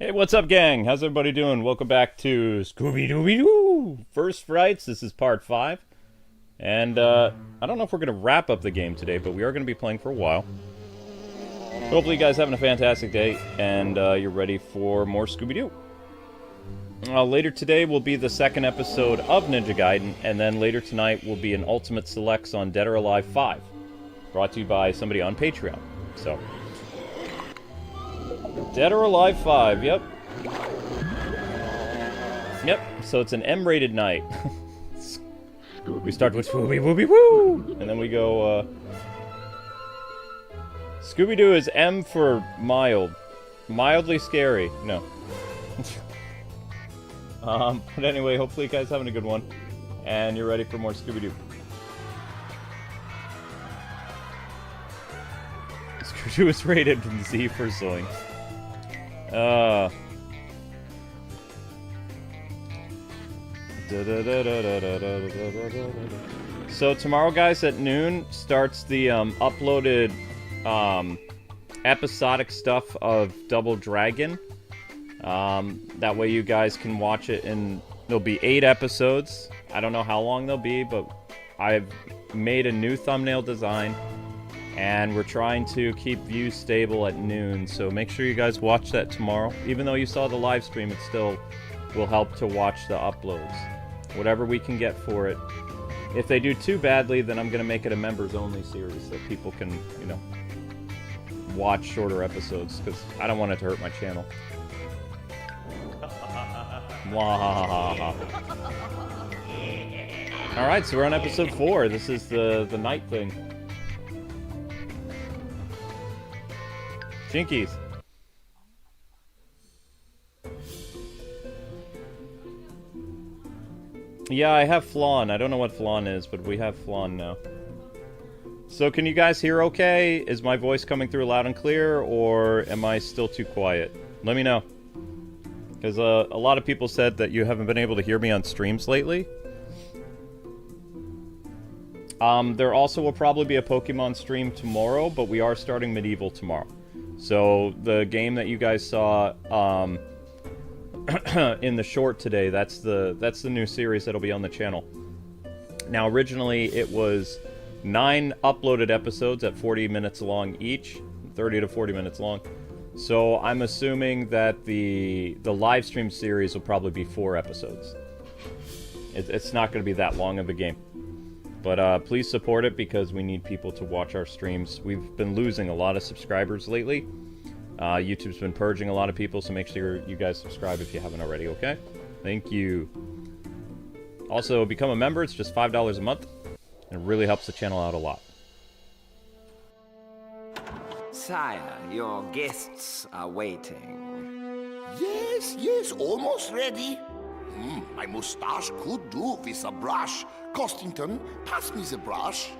Hey, what's up, gang? How's everybody doing? Welcome back to Scooby-Dooby-Doo! First Frights. This is part 5. And, I don't know if we're going to wrap up the game today, but we are going to be playing for a while. Hopefully you guys are having a fantastic day, and you're ready for more Scooby-Doo. Later today will be the second episode of Ninja Gaiden, and then later tonight will be an Ultimate Selects on Dead or Alive 5. Brought to you by somebody on Patreon. So... Dead or Alive 5, yep. Yep, so it's an M-rated night. We start with Scooby-Wooby-Woo! And then we go, Scooby-Doo is M for mild. Mildly scary. No. But anyway, hopefully you guys are having a good one. And you're ready for more Scooby-Doo. Scooby-Doo is rated Z for Zoink. So tomorrow, guys, at noon starts the uploaded episodic stuff of Double Dragon. That way you guys can watch it, and there'll be 8 episodes. I don't know how long they'll be, but I've made a new thumbnail design. And we're trying to keep views stable at noon, so make sure you guys watch that tomorrow. Even though you saw the live stream, it still will help to watch the uploads. Whatever we can get for it. If they do too badly, then I'm going to make it a members-only series so people can, you know, watch shorter episodes, because I don't want it to hurt my channel. Alright, so we're on episode 4. This is the night thing. Jinkies. Yeah, I have flan. I don't know what flan is, but we have flan now. So can you guys hear okay? Is my voice coming through loud and clear, or am I still too quiet? Let me know. Because a lot of people said that you haven't been able to hear me on streams lately. There also will probably be a Pokemon stream tomorrow, but we are starting Medieval tomorrow. So, the game that you guys saw, in the short today, that's the new series that'll be on the channel. Now, originally, it was 9 uploaded episodes at 40 minutes long each, 30 to 40 minutes long. So, I'm assuming that the live stream series will probably be 4 episodes. It's not going to be that long of a game. But please support it, because we need people to watch our streams. We've been losing a lot of subscribers lately. YouTube's been purging a lot of people, so make sure you guys subscribe if you haven't already, okay? Thank you. Also, become a member. It's just $5 a month. And it really helps the channel out a lot. Sire, your guests are waiting. Yes, almost ready. My mustache could do with a brush. Costington, pass me the brush.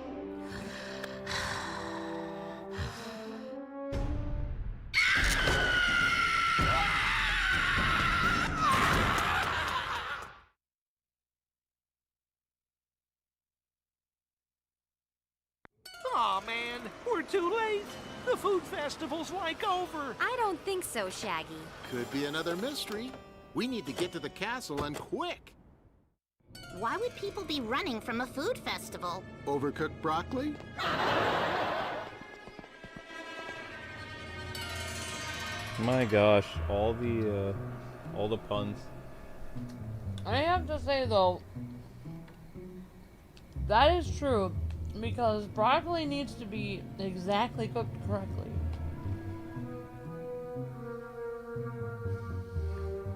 Aw, man, we're too late. The food festival's like over. I don't think so, Shaggy. Could be another mystery. We need to get to the castle, and quick. Why would people be running from a food festival? Overcooked broccoli? My gosh, all the puns. I have to say though, that is true, because broccoli needs to be exactly cooked correctly.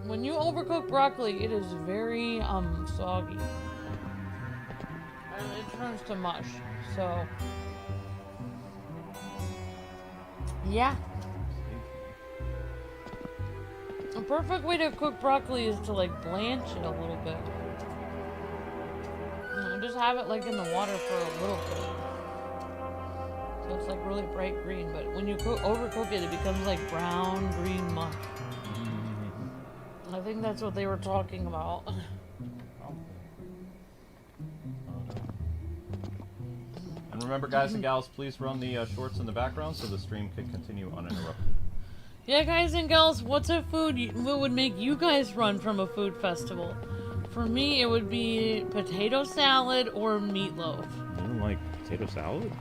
When you overcook broccoli, it is very soggy. And it turns to mush. So yeah. A perfect way to cook broccoli is to like blanch it a little bit. And just have it like in the water for a little bit. So it's like really bright green, but when you overcook it, it becomes like brown green mush. I think that's what they were talking about. And remember, guys and gals, please run the shorts in the background so the stream can continue uninterrupted. Yeah, guys and girls, what's a food what would make you guys run from a food festival? For me, it would be potato salad or meatloaf. You don't like potato salad?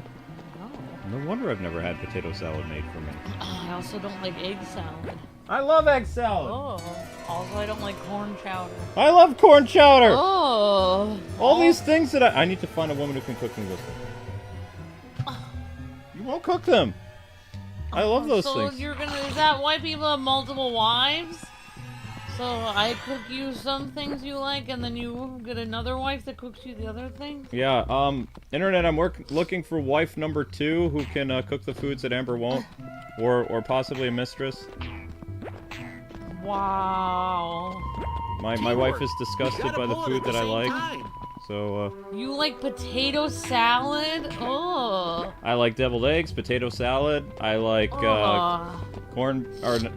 No. No wonder I've never had potato salad made for me. I also don't like egg salad. I love egg salad. Oh. Also, I don't like corn chowder. I love corn chowder. Oh. All these things that I need to find a woman who can cook me this. You won't cook them. I love those so things. you're gonna, is that why people have multiple wives? So I cook you some things you like, and then you get another wife that cooks you the other things? Yeah, Internet, I'm looking for wife number 2 who can cook the foods that Amber won't. Or possibly a mistress. Wow. My wife is disgusted by the food that I like. So, You like potato salad? Oh. I like deviled eggs, potato salad. I like, corned beef and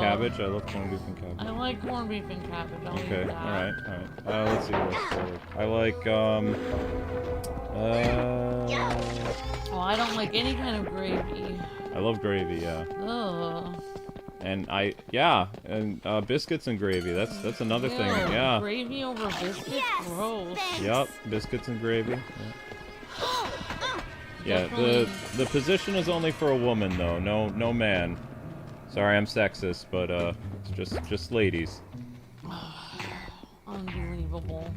cabbage. I love corned beef and cabbage. I like corned beef and cabbage. I'll Okay, eat that. alright. Let's see what else I like. Oh, I don't like any kind of gravy. I love gravy, yeah. Ugh. And biscuits and gravy. That's another thing. Ew, Yeah. Gravy over biscuits? Yes, Gross. thanks. Yep, biscuits and gravy. Yeah, the position is only for a woman though. No man. Sorry, I'm sexist, but it's just ladies. Unbelievable.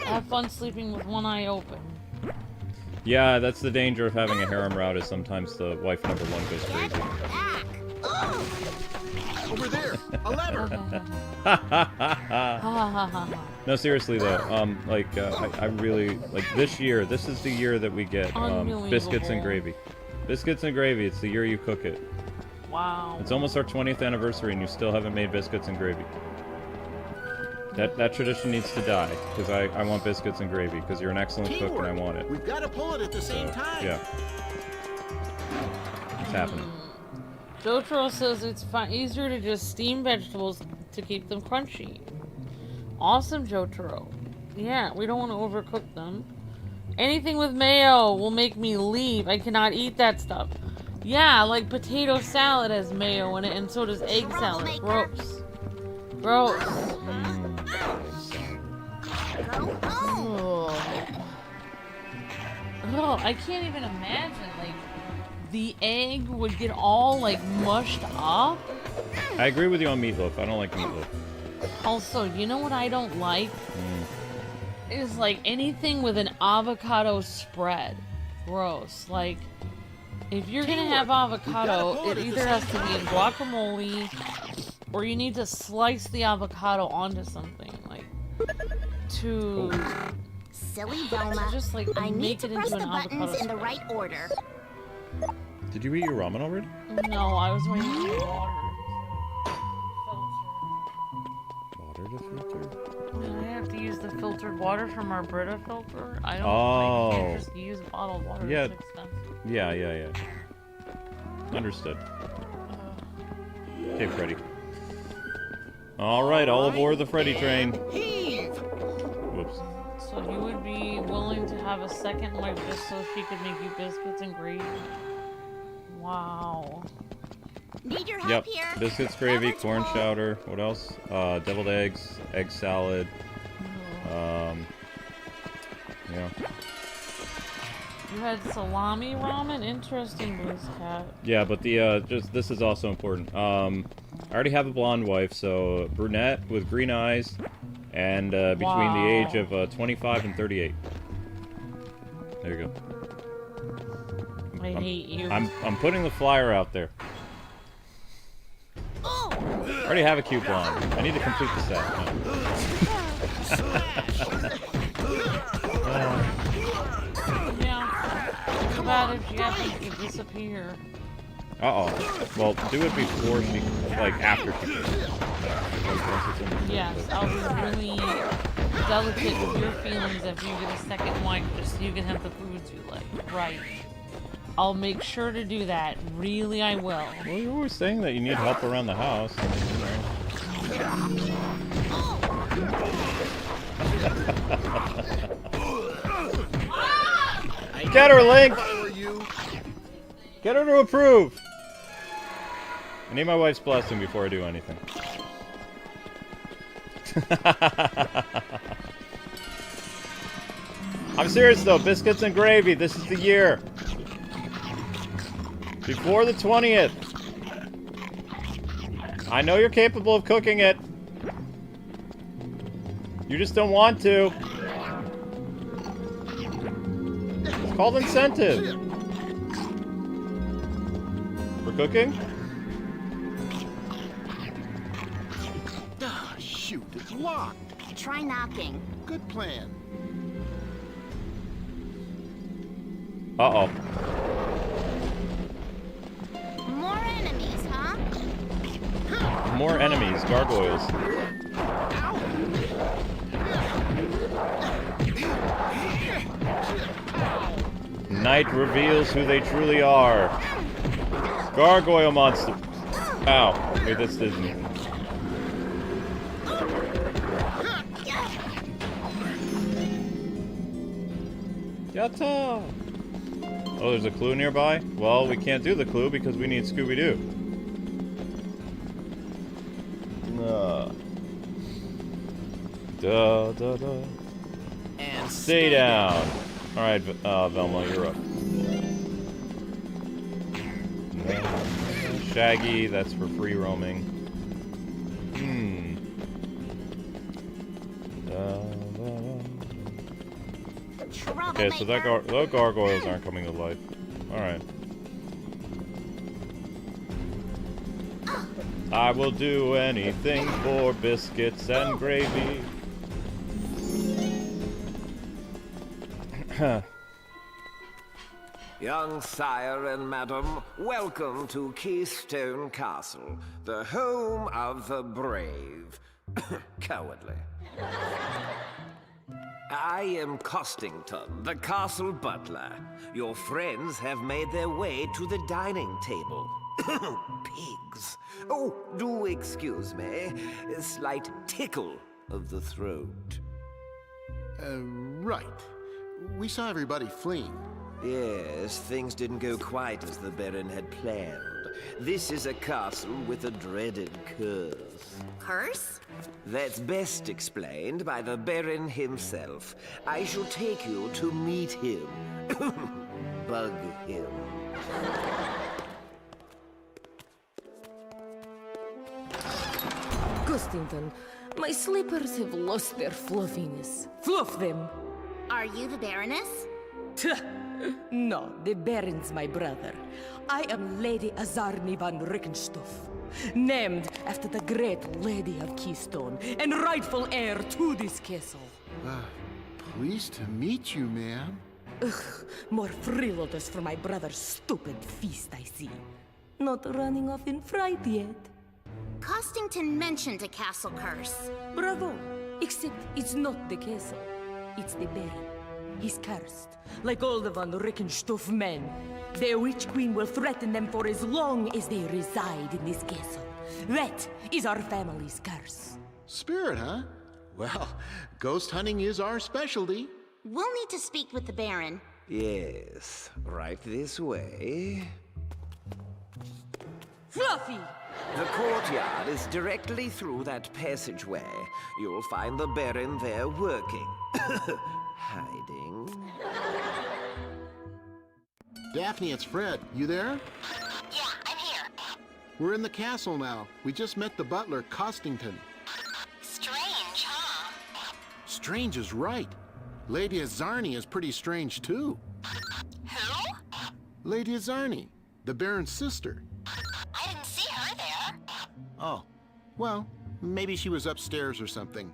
Have fun sleeping with one eye open. Yeah, that's the danger of having a harem route. Is sometimes the wife number 1 goes crazy. Back. Over there, a lever. No, seriously though, I really like this year. This is the year that we get biscuits and gravy. Biscuits and gravy. It's the year you cook it. Wow. It's almost our 20th anniversary, and you still haven't made biscuits and gravy. That tradition needs to die because I want biscuits and gravy because you're an excellent cook and I want it. We've got to pull it at the same time. Yeah, it's happening. Jotaro says it's easier to just steam vegetables to keep them crunchy. Awesome, Jotaro. Yeah, we don't want to overcook them. Anything with mayo will make me leave. I cannot eat that stuff. Yeah, like potato salad has mayo in it, and so does egg salad. Gross. Gross. Go home. Oh, I can't even imagine, like, the egg would get all, like, mushed up. I agree with you on meatloaf. I don't like meatloaf. Also, you know what I don't like? Is, like, anything with an avocado spread. Gross. Like, if you're gonna have avocado, it either has to be in guacamole, or you need to slice the avocado onto something, like, to... Silly Velma. Just, like, I need make to it press into the an avocado buttons in the spread. right order. Did you eat your ramen already? No, I was waiting for the water. Water to filter? I have to use the filtered water from our Brita filter. I don't Oh. I can't just use bottled water. Yeah. That's expensive. Yeah. Understood. Okay, Freddy. Alright, all aboard the Freddy train. Heave! Whoops. So you would be willing to have a second wife just so she could make you biscuits and gravy? Wow. Need your help Yep. here? Biscuits, gravy, Beverage corn bowl. chowder. What else? Deviled eggs, egg salad. Yeah. You had salami ramen? Interesting, Blue's Cat. Yeah, but the this is also important. I already have a blonde wife, so brunette with green eyes, and between the age of 25 and 38. There you go. I hate you. I'm putting the flyer out there. I already have a cute blonde. I need to complete the set. Yeah. Too bad if she happens to disappear. Uh-oh. Well, do it before she, like, after she goes. Yes, I'll be really delicate with your feelings if you get a second wife just so you can have the foods you like. Right. I'll make sure to do that. Really, I will. Well, you're always saying that you need help around the house. Get her, Link! Get her to approve! I need my wife's blessing before I do anything. I'm serious though, biscuits and gravy, this is the year. Before the 20th. I know you're capable of cooking it. You just don't want to. It's called incentive. For cooking? Ah, shoot, it's locked. Try knocking. Good plan. Uh-oh. More enemies, huh? More enemies, gargoyles. Night reveals who they truly are. Gargoyle monster. Ow. Wait, that's Disney. Yatta! Oh, there's a clue nearby? Well, we can't do the clue because we need Scooby-Doo. Da da da. And Stay down. Alright, Velma, you're up. Shaggy, that's for free roaming. Okay, so those gargoyles aren't coming to life. Alright. I will do anything for biscuits and gravy. Young sire and madam, welcome to Keystone Castle, the home of the brave. Cowardly. I am Costington, the castle butler. Your friends have made their way to the dining table. Pigs. Oh, do excuse me. A slight tickle of the throat. Right. We saw everybody fleeing. Yes, things didn't go quite as the Baron had planned. This is a castle with a dreaded curse. Curse? That's best explained by the Baron himself. I shall take you to meet him. Bug him. Gustington, my slippers have lost their fluffiness. Fluff them! Are you the Baroness? No, the Baron's my brother. I am Lady Azarni van Rickenstoff, named after the great Lady of Keystone and rightful heir to this castle. Pleased to meet you, ma'am. Ugh, more freeloaders for my brother's stupid feast, I see. Not running off in fright yet. Costington mentioned a castle curse. Bravo! Except it's not the castle. It's the Baron. He's cursed, like all the Von Rickenstoff men. The Witch Queen will threaten them for as long as they reside in this castle. That is our family's curse. Spirit, huh? Well, ghost hunting is our specialty. We'll need to speak with the Baron. Yes, right this way. Fluffy! The courtyard is directly through that passageway. You'll find the Baron there working. Hiding. Daphne, it's Fred. You there? Yeah, I'm here. We're in the castle now. We just met the butler, Costington. Strange, huh? Strange is right. Lady Azarni is pretty strange, too. Who? Lady Azarni, the Baron's sister. I didn't see her there. Oh, well, maybe she was upstairs or something.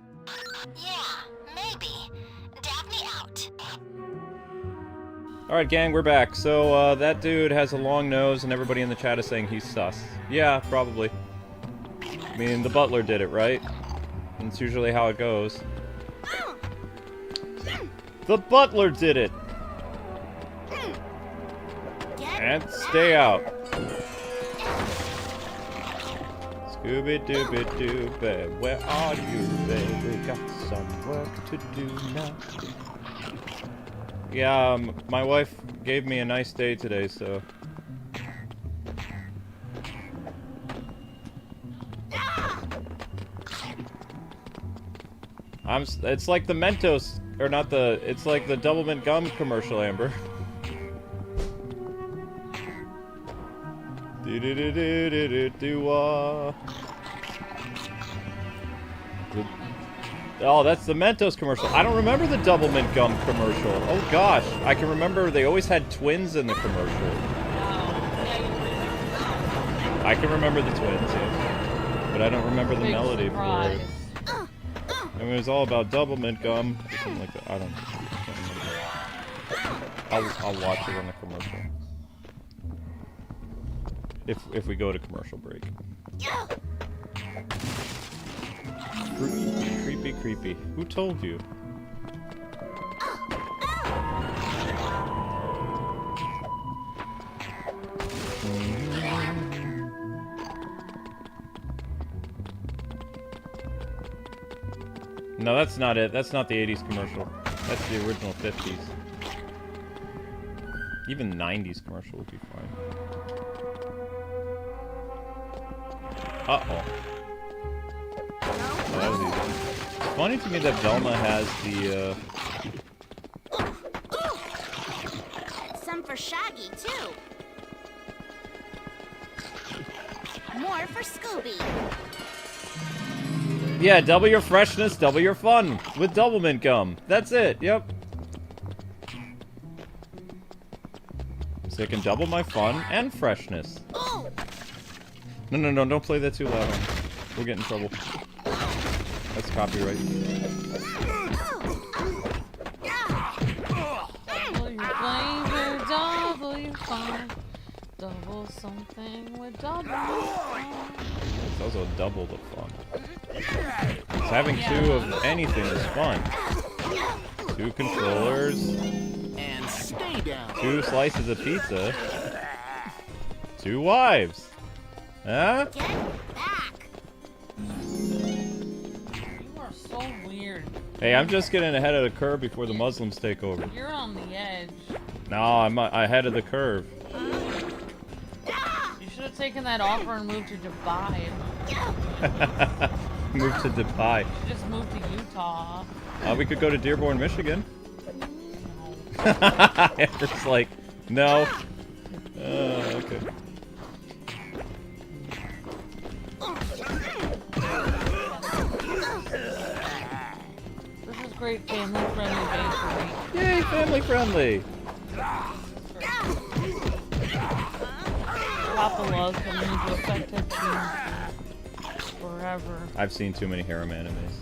Yeah, maybe. Daphne out. Alright, gang, we're back. So, that dude has a long nose, and everybody in the chat is saying he's sus. Yeah, probably. I mean, the butler did it, right? That's usually how it goes. The butler did it! And stay out. Scooby-Dooby-Doo, babe, where are you, babe? We got some work to do now. Yeah, my wife gave me a nice day today, so... It's like the Mentos, or not the. It's like the Double Mint gum commercial, Amber. Oh, that's the Mentos commercial. I don't remember the Double Mint gum commercial. Oh gosh, I can remember they always had twins in the commercial. I can remember the twins, yes, but I don't remember the melody for it. I mean, it was all about Double Mint gum or something like that. I don't know. I'll watch it on the commercial. If we go to commercial break. Creepy, creepy. Who told you? No, that's not it. That's not the 80s commercial. That's the original 50s. Even 90s commercial would be fine. Uh-oh. Oh, that was easy. It's funny to me that Velma has the, Some for Shaggy, too. More for Scooby. Yeah, double your freshness, double your fun with Double Mint gum. That's it, yep. So I can double my fun and freshness. No, don't play that too loud. We'll get in trouble. That's copyright. Double your flavor, double your fun. Double something with double fun. It's also double the fun. So having two of anything is fun. 2 controllers. And stay down. 2 slices of pizza. 2 wives. Huh? Get back. You are so weird. Hey, I'm just getting ahead of the curve before the Muslims take over. You're on the edge. No, I'm ahead of the curve. You should have taken that offer and moved to Dubai. Move to Dubai. You should just move to Utah. We could go to Dearborn, Michigan. It's like, no. Okay. This is great family-friendly bakery. Yay, family friendly. Papa laws coming into effect have changed forever. I've seen too many harem animes.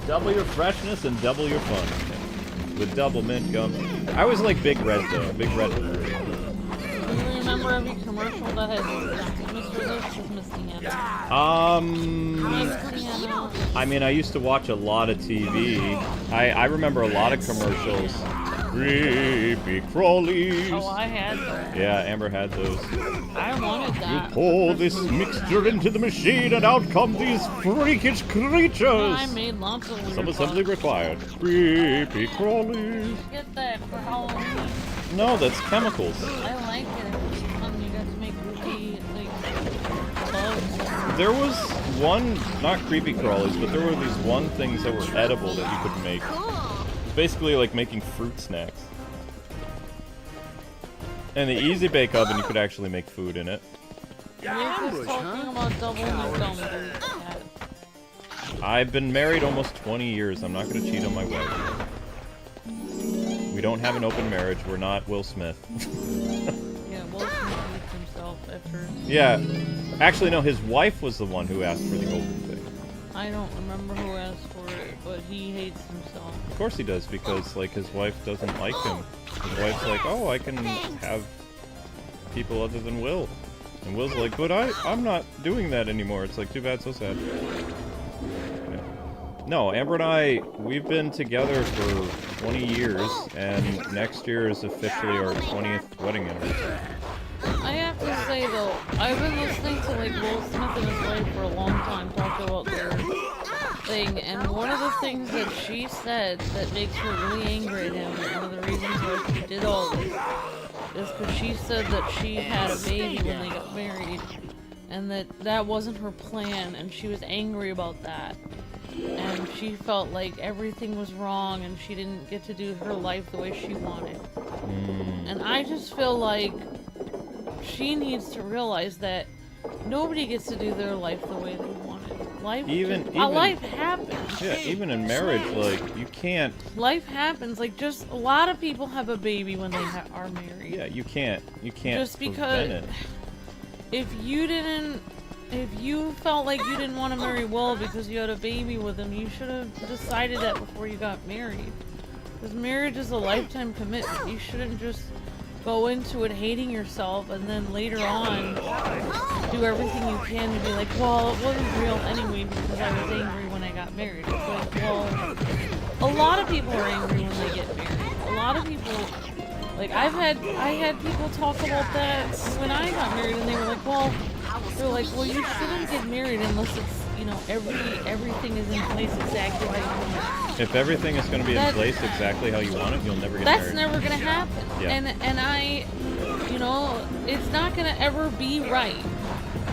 Double your freshness and double your fun with Double Mint gum. I was like Big Red though, Big Red. Do you remember every commercial that had Mr. This was Miss Deanna? Miss Deanna. I mean, I used to watch a lot of TV. I remember a lot of commercials. Creepy crawlies. Oh, I had those. Yeah, Amber had those. I wanted that. Pour this mixture into the machine and out come these freakish creatures. I made lots of weird Some assembly ones. required. Creepy crawlies. Get that for Halloween. No, that's chemicals. I like it. It's fun. You got to make creepy, like, bugs. There was one, not creepy crawlies, but there were these one things that were edible that you could make. Cool. Basically like making fruit snacks. And the Easy Bake Oven, you could actually make food in it. We're just talking about double McDonald's. I've been married almost 20 years. I'm not going to cheat on my wife. We don't have an open marriage. We're not Will Smith. Yeah, Will Smith hates himself after. Yeah. Actually, no, his wife was the one who asked for the open thing. I don't remember who asked for it, but he hates himself. Of course he does, because, like, his wife doesn't like him. His wife's like, oh, I can have people other than Will. And Will's like, but I'm not doing that anymore. It's like, too bad, so sad. Yeah. No, Amber and I, we've been together for 20 years, and next year is officially our 20th wedding anniversary. I have to say though, I've been listening to like Will Smith and his wife for a long time talk about their thing, and one of the things that she said that makes her really angry at him, and one of the reasons why she did all this, is because she said that she had a baby when they got married, and that wasn't her plan, and she was angry about that. And she felt like everything was wrong and she didn't get to do her life the way she wanted. And I just feel like she needs to realize that nobody gets to do their life the way they wanted. Life happens. Yeah, even in marriage, like, you can't... Life happens. Like, just a lot of people have a baby when they are married. Yeah, you can't just because prevent it. If you felt like you didn't want to marry Will because you had a baby with him, you should have decided that before you got married. Because marriage is a lifetime commitment. You shouldn't just go into it hating yourself and then later on do everything you can to be like, well, it wasn't real anyway because I was angry when I got married. It's like, well, a lot of people are angry when they get married. A lot of people, like, I had people talk about that when I got married, and they were like, well, you shouldn't get married unless it's, you know, everything is in place exactly how you want it. If everything is going to be in place exactly how you want it, you'll never get married. That's never going to happen. Yeah. And I, you know, it's not going to ever be right.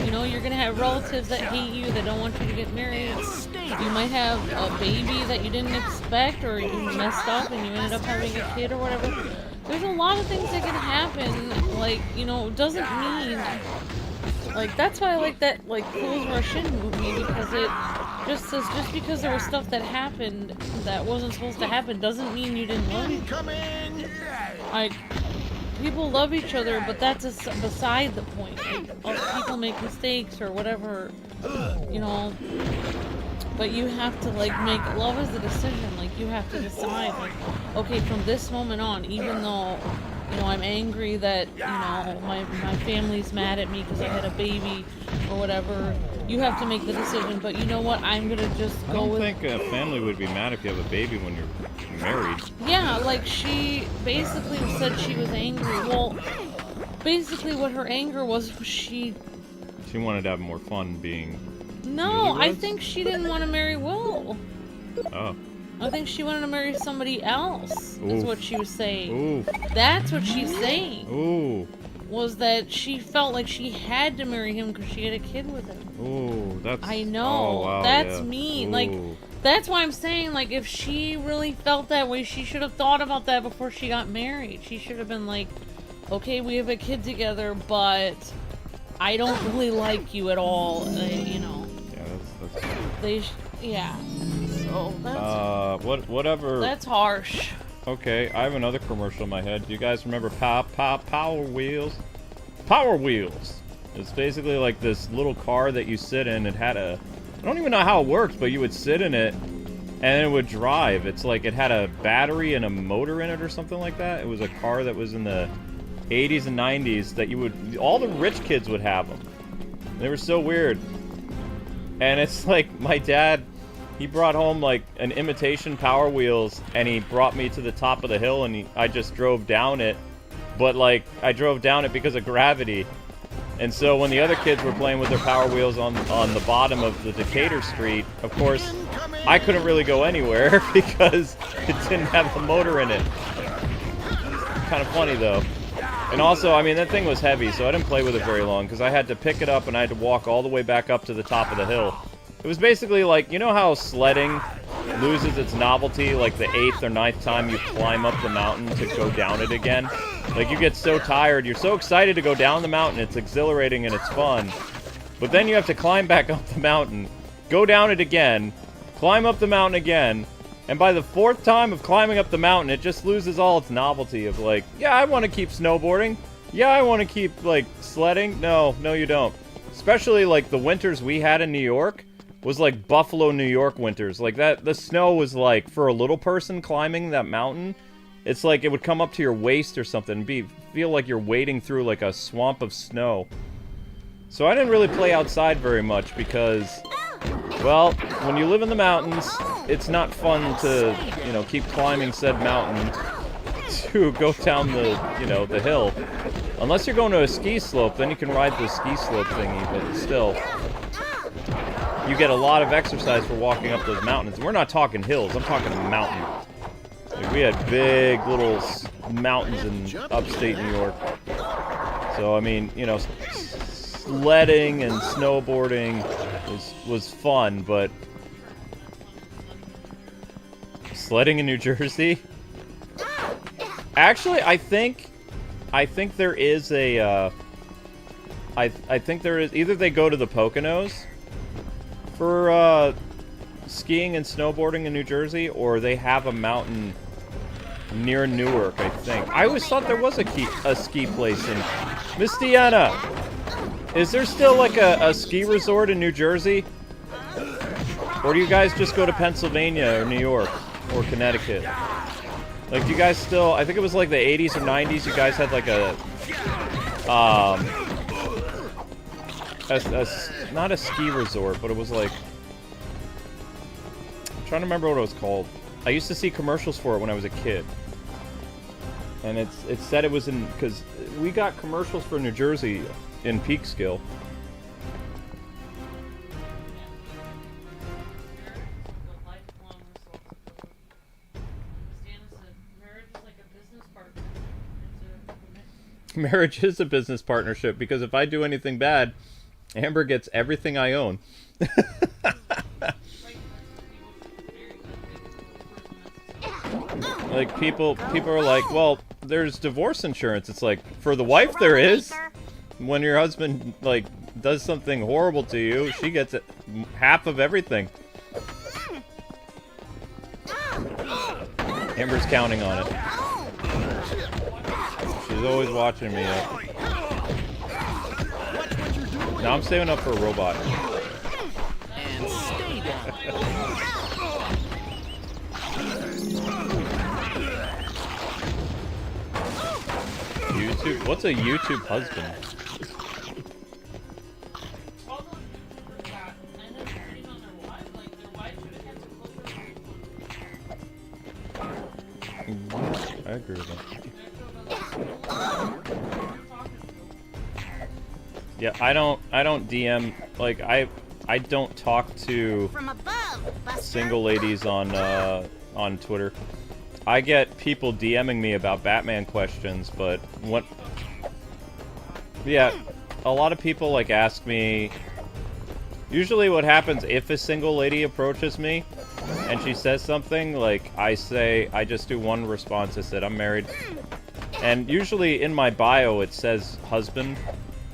You know, you're going to have relatives that hate you, that don't want you to get married. You might have a baby that you didn't expect, or you messed up and you ended up having a kid or whatever. There's a lot of things that can happen, like, you know, doesn't mean... Like, that's why I like that, like, Fools Rush In movie, because it just says just because there was stuff that happened that wasn't supposed to happen doesn't mean you didn't love each other. Like, people love each other, but that's beside the point. Like, people make mistakes or whatever, you know. But you have to, like, love is a decision. Like, you have to decide, like, okay, from this moment on, even though, you know, I'm angry that, you know, my family's mad at me because I had a baby or whatever, you have to make the decision. But you know what? I'm going to just go with... I don't think a family would be mad if you have a baby when you're married. Yeah, like, she basically said she was angry. Well, basically what her anger was she wanted to have more fun being... No, I think she didn't want to marry Will. Oh. I think she wanted to marry somebody else, is what she was saying. Ooh. That's what she's saying. Ooh. Was that she felt like she had to marry him because she had a kid with him. Ooh, that's... I know. Oh, wow, that's yeah. mean. Ooh. Like, that's why I'm saying, like, if she really felt that way, she should have thought about that before she got married. She should have been like, okay, we have a kid together, but I don't really like you at all, you know. Yeah. So that's whatever. That's harsh. Okay, I have another commercial in my head. Do you guys remember Power Wheels? Power Wheels. It's basically like this little car that you sit in. It had I don't even know how it works, but you would sit in it and it would drive. It's like it had a battery and a motor in it or something like that. It was a car that was in the 80s and 90s that all the rich kids would have them. They were so weird. And it's like, my dad, he brought home like an imitation Power Wheels, and he brought me to the top of the hill, and I just drove down it. But like, I drove down it because of gravity. And so when the other kids were playing with their Power Wheels on the bottom of the Decatur Street, of course, I couldn't really go anywhere because it didn't have a motor in it. Kind of funny though. And also, I mean, that thing was heavy, so I didn't play with it very long, because I had to pick it up and I had to walk all the way back up to the top of the hill. It was basically like, you know how sledding loses its novelty, like the 8th or 9th time you climb up the mountain to go down it again? Like, you get so tired, you're so excited to go down the mountain, it's exhilarating and it's fun. But then you have to climb back up the mountain, go down it again, climb up the mountain again, and by the 4th time of climbing up the mountain, it just loses all its novelty of like, yeah, I want to keep snowboarding. Yeah, I want to keep, like, sledding. No, you don't. Especially, like, the winters we had in New York was like Buffalo, New York winters. Like, the snow was like, for a little person climbing that mountain, it's like it would come up to your waist or something, feel like you're wading through, like, a swamp of snow. So I didn't really play outside very much because... Well, when you live in the mountains, it's not fun to, you know, keep climbing said mountain to go down the hill. Unless you're going to a ski slope, then you can ride the ski slope thingy, but still. You get a lot of exercise for walking up those mountains. And we're not talking hills, I'm talking mountain. Like, we had big little mountains in upstate New York. So, I mean, you know, sledding and snowboarding was fun, but sledding in New Jersey? Actually, I think there is a I think there is, either they go to the Poconos for skiing and snowboarding in New Jersey, or they have a mountain near Newark, I think. I always thought there was a ski place in... Miss Deanna! Is there still, like, a ski resort in New Jersey? Or do you guys just go to Pennsylvania or New York or Connecticut? Like, do you guys still... I think it was, like, the 80s or 90s, you guys had, like, not a ski resort, but it was, like... I'm trying to remember what it was called. I used to see commercials for it when I was a kid. And it said it was in... Because we got commercials for New Jersey in Peekskill. Marriage is a business partnership, because if I do anything bad, Amber gets everything I own. Like, people are like, well, there's divorce insurance. It's like, for the wife there is. When your husband, like, does something horrible to you, she gets half of everything. Amber's counting on it. She's always watching me. Now I'm saving up for a robot. And stay down. YouTube? What's a YouTube husband? I agree with that. Yeah, I don't DM, like, I don't talk to From above, Buster. single ladies on Twitter. I get people DMing me about Batman questions, but what... Yeah, a lot of people, like, ask me... Usually what happens if a single lady approaches me and she says something, like, I just do one response. I said, I'm married. And usually in my bio it says husband.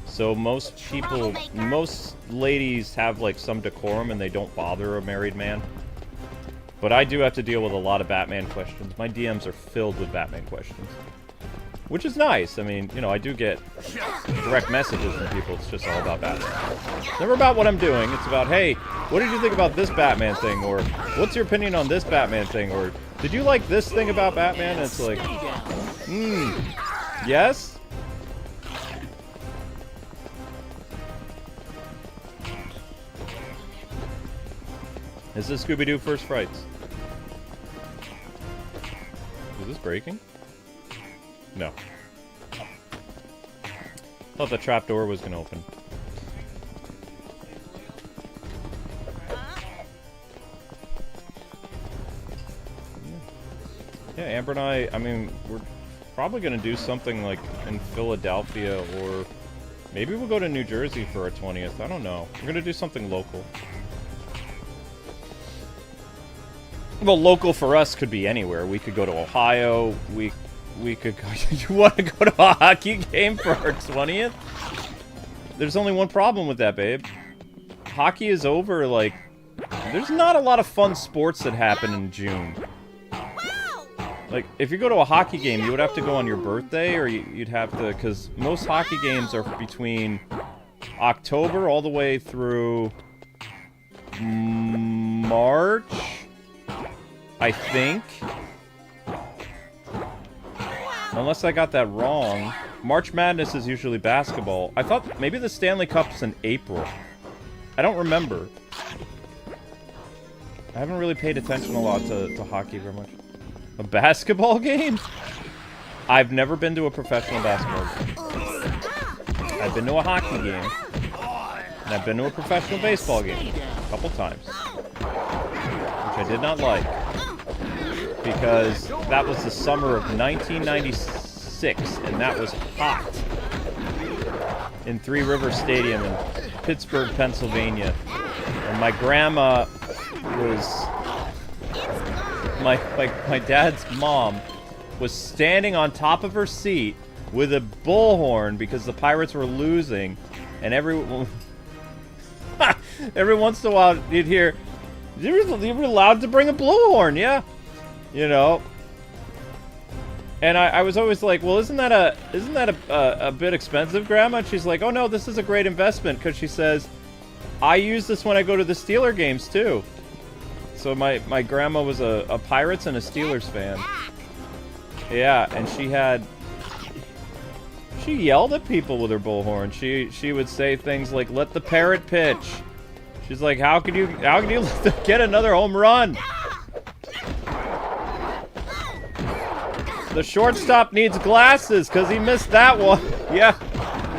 So most people, most ladies have, like, some decorum and they don't bother a married man. But I do have to deal with a lot of Batman questions. My DMs are filled with Batman questions. Which is nice. I mean, you know, I do get direct messages from people. It's just all about Batman. It's never about what I'm doing. It's about, hey, what did you think about this Batman thing? Or, what's your opinion on this Batman thing? Or, did you like this thing about Batman? And it's like, yes? Is this Scooby-Doo first Frights? Is this breaking? No. Thought the trapdoor was gonna open. Yeah, Amber and I mean, we're probably gonna do something like in Philadelphia, or maybe we'll go to New Jersey for our 20th. I don't know. We're gonna do something local. Well, local for us could be anywhere. We could go to Ohio. We could go... You want to go to a hockey game for our 20th? There's only one problem with that, babe. Hockey is over, like... There's not a lot of fun sports that happen in June. Like, if you go to a hockey game, you would have to go on your birthday, or you'd have to... Because most hockey games are between October all the way through... March? I think. Unless I got that wrong. March Madness is usually basketball. I thought maybe the Stanley Cup's in April. I don't remember. I haven't really paid attention a lot to hockey very much. A basketball game? I've never been to a professional basketball game. I've been to a hockey game. And I've been to a professional baseball game. A couple times. Which I did not like. Because that was the summer of 1996, and that was hot. in Three River Stadium in Pittsburgh, Pennsylvania. And my grandma was... My dad's mom was standing on top of her seat with a bullhorn because the Pirates were losing. And every once in a while you'd hear, you were allowed to bring a bullhorn, yeah. You know. And I was always like, well, isn't that a bit expensive, Grandma? And she's like, oh no, this is a great investment, because she says, I use this when I go to the Steeler games too. So my grandma was a Pirates and a Steelers fan. Yeah, and she yelled at people with her bullhorn. She would say things like, let the parrot pitch. She's like, how can you get another home run? The shortstop needs glasses because he missed that one. Yeah,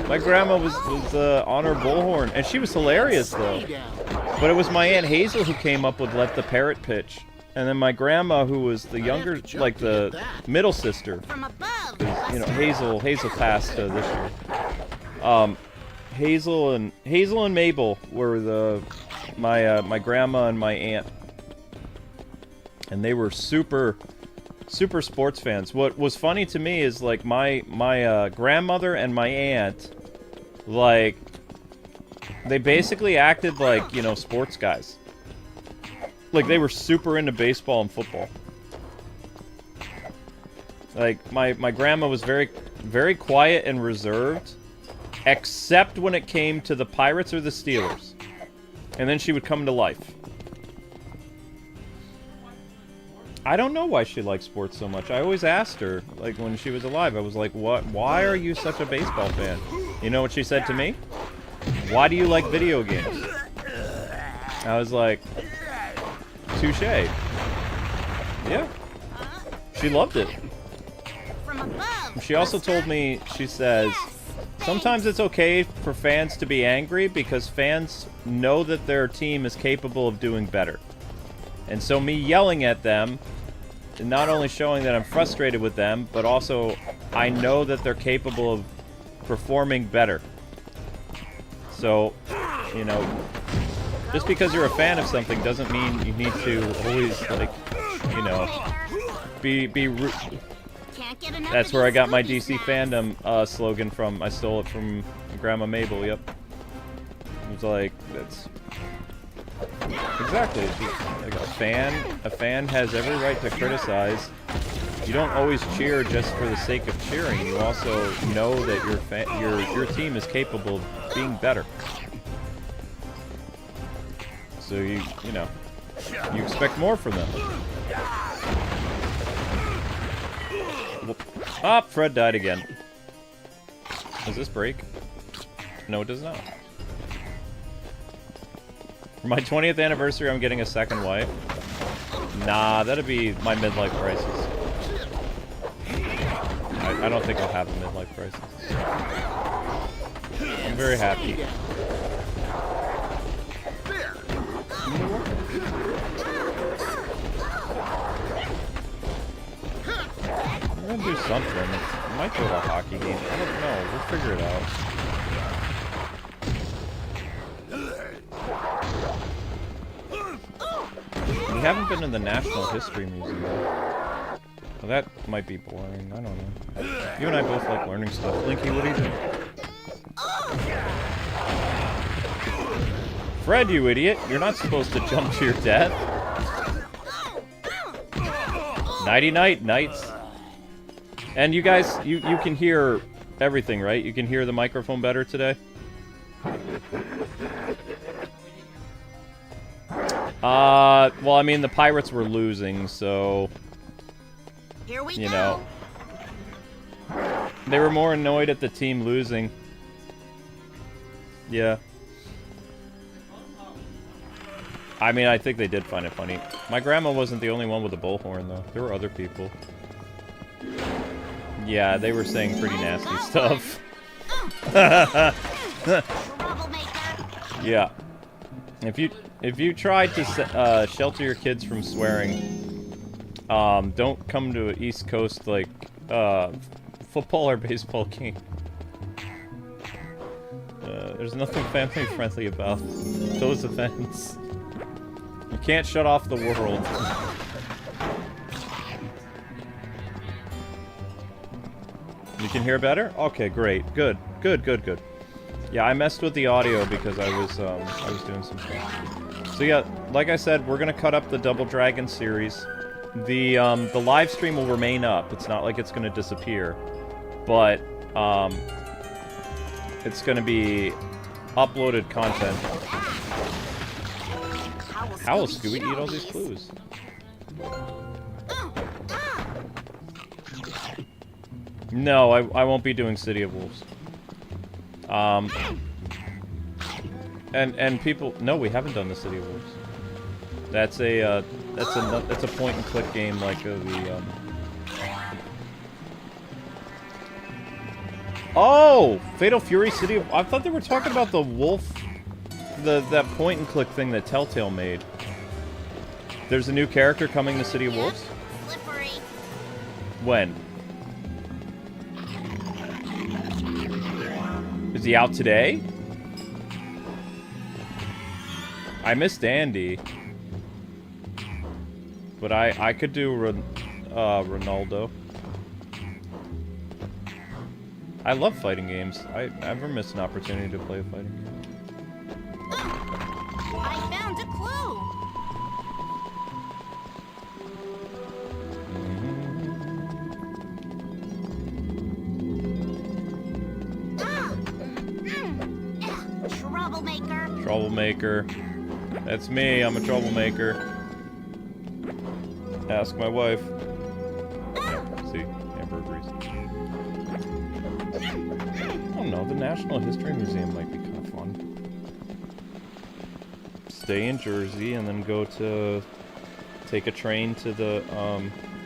my grandma was on her bullhorn, and she was hilarious though. But it was my Aunt Hazel who came up with let the parrot pitch, and then my grandma, who was the younger, like the middle sister. From above. You know, Hazel passed this year. Hazel and Mabel were my grandma and my aunt, and they were super sports fans. What was funny to me is like my grandmother and my aunt, like, they basically acted like, you know, sports guys. Like, they were super into baseball and football. Like, my grandma was very, very quiet and reserved, except when it came to the Pirates or the Steelers. And then she would come to life. I don't know why she likes sports so much. I always asked her, like, when she was alive, I was like, why are you such a baseball fan? You know what she said to me? Why do you like video games? I was like, touche. Yeah. She loved it. She also told me, she says, sometimes it's okay for fans to be angry because fans know that their team is capable of doing better. And so me yelling at them, not only showing that I'm frustrated with them, but also I know that they're capable of performing better. So, you know, just because you're a fan of something doesn't mean you need to always, like, you know, be That's where I got my DC fandom slogan from. I stole it from Grandma Mabel, yep. It was like, that's... Exactly. Like a fan has every right to criticize. You don't always cheer just for the sake of cheering. You also know that your team is capable of being better. So you know, you expect more from them. Ah, Fred died again. Does this break? No, it does not. For my 20th anniversary, I'm getting a second wife. Nah, that'd be my midlife crisis. I don't think I'll have a midlife crisis. I'm very happy. We're gonna do something. We might go to a hockey game. I don't know. We'll figure it out. We haven't been in the National History Museum. Well, that might be boring. I don't know. You and I both like learning stuff. Linky, what are you doing? Fred, you idiot! You're not supposed to jump to your death. Nighty-night, knights. And you guys, you can hear everything, right? You can hear the microphone better today? Well, I mean, the Pirates were losing, so... Here we you go. know. They were more annoyed at the team losing. Yeah. I mean, I think they did find it funny. My grandma wasn't the only one with a bullhorn, though. There were other people. Yeah, they were saying pretty nasty stuff. Yeah. If you try to shelter your kids from swearing, don't come to an East Coast, like, football or baseball game. There's nothing family friendly about those events. You can't shut off the world. You can hear better? Okay, great. Good. Yeah, I messed with the audio because I was doing some stuff. So yeah, like I said, we're gonna cut up the Double Dragon series. The live stream will remain up. It's not like it's gonna disappear, but it's gonna be uploaded content. How will Scooby eat all these clues? No, I won't be doing City of Wolves. And people, no, we haven't done the City of Wolves. That's a point and click game like the Oh, Fatal Fury City of, I thought they were talking about the wolf, that point and click thing that Telltale made. There's a new character coming to City of Wolves? Slippery. When? Is he out today? I missed Andy. But I could do Ronaldo. I love fighting games. I never miss an opportunity to play a fighting game. I found a clue. Troublemaker. Troublemaker. That's me. I'm a troublemaker. Ask my wife. Yeah, see, Amber agrees. I don't know, the National History Museum might be kind of fun. Stay in Jersey and then go to... take a train to the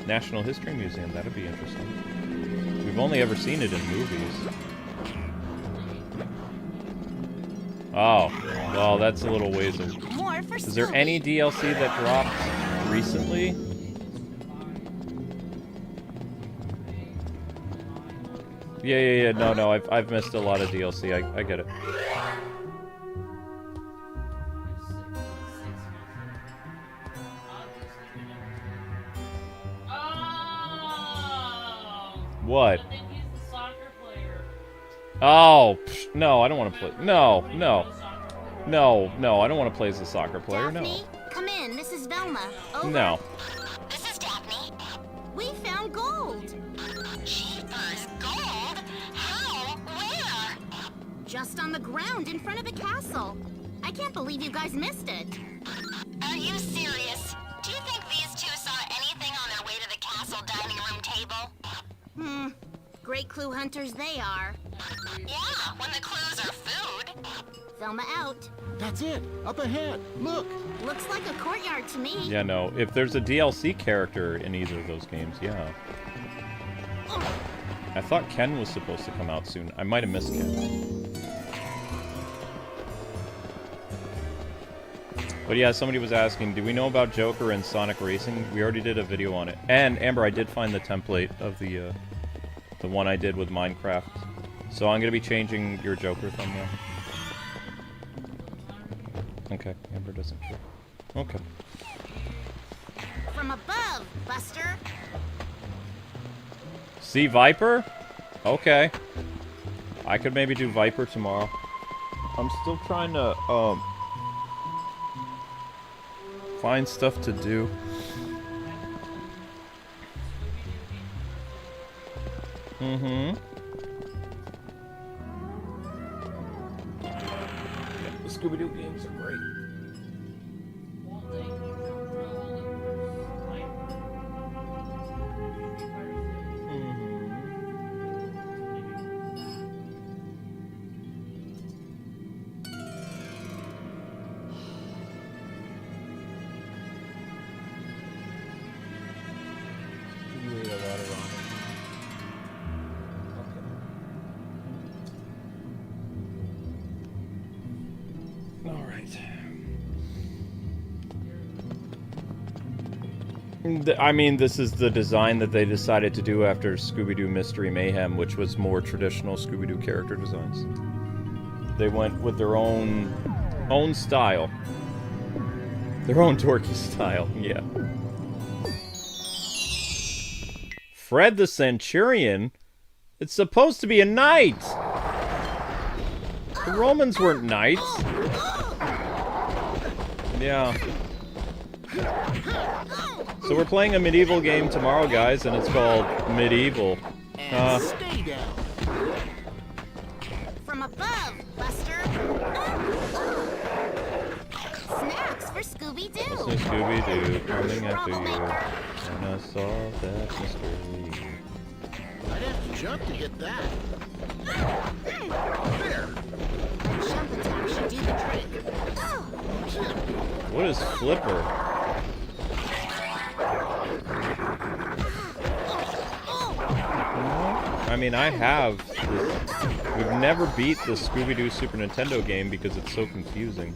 National History Museum. That'd be interesting. We've only ever seen it in movies. Oh, well, that's a little ways away. More for Is there Scooby. any DLC that dropped recently? Yeah. No, I've missed a lot of DLC. I get it. What? I think he's the soccer player. Oh, no, I don't want to play. No, I don't want to play as a soccer player. Daphne, come in. This is Velma. Over. No. This is Daphne. We found gold. Jeepers, gold? How? Where? Just on the ground in front of the castle. I can't believe you guys missed it. Are you serious? Do you think these two saw anything on their way to the castle dining room table? Great clue hunters they are. Yeah, when the clues are food. Velma out. That's it. Up ahead. Look. Looks like a courtyard to me. Yeah, no. If there's a DLC character in either of those games, yeah. I thought Ken was supposed to come out soon. I might have missed Ken. But yeah, somebody was asking, do we know about Joker and Sonic Racing? We already did a video on it. And, Amber, I did find the template of the one I did with Minecraft. So I'm going to be changing your Joker thumbnail. Okay, Amber doesn't care. Okay. From above, Buster. See Viper? Okay. I could maybe do Viper tomorrow. I'm still trying to, find stuff to do. Mm-hmm. Yeah, the Scooby-Doo games are great. You ate a lot of ramen. I mean, this is the design that they decided to do after Scooby-Doo Mystery Mayhem, which was more traditional Scooby-Doo character designs. They went with their own style. Their own dorky style, yeah. Fred the Centurion? It's supposed to be a knight! The Romans weren't knights. Yeah. So we're playing a medieval game tomorrow, guys, and it's called Medieval. Stay down. From above, Buster. Snacks for Scooby-Doo. So Scooby-Doo coming after you. Gonna solve that mystery. I'd have to jump to get that. There. Jump attack should do the trick. What is Flipper? I mean, I have this. We've never beat the Scooby-Doo Super Nintendo game because it's so confusing.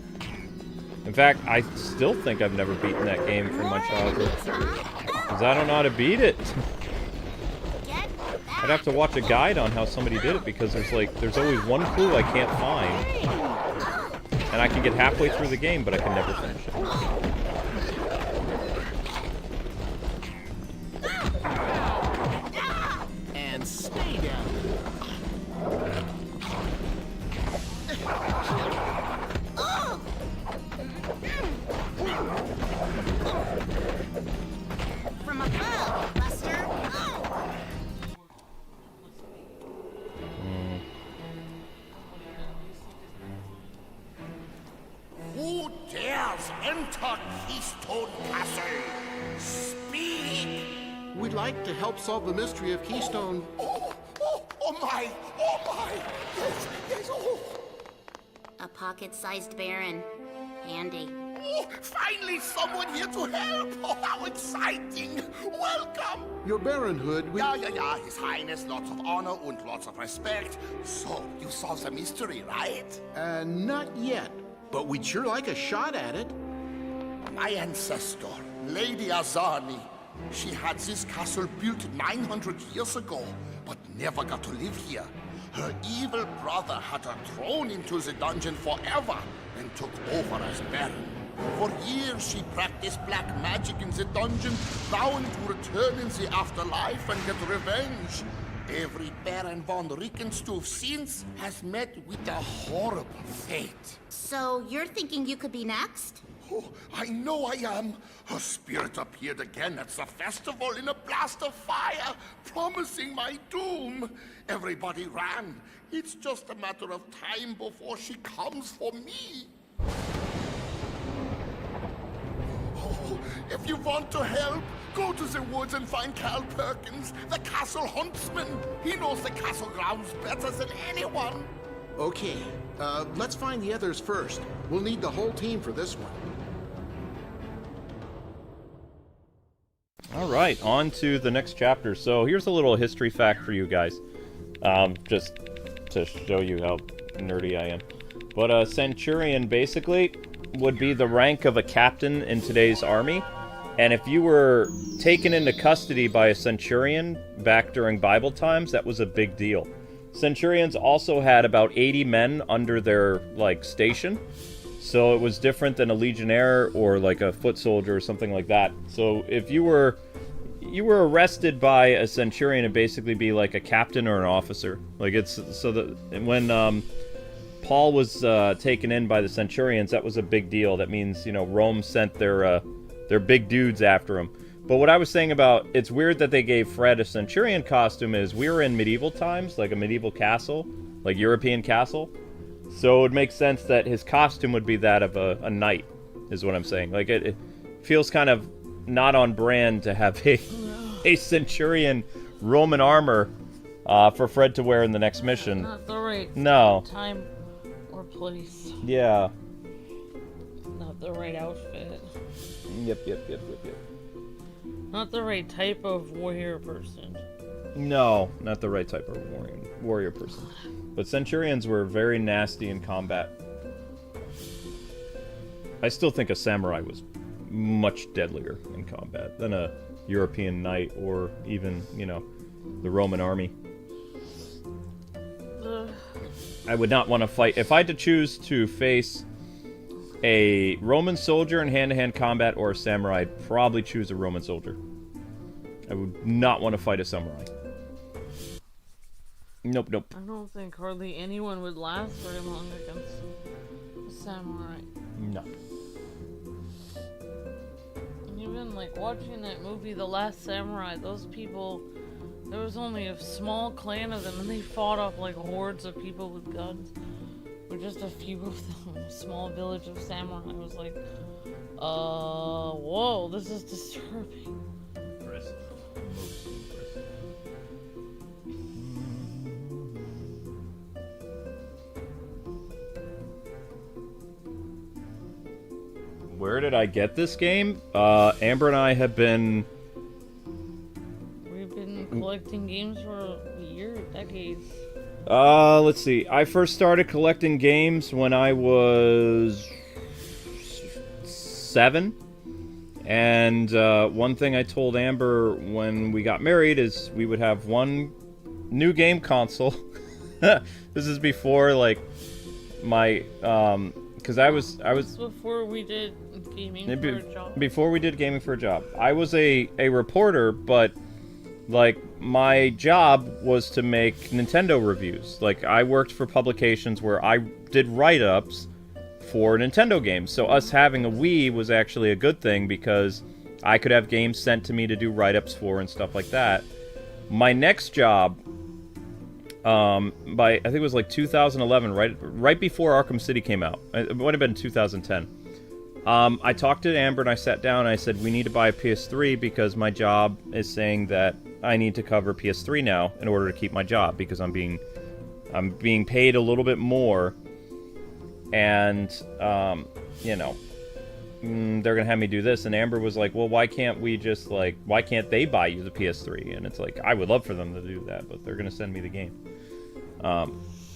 In fact, I still think I've never beaten that game from my childhood. Because I don't know how to beat it. I'd have to watch a guide on how somebody did it because there's always one clue I can't find. And I can get halfway through the game, but I can never finish it. And stay down. From above, Buster. Who dares enter Keystone Castle? Speak! We'd like to help solve the mystery of Keystone. Oh my! Yes, oh! A pocket-sized baron. Handy. Oh, finally someone here to help! Oh, how exciting! Welcome! Your Baronhood, we... Yeah, His Highness, lots of honor and lots of respect. So, you solved the mystery, right? Not yet, but we'd sure like a shot at it. My ancestor, Lady Azani, she had this castle built 900 years ago, but never got to live here. Her evil brother had her thrown into the dungeon forever and took over as Baron. For years she practiced black magic in the dungeon, vowing to return in the afterlife and get revenge. Every Baron von Rickenstuf since has met with a horrible fate. So, you're thinking you could be next? Oh, I know I am. Her spirit appeared again at the festival in a blast of fire, promising my doom. Everybody ran. It's just a matter of time before she comes for me. Oh, if you want to help, go to the woods and find Cal Perkins, the castle huntsman. He knows the castle grounds better than anyone. Okay, let's find the others first. We'll need the whole team for this one. Alright, on to the next chapter. So here's a little history fact for you guys. Just to show you how nerdy I am. But a centurion basically would be the rank of a captain in today's army. And if you were taken into custody by a centurion back during Bible times, that was a big deal. Centurions also had about 80 men under their, station. So it was different than a legionnaire or like a foot soldier or something like that. So if you were arrested by a centurion, it'd basically be like a captain or an officer. Like it's so that when Paul was taken in by the centurions, that was a big deal. That means Rome sent their big dudes after him. But what I was saying about it's weird that they gave Fred a centurion costume is we were in medieval times, like a medieval castle, like European castle. So it would make sense that his costume would be that of a knight, is what I'm saying. Like, it feels kind of not on brand to have a centurion Roman armor for Fred to wear in the next mission. Not the right time or place. Yeah. Not the right outfit. Yep. Not the right type of warrior person. No, not the right type of warrior person. But centurions were very nasty in combat. I still think a samurai was much deadlier in combat than a European knight or even, the Roman army. I would not want to fight. If I had to choose to face a Roman soldier in hand-to-hand combat or a samurai, I'd probably choose a Roman soldier. I would not want to fight a samurai. Nope, nope. I don't think hardly anyone would last very long against a samurai. No. Even like watching that movie, The Last Samurai, those people, there was only a small clan of them and they fought off like hordes of people with guns. Or just a few of them, a small village of samurai. I was like, whoa, this is disturbing. Where did I get this game? Amber and I have been... We've been collecting games for a year, decades. Let's see. I first started collecting games when I was 7. And one thing I told Amber when we got married is we would have one new game console. This is before, like, my... because I was before we did gaming for a job. Before we did gaming for a job. I was a reporter, but like my job was to make Nintendo reviews. Like I worked for publications where I did write-ups for Nintendo games. So us having a Wii was actually a good thing because I could have games sent to me to do write-ups for and stuff like that. My next job by I think it was like 2011, right before Arkham City came out. It might have been 2010. I talked to Amber and I sat down and I said we need to buy a PS3 because my job is saying that I need to cover PS3 now in order to keep my job because I'm being paid a little bit more, and you know, they're gonna have me do this. And Amber was like, well, why can't they buy you the PS3? And it's like, I would love for them to do that, but they're gonna send me the game.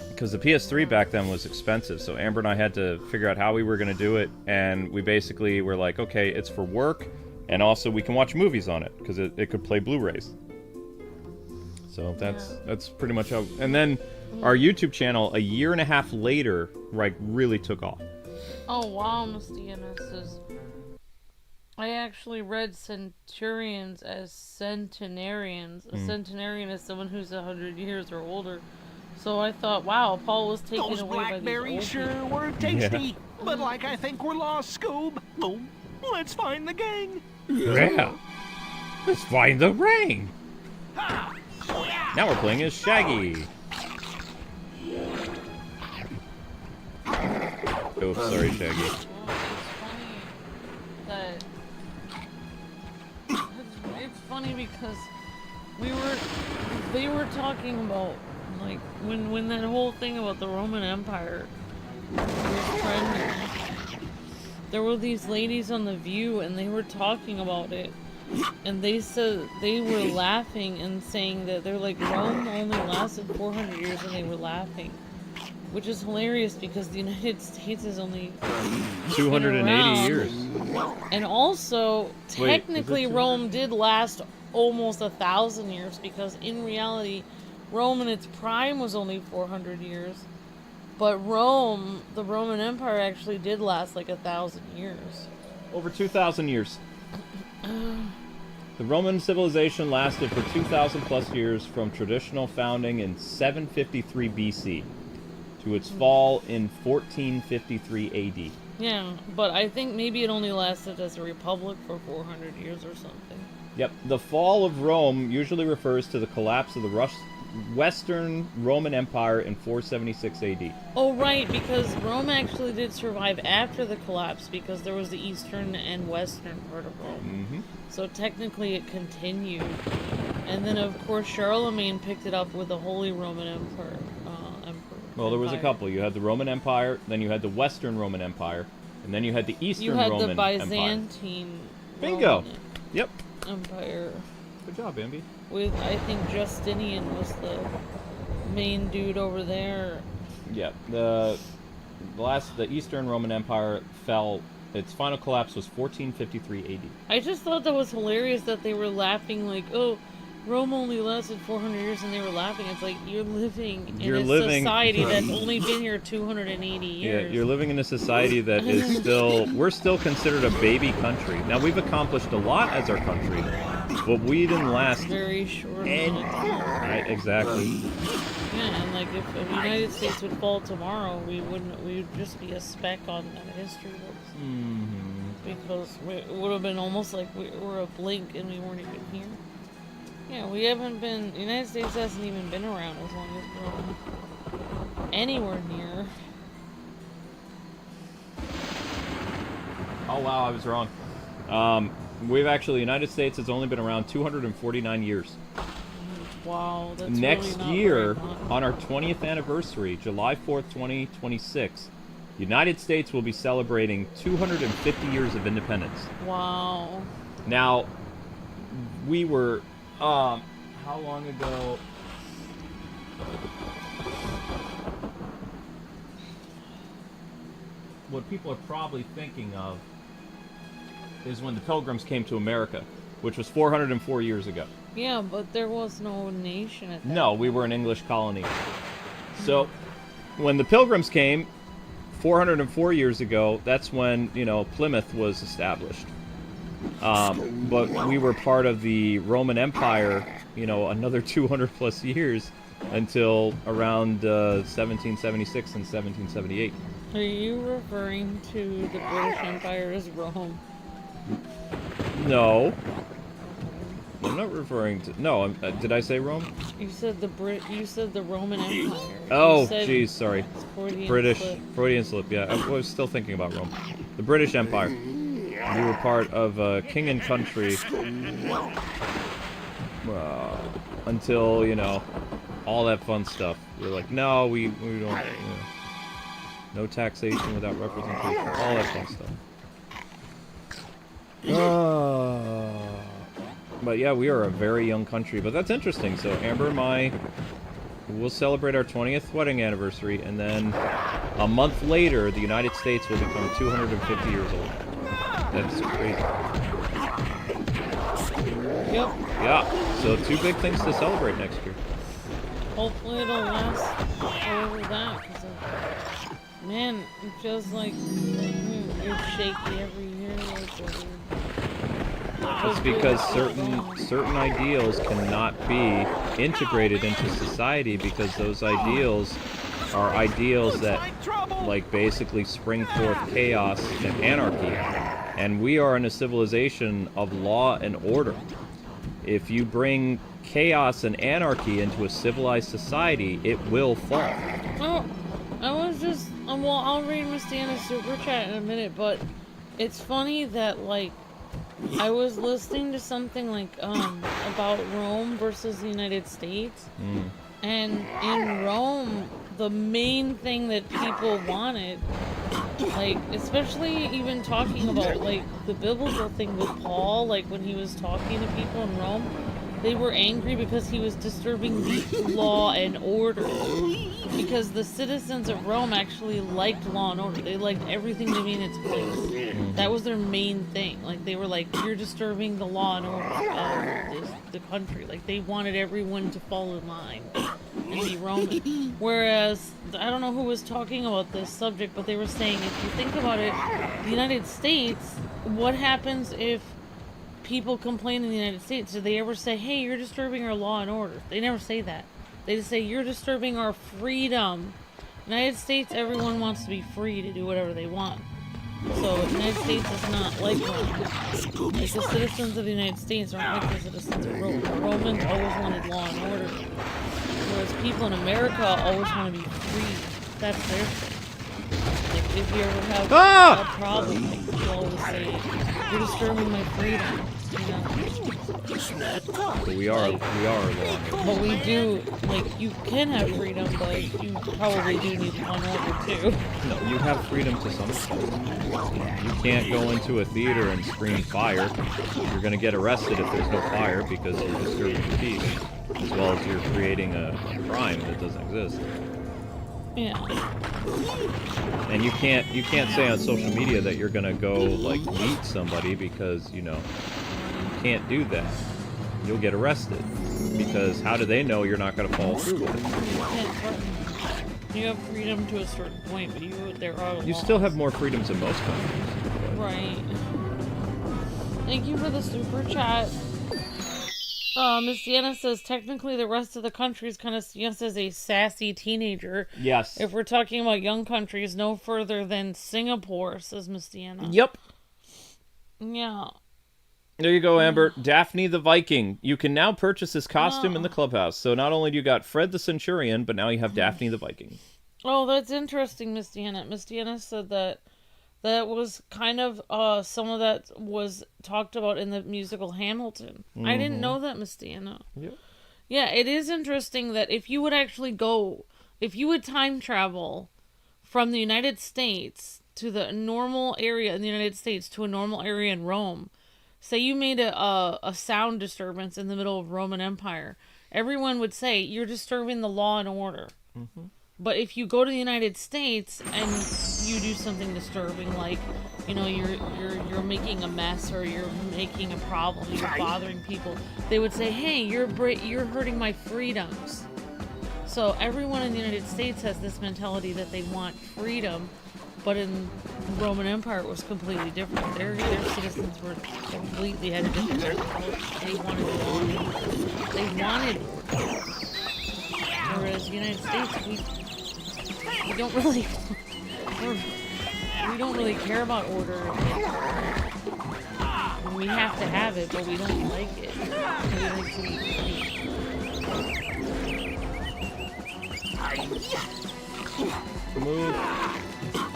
Because the PS3 back then was expensive, so Amber and I had to figure out how we were gonna do it, and we basically were like, okay, it's for work, and also we can watch movies on it, because it could play Blu-rays. So that's pretty much how... And then our YouTube channel, a year and a half later, really took off. Oh wow, Misty Innes says, I actually read centurions as centenarians. A centenarian is someone who's 100 years or older. So I thought, wow, Paul was taken Those away by these blackberries old sure people. were tasty. But like I think we're lost, Scoob. Boom. Let's find the gang. Yeah. Let's find the ring. Ha! Oh, yeah. Now we're playing as Shaggy. Oh, sorry, Shaggy. Well, it's funny because they were talking about, like, when that whole thing about the Roman Empire was trending, there were these ladies on The View and they were talking about it, and they said they were laughing and saying that they're like, Rome only lasted 400 years, and they were laughing. Which is hilarious because the United States is only 280 years. And also, technically, Rome did last almost 1,000 years because in reality, Rome in its prime was only 400 years. But Rome, the Roman Empire, actually did last like 1,000 years. Over 2,000 years. The Roman civilization lasted for 2,000 plus years from traditional founding in 753 BC. To its fall in 1453 AD. Yeah, but I think maybe it only lasted as a republic for 400 years or something. Yep, the fall of Rome usually refers to the collapse of the Western Roman Empire in 476 AD. Oh, right, because Rome actually did survive after the collapse because there was the eastern and western part of Rome. Mm-hmm. So technically it continued. And then, of course, Charlemagne picked it up with the Holy Roman Empire. Well, there was a couple. You had the Roman Empire, then you had the Western Roman Empire, and then you had the Eastern Roman Empire. You had the Byzantine Bingo! Roman Yep. Empire. Good job, Bambi. With, I think, Justinian was the main dude over there. Yeah. The Eastern Roman Empire fell. Its final collapse was 1453 AD. I just thought that was hilarious that they were laughing like, oh, Rome only lasted 400 years and they were laughing. It's like you're living in You're a living- society that's only been here 280 years. Yeah, you're living in a society that is still, we're still considered a baby country. Now, we've accomplished a lot as our country, but we didn't last Very short. Right, exactly. Yeah, and like if the United States would fall tomorrow, we would just be a speck on the history books. Because it would have been almost like we were a blink and we weren't even here. Yeah, we haven't been, the United States hasn't even been around as long as Rome. Anywhere near. Oh, wow, I was wrong. We've actually, the United States has only been around 249 years. Wow, that's Next really not year, very much. on our 20th anniversary, July 4th, 2026, the United States will be celebrating 250 years of independence. Wow. Now, we were, how long ago? What people are probably thinking of is when the Pilgrims came to America, which was 404 years ago. Yeah, but there was no nation at that No, we were an English colony. So, when the Pilgrims came, 404 years ago, that's when, you know, Plymouth was established. But we were part of the Roman Empire, you know, another 200 plus years until around 1776 and 1778. Are you referring to the British Empire as Rome? No. I'm not referring to... No, did I say Rome? You said you said the Roman Empire. Oh, jeez, sorry. Freudian British. slip. Freudian slip, yeah. I was still thinking about Rome. The British Empire. We were part of king and country until, you know, all that fun stuff. We were like, no, we don't... You know, no taxation without representation. All that fun stuff. But yeah, we are a very young country. But that's interesting. So Amber and I will celebrate our 20th wedding anniversary, and then a month later, the United States will become 250 years old. That's crazy. Yep. Yeah. So 2 big things to celebrate next year. Hopefully it'll last over that, because man, it feels like you're shaky every year. It's because certain ideals cannot be integrated into society, because those ideals are ideals that, like, basically spring forth chaos and anarchy. And we are in a civilization of law and order. If you bring chaos and anarchy into a civilized society, it will fall. Oh, I was just, well, I'll read Miss Deanna's super chat in a minute, but it's funny that, like, I was listening to something, like, about Rome versus the United States, and in Rome, the main thing that people wanted, like, especially even talking about, like, the biblical thing with Paul, like, when he was talking to people in Rome, they were angry because he was disturbing the law and order. Because the citizens of Rome actually liked law and order. They liked everything to be in its place. That was their main thing. Like, they were like, you're disturbing the law and order of the country. Like, they wanted everyone to fall in line and be Roman. Whereas, I don't know who was talking about this subject, but they were saying, if you think about it, the United States, what happens if people complain in the United States? Do they ever say, hey, you're disturbing our law and order? They never say that. They just say, you're disturbing our freedom. United States, everyone wants to be free to do whatever they want. So the United States is not like Rome. Like, the citizens of the United States aren't like the citizens of Rome. The Romans always wanted law and order. Whereas people in America always want to be free. That's their thing. Like, if you ever have a problem, like, people always say, you're disturbing my freedom, you know? But we are law and order. But we do, like, you can have freedom, but you probably do need law and order too. No, you have freedom to some extent. You can't go into a theater and scream fire. You're going to get arrested if there's no fire because you're disturbing the peace, as well as you're creating a crime that doesn't exist. Yeah. And you can't say on social media that you're gonna go, like, meet somebody, because, you know, you can't do that. You'll get arrested. because how do they know you're not going to follow through with it? You can't threaten. You have freedom to a certain point, but there are laws. You still have more freedoms in most countries. But... Right. Thank you for the super chat. Miss Deanna says, technically the rest of the country is kind of seen as a sassy teenager. Yes. If we're talking about young countries, no further than Singapore, says Miss Deanna. Yep. Yeah. There you go, Amber. Daphne the Viking. You can now purchase this costume in the clubhouse. So not only do you got Fred the Centurion, but now you have Daphne the Viking. Oh, that's interesting, Miss Deanna. Miss Deanna said that was kind of, some of that was talked about in the musical Hamilton. Mm-hmm. I didn't know that, Miss Deanna. Yep. Yeah, it is interesting that if you would time travel from the United States to the normal area in the United States to a normal area in Rome, say you made a sound disturbance in the middle of Roman Empire, everyone would say you're disturbing the law and order. Mm-hmm. But if you go to the United States and you do something disturbing, like, you know, you're making a mess or you're making a problem, you're bothering people, they would say, hey, you're hurting my freedoms. So everyone in the United States has this mentality that they want freedom, but in the Roman Empire it was completely different. Their citizens were completely had a different mentality. They wanted order. Whereas the United States, we don't really care about order. We have to have it, but we don't like it. We like to be free. Move.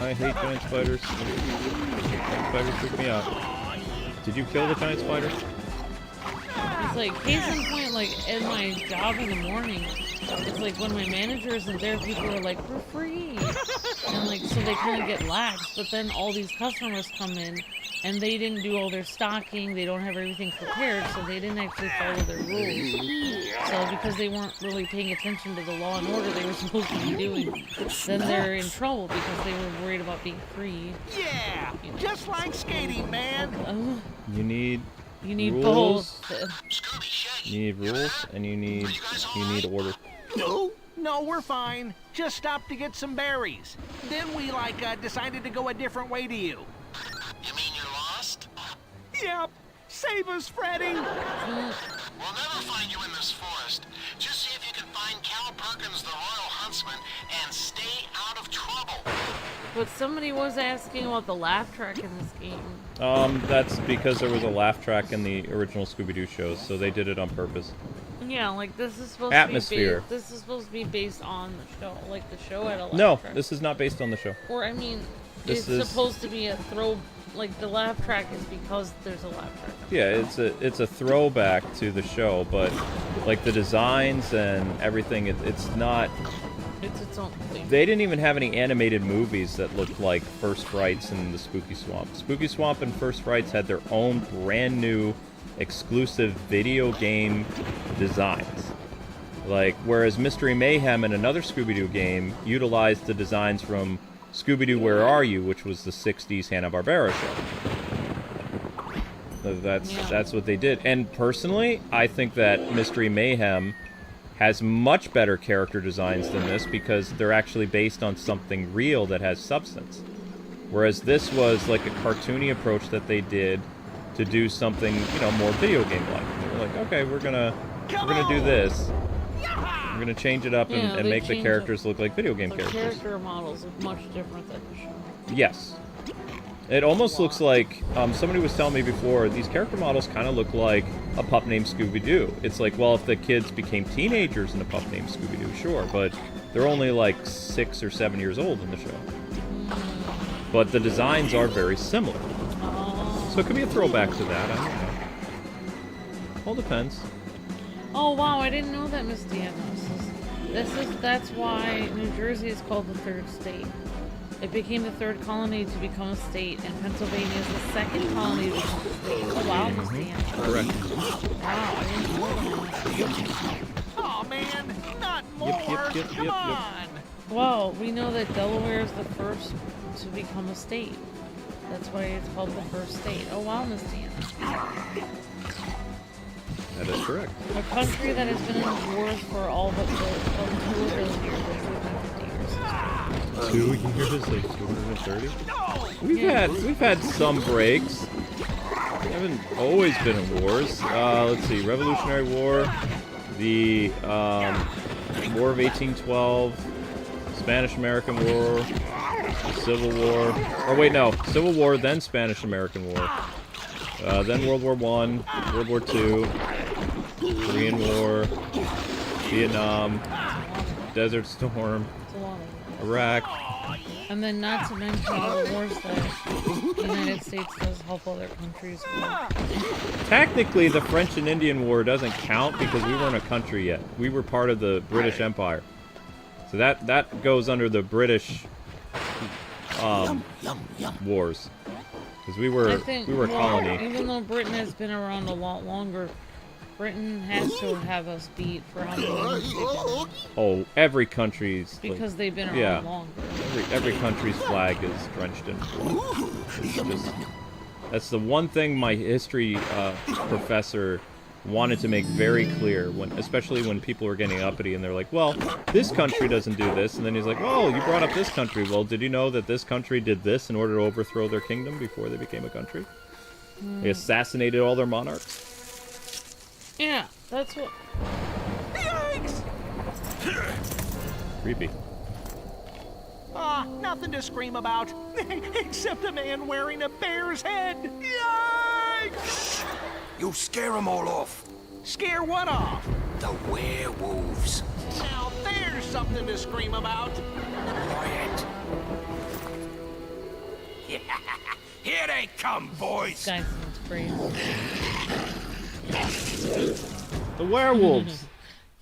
I hate giant spiders. Giant spiders freak me out. Did you kill the giant spider? It's like, case in point, like, in my job in the morning, it's like when my manager isn't there, people are like, we're free. And like, so they kind of get lax, but then all these customers come in, and they didn't do all their stocking, they don't have everything prepared, so they didn't actually follow their rules. So because they weren't really paying attention to the law and order they were supposed to be doing, then they're in trouble because they were worried about being free. Yeah, just like skating, man. You need rules. Both. You need rules and you need order. No, we're fine. Just stopped to get some berries. Then we decided to go a different way to you. You mean you're lost? Yep. Save us, Freddy. We'll never find you in this forest. Just see if you can find Cal Perkins, the Royal Huntsman, and stay out of trouble. But somebody was asking about the laugh track in this game. That's because there was a laugh track in the original Scooby-Doo shows, so they did it on purpose. Yeah, like this is supposed Atmosphere. to be this is supposed to be based on the show. Like the show had a laugh track. No, this is not based on the show. Or I mean, This it's is supposed to be a throw. Like the laugh track is because there's a laugh track. Yeah, it's a throwback to the show, but like the designs and everything, it's not. It's its own thing. They didn't even have any animated movies that looked like First Frights and the Spooky Swamp. Spooky Swamp and First Frights had their own brand new exclusive video game designs. Like, whereas Mystery Mayhem and another Scooby-Doo game utilized the designs from Scooby-Doo Where Are You, which was the 60s Hanna-Barbera show. So that's what they did. And personally, I think that Mystery Mayhem has much better character designs than this because they're actually based on something real that has substance. Whereas this was like a cartoony approach that they did to do something, more video game-like. They were like, okay, we're gonna do this. We're gonna change it up and make the characters look like video game characters. The character models look much different than the show. Yes. It almost looks like, somebody was telling me before, these character models kind of look like a pup named Scooby-Doo. It's like, well, if the kids became teenagers in a pup named Scooby-Doo, sure, but they're only like 6 or 7 years old in the show. But the designs are very similar. So it could be a throwback to that, I don't know. All depends. Oh wow, I didn't know that, Miss Deanna. That's why New Jersey is called the third state. It became the third colony to become a state, and Pennsylvania is the second colony to become a state. Oh wow, Miss Deanna. Correct. Wow, I didn't know that. Oh man, not more. Come on. Well, we know that Delaware is the first to become a state. That's why it's called the first state. Oh wow, Miss Deanna. That is correct. A country that has been in wars for all but 2 of those years, like 250 years. 2 years, like 230. We've had some breaks. We haven't always been in wars. Let's see, Revolutionary War, the War of 1812, Spanish-American War, the Civil War. Oh wait, no, Civil War, then Spanish-American War, then World War I, World War II, Korean War, Vietnam, Desert Storm, Iraq. And then not to mention all the wars that the United States does help other countries with. Technically, the French and Indian War doesn't count because we weren't a country yet. We were part of the British Empire. So that goes under the British wars. Because we were a colony. Even though Britain has been around a lot longer, Britain has to have us beat for how many years they've been. Oh, every country's... Because they've been around yeah, longer. Every country's flag is drenched in blood. That's the one thing my history professor wanted to make very clear, especially when people were getting uppity and they're like, well, this country doesn't do this. And then he's like, oh, you brought up this country. Well, did you know that this country did this in order to overthrow their kingdom before they became a country? They assassinated all their monarchs. Yeah, that's what... Yikes! Creepy. Nothing to scream about. Except a man wearing a bear's head. Yikes! You'll scare them all off. Scare what off? The werewolves. Now there's something to scream about. Quiet. Here they come, boys. This guy sounds crazy. The werewolves.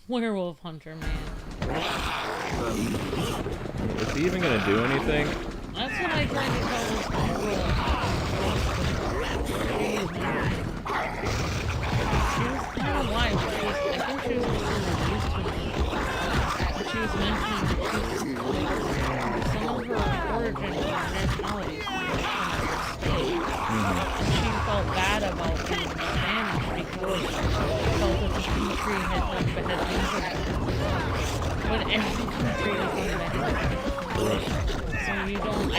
Werewolf hunter, man. Is he even gonna do anything? That's what I tried to tell this girl. She was kind of lying. I think she was used to it. She was mentioning that some of her origin or nationalities were from another state. And she felt bad about being Spanish because she felt that the country had like bad things about it. But every country is like that. So you don't,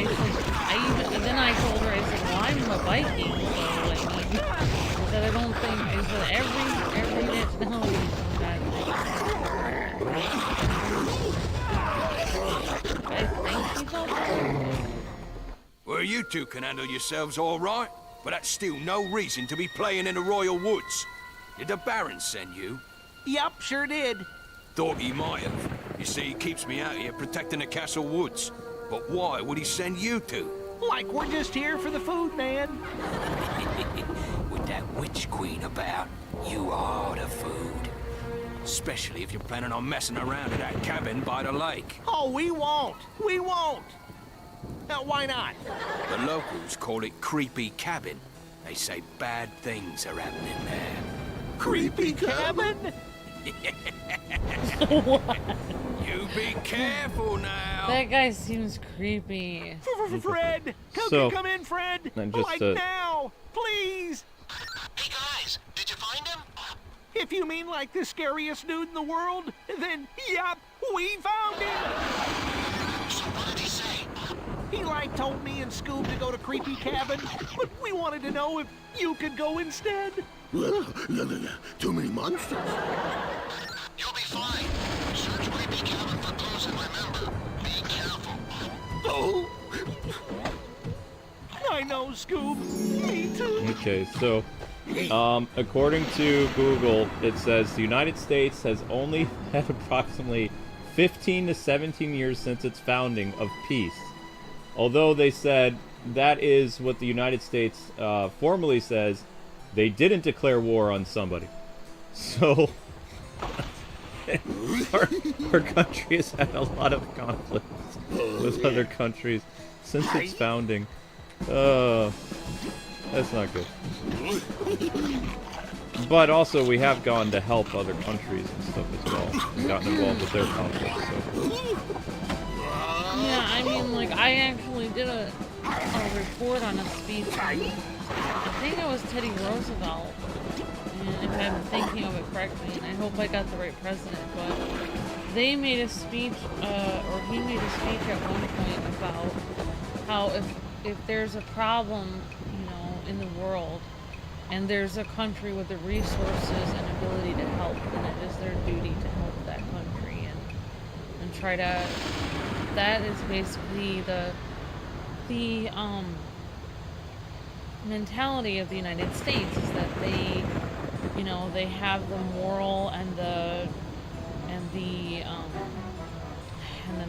and then I told her, I said, well, I'm a Viking, so like, I said, I don't think, I said, every nationality is bad things. I think she felt that. Well, you two can handle yourselves all right, but that's still no reason to be playing in the Royal Woods. Did the Baron send you? Yup, sure did. Thought he might have. You see, he keeps me out here protecting the castle woods. But why would he send you two? Like we're just here for the food, man. With that witch queen about, you are the food. Especially if you're planning on messing around at that cabin by the lake. Oh, we won't. We won't. Why not? The locals call it Creepy Cabin. They say bad things are happening there. Creepy cabin? You be careful now. That guy seems creepy. Fred! So, come in, Fred! just, now! Please! Hey guys, did you find him? If you mean like the scariest dude in the world, then, yep, we found him! So what did he say? He told me and Scoob to go to Creepy Cabin, but we wanted to know if you could go instead. Too many monsters. You'll be fine. Search Creepy Cabin for clues and remember, be careful. Oh! I know, Scoob. Me too. Okay, so, according to Google, it says the United States has only had approximately 15 to 17 years since its founding of peace. Although they said that is what the United States formally says, they didn't declare war on somebody. So, our country has had a lot of conflicts with other countries since its founding. That's not good. But also, we have gone to help other countries and stuff as well. We've gotten involved with their conflicts, so. Yeah, I mean, like, I actually did a report on a speech from, I think it was Teddy Roosevelt, if I'm thinking of it correctly, and I hope I got the right president, but they made a speech, or he made a speech at one point about how if there's a problem, you know, in the world, and there's a country with the resources and ability to help, then it is their duty to help that country and try to. That is basically the mentality of the United States, is that they, you know, they have the moral and the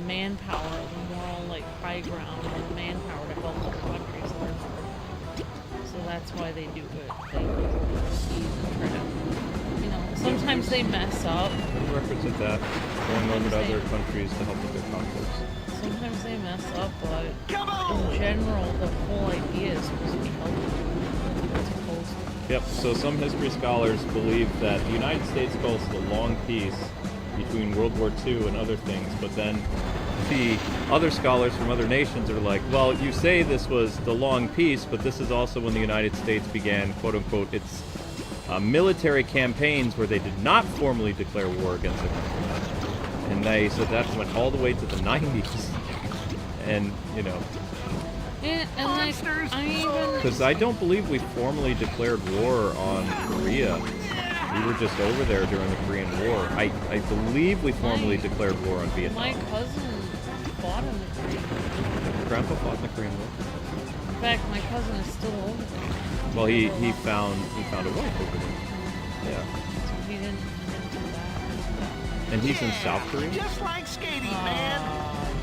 manpower, the moral like high ground and manpower to help other countries learn from them. So that's why they do good. They go overseas and try to, you know, sometimes they mess up. Reference of that, going over to other countries to help with their conflicts. Sometimes they mess up, but in general, the whole idea is supposed to be helpful. It's supposed to. Yep, so some history scholars believe that the United States calls the long peace between World War II and other things, but then the other scholars from other nations are like, well, you say this was the long peace, but this is also when the United States began, quote-unquote, its military campaigns where they did not formally declare war against the country. And they said that went all the way to the 90s. And, you know... And like, because I don't believe we formally declared war on Korea. We were just over there during the Korean War. I believe we formally declared war on Vietnam. My cousin fought in the Korean War. Grandpa fought in the Korean War. In fact, my cousin is still over there. Well, he found a wife over there. Yeah. So he didn't do that. And he's in South Korea? Just like skating, man.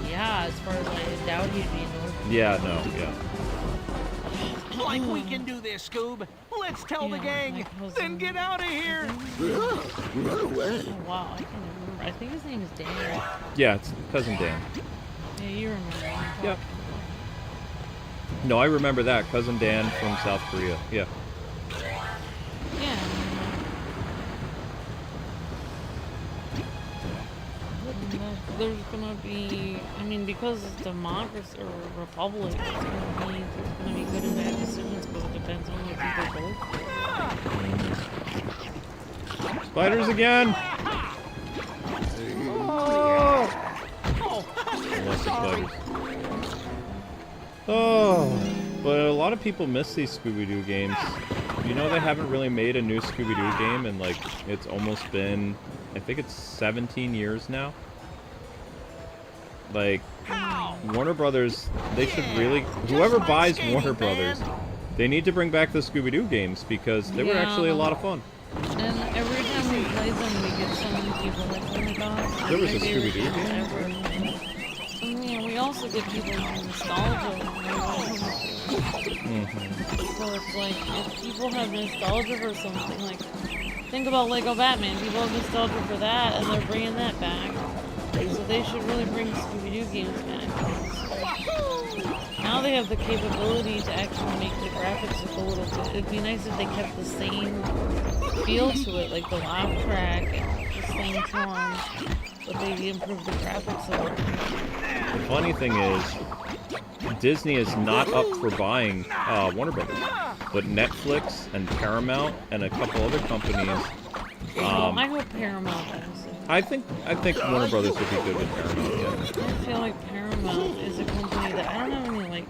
Yeah, as far as I doubt he'd be in North Korea. Yeah, no, yeah. Like we can do this, Scoob. Let's tell the gang, then get out of here. Oh, wow, I can't remember. I think his name is Dan. Yeah, it's Cousin Dan. Yeah, you remember. Yep. No, I remember that. Cousin Dan from South Korea. Yeah. Yeah. There's gonna be, I mean, because it's democracy or republic, there's gonna be good and bad decisions because it depends on what people vote for. Spiders again! Lots of spiders. Oh, but a lot of people miss these Scooby-Doo games. You know, they haven't really made a new Scooby-Doo game in, like, it's almost been, I think it's 17 years now. Like, Warner Brothers, they should really, whoever buys Warner Brothers, they need to bring back the Scooby-Doo games because they were actually a lot of fun. And every time we play them, we get so many people like, oh my god. There was a Scooby-Doo game? Yeah, we also get people with nostalgia. So it's like, if people have nostalgia for something, like, think about Lego Batman. People have nostalgia for that, and they're bringing that back. So they should really bring Scooby-Doo games back. Now they have the capability to actually make the graphics look a little bit. It'd be nice if they kept the same feel to it, like the laugh track and the same charm, but they improved the graphics a little bit. The funny thing is, Disney is not up for buying Warner Brothers, but Netflix and Paramount and a couple other companies. I hope Paramount does. I think Warner Brothers would be good with Paramount. Yeah. I feel like Paramount is a company that I don't have any like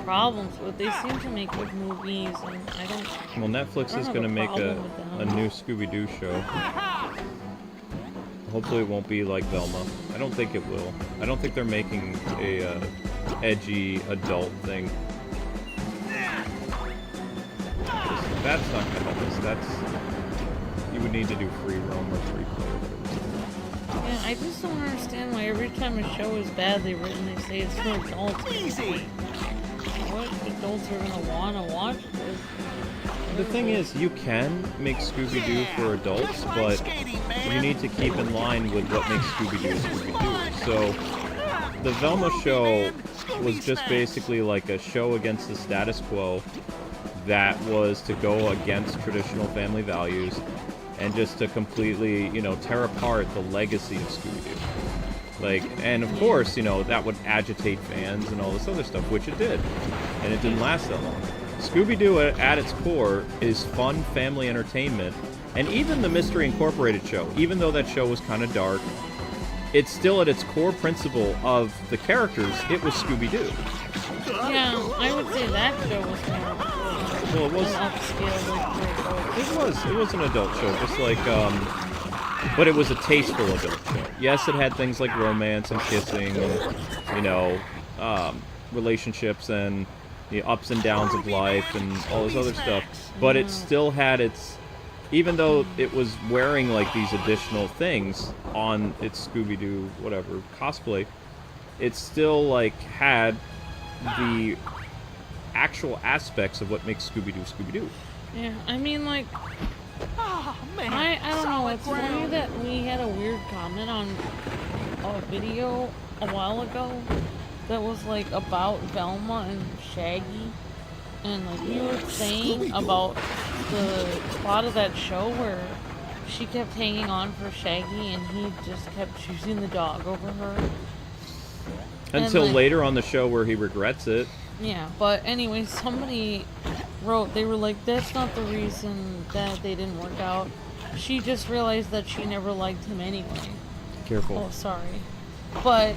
problems with. They seem to make good movies, and I don't. Well, Netflix is going to make a new Scooby-Doo show. Hopefully, it won't be like Velma. I don't think it will. I don't think they're making a edgy adult thing. That's not going to help us. You would need to do free roam or free play or whatever. Yeah, I just don't understand why every time a show is badly written, they say it's for adults. Easy. What adults are gonna wanna watch this? The thing is, you can make Scooby-Doo for adults, but you need to keep in line with what makes Scooby-Doo Scooby-Doo. So, the Velma show was just basically like a show against the status quo that was to go against traditional family values and just to completely, you know, tear apart the legacy of Scooby-Doo. Like, and of course, you know, that would agitate fans and all this other stuff, which it did. And it didn't last that long. Scooby-Doo at its core is fun family entertainment, and even the Mystery Incorporated show, even though that show was kind of dark, it's still at its core principle of the characters, it was Scooby-Doo. Yeah, I would say that show was more Well, it was an upscale, like, it was an adult show, just like but it was a tasteful adult show. Yes, it had things like romance and kissing and, you know, relationships and the ups and downs of life and all this other stuff, but it still had its, even though it was wearing like these additional things on its Scooby-Doo whatever cosplay, it still like had the actual aspects of what makes Scooby-Doo Scooby-Doo. Yeah, I mean, like, Oh, man. I don't know, solid it's funny ground. that we had a weird comment on a video a while ago that was, like, about Velma and Shaggy, and, like, you were saying about the plot of that show where she kept hanging on for Shaggy and he just kept choosing the dog over her. Until like, later on the show where he regrets it. Yeah, but anyway, somebody wrote, they were like, that's not the reason that they didn't work out. She just realized that she never liked him anyway. Careful. Oh, sorry. But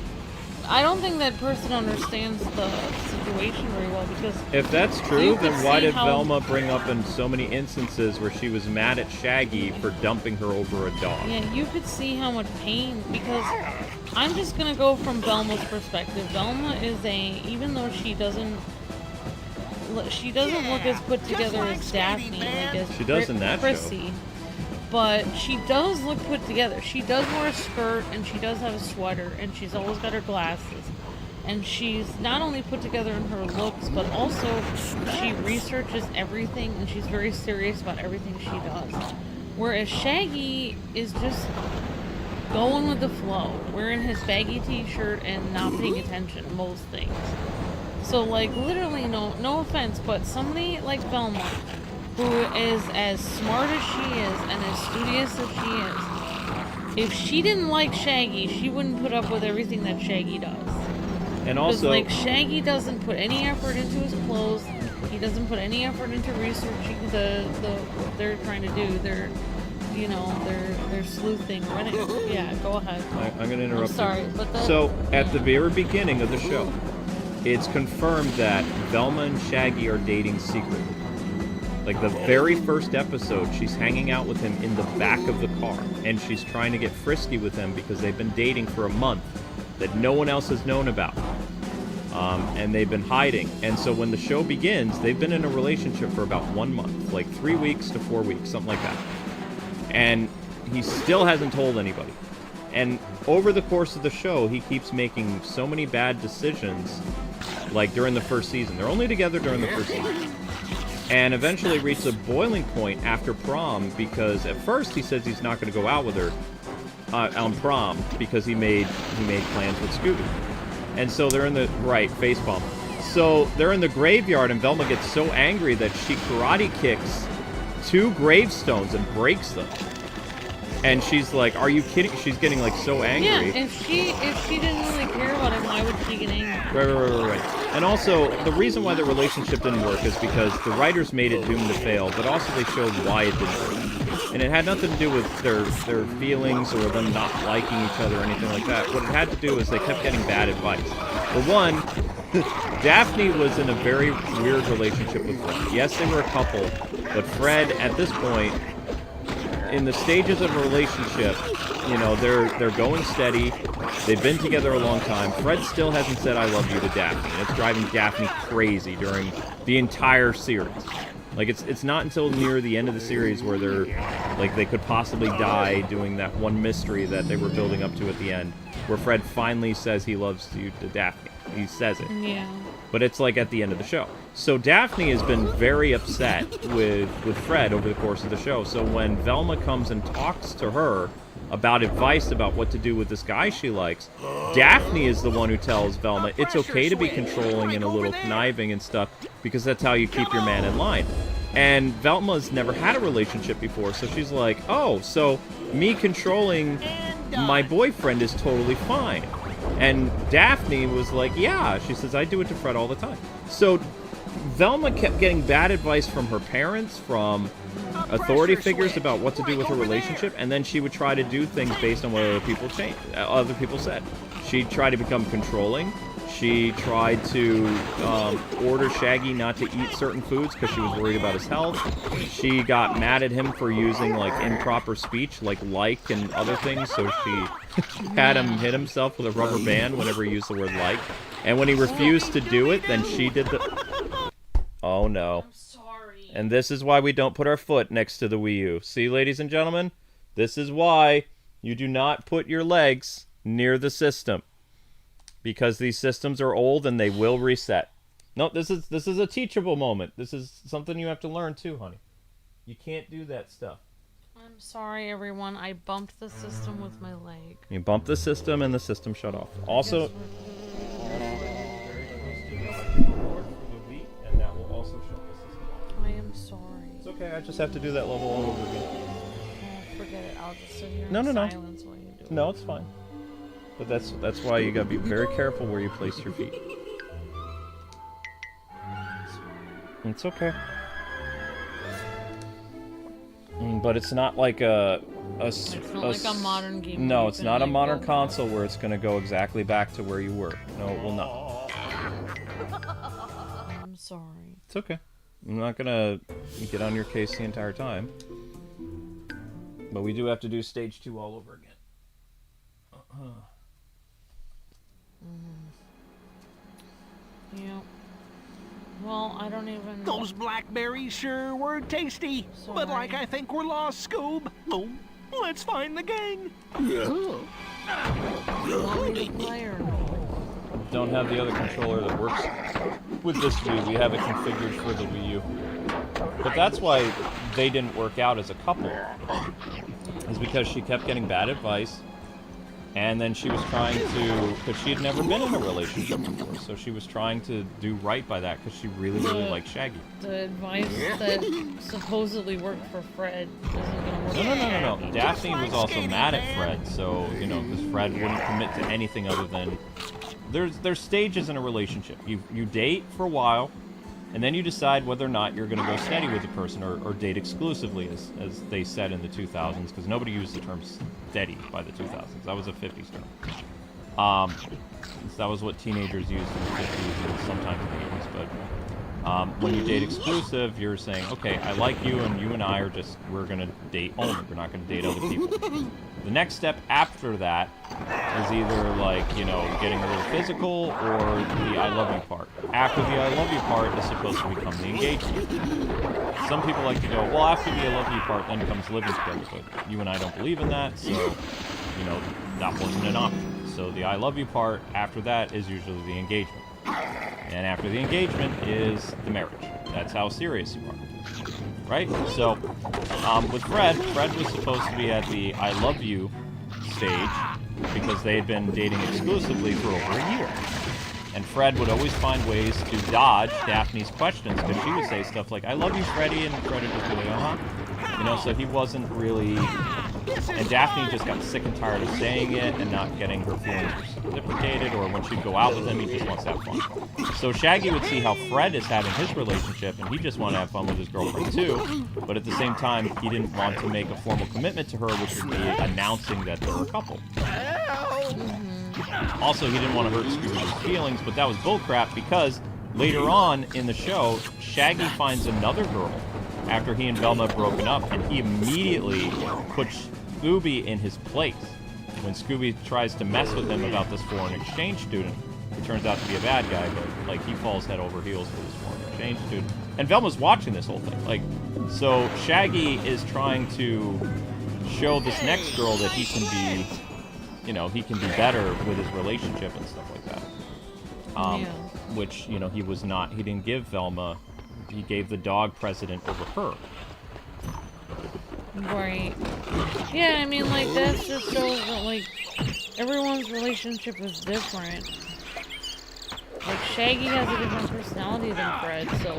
I don't think that person understands the situation very well, because If that's you true, could then why see did how- Velma bring up in so many instances where she was mad at Shaggy for dumping her over a dog? Yeah, you could see how much pain, because I'm just gonna go from Velma's perspective. Velma is even though she doesn't look as put together like as Skating, Daphne, man. like as She does in that show. Chrissy, but she does look put together. She does wear a skirt, and she does have a sweater, and she's always got her glasses. And she's not only put together in her looks, but also she researches everything, and she's very serious about everything she does. Whereas Shaggy is just going with the flow, wearing his baggy t-shirt and not paying attention to most things. So, like, literally, no offense, but somebody like Velma, who is as smart as she is and as studious as she is, if she didn't like Shaggy, she wouldn't put up with everything that Shaggy does. And Because, also, like, Shaggy doesn't put any effort into his clothes. He doesn't put any effort into researching what they're trying to do. They're sleuthing. Yeah, go ahead. I'm going to interrupt I'm sorry, you. but So, at the very beginning of the show, it's confirmed that Velma and Shaggy are dating secretly. Like, the very first episode, she's hanging out with him in the back of the car, and she's trying to get frisky with him because they've been dating for a month that no one else has known about. And they've been hiding. And so when the show begins, they've been in a relationship for about 1 month, like 3 weeks to 4 weeks, something like that. And he still hasn't told anybody. And over the course of the show, he keeps making so many bad decisions, like during the first season. They're only together during the first season. And eventually reached a boiling point after prom, because at first he says he's not going to go out with her on prom because he made plans with Scooby. And so they're in the facepalm. So they're in the graveyard, and Velma gets so angry that she karate kicks 2 gravestones and breaks them. And she's like, "Are you kidding?" She's getting like so angry. Yeah, if she didn't really care about him, why would she get angry? Right. And also, the reason why the relationship didn't work is because the writers made it doomed to fail, but also they showed why it didn't work. And it had nothing to do with their feelings or them not liking each other or anything like that. What it had to do is they kept getting bad advice. For one, Daphne was in a very weird relationship with Fred. Yes, they were a couple, but Fred, at this point, in the stages of a relationship, you know, they're going steady. They've been together a long time. Fred still hasn't said "I love you" to Daphne. And it's driving Daphne crazy during the entire series. Like, it's not until near the end of the series where they could possibly die doing that one mystery that they were building up to at the end, where Fred finally says he loves you to Daphne. He says it. Yeah. But it's like at the end of the show. So Daphne has been very upset with Fred over the course of the show. So when Velma comes and talks to her about advice about what to do with this guy she likes, Daphne is the one who tells Velma it's okay to be controlling and a little conniving and stuff, because that's how you keep your man in line. And Velma's never had a relationship before, so she's like, oh, so me controlling my boyfriend is totally fine. And Daphne was like, yeah. She says, I do it to Fred all the time. So Velma kept getting bad advice from her parents, from authority figures about what to do with her relationship, and then she would try to do things based on what other people said. She tried to become controlling. She tried to order Shaggy not to eat certain foods because she was worried about his health. She got mad at him for using, like, improper speech, like and other things, so she had him hit himself with a rubber band whenever he used the word like. And when he refused to do it, then she did the... Oh, no. I'm sorry. And this is why we don't put our foot next to the Wii U. See, ladies and gentlemen? This is why you do not put your legs near the system. Because these systems are old and they will reset. No, this is a teachable moment. This is something you have to learn too, honey. You can't do that stuff. I'm sorry, everyone. I bumped the system with my leg. You bump the system and the system shut off. Also, and that will also shut the system off. I am sorry. It's okay. I just have to do that level all over again. Oh, forget it. I'll just sit here in No. silence while you do it. No, it's fine. But that's why you gotta be very careful where you place your feet. It's okay. But it's not like It's not like a modern game. No, it's not a modern console where it's gonna go exactly back to where you were. No, it will not. I'm sorry. It's okay. I'm not gonna get on your case the entire time. But we do have to do stage 2 all over again. Yeah. Well, I don't even... Those blackberries sure were tasty. But like I think we're lost, Scoob. Oh, let's find the gang. Don't have the other controller that works with this Wii. We have it configured for the Wii U. But that's why they didn't work out as a couple. Is because she kept getting bad advice. And then she was trying to, because she had never been in a relationship before, so she was trying to do right by that because she really, really liked Shaggy. The advice that supposedly worked for Fred isn't going to work for Shaggy. No. Daphne was also mad at Fred, so, you know, because Fred wouldn't commit to anything other than... There's stages in a relationship. You date for a while, and then you decide whether or not you're going to go steady with the person or date exclusively, as they said in the 2000s, because nobody used the term steady by the 2000s. That was a 50s term. That was what teenagers used in the 50s and sometimes in the 80s. But when you date exclusive, you're saying, okay, I like you, and you and I are just, we're going to date only. We're not going to date other people. The next step after that is either, like, you know, getting a little physical or the I love you part. After the I love you part is supposed to become the engagement. Some people like to go, well, after the I love you part, then comes living together. But you and I don't believe in that, so, you know, that wasn't an option. So the I love you part, after that, is usually the engagement. And after the engagement is the marriage. That's how serious you are. Right? So, with Fred was supposed to be at the I love you stage because they had been dating exclusively for over a year. And Fred would always find ways to dodge Daphne's questions because she would say stuff like, I love you, Freddie, and Fred would just be like, uh-huh. You know, so he wasn't really... And Daphne just got sick and tired of saying it and not getting her feelings reciprocated, or when she'd go out with him, he just wants to have fun. So Shaggy would see how Fred is having his relationship, and he just wanted to have fun with his girlfriend too, but at the same time, he didn't want to make a formal commitment to her, which would be announcing that they're a couple. Also, he didn't want to hurt Scooby's feelings, but that was bullcrap because later on in the show, Shaggy finds another girl after he and Velma have broken up, and he immediately puts Scooby in his place. When Scooby tries to mess with him about this foreign exchange student, who turns out to be a bad guy, but, like, he falls head over heels for this foreign exchange student. And Velma's watching this whole thing. Like, so Shaggy is trying to show this next girl that he can be, you know, he can be better with his relationship and stuff like that. Which, you know, he was not, he didn't give Velma, he gave the dog precedent over her. Right. Yeah, I mean, like, that just shows that, like, everyone's relationship is different. Like, Shaggy has a different personality than Fred, so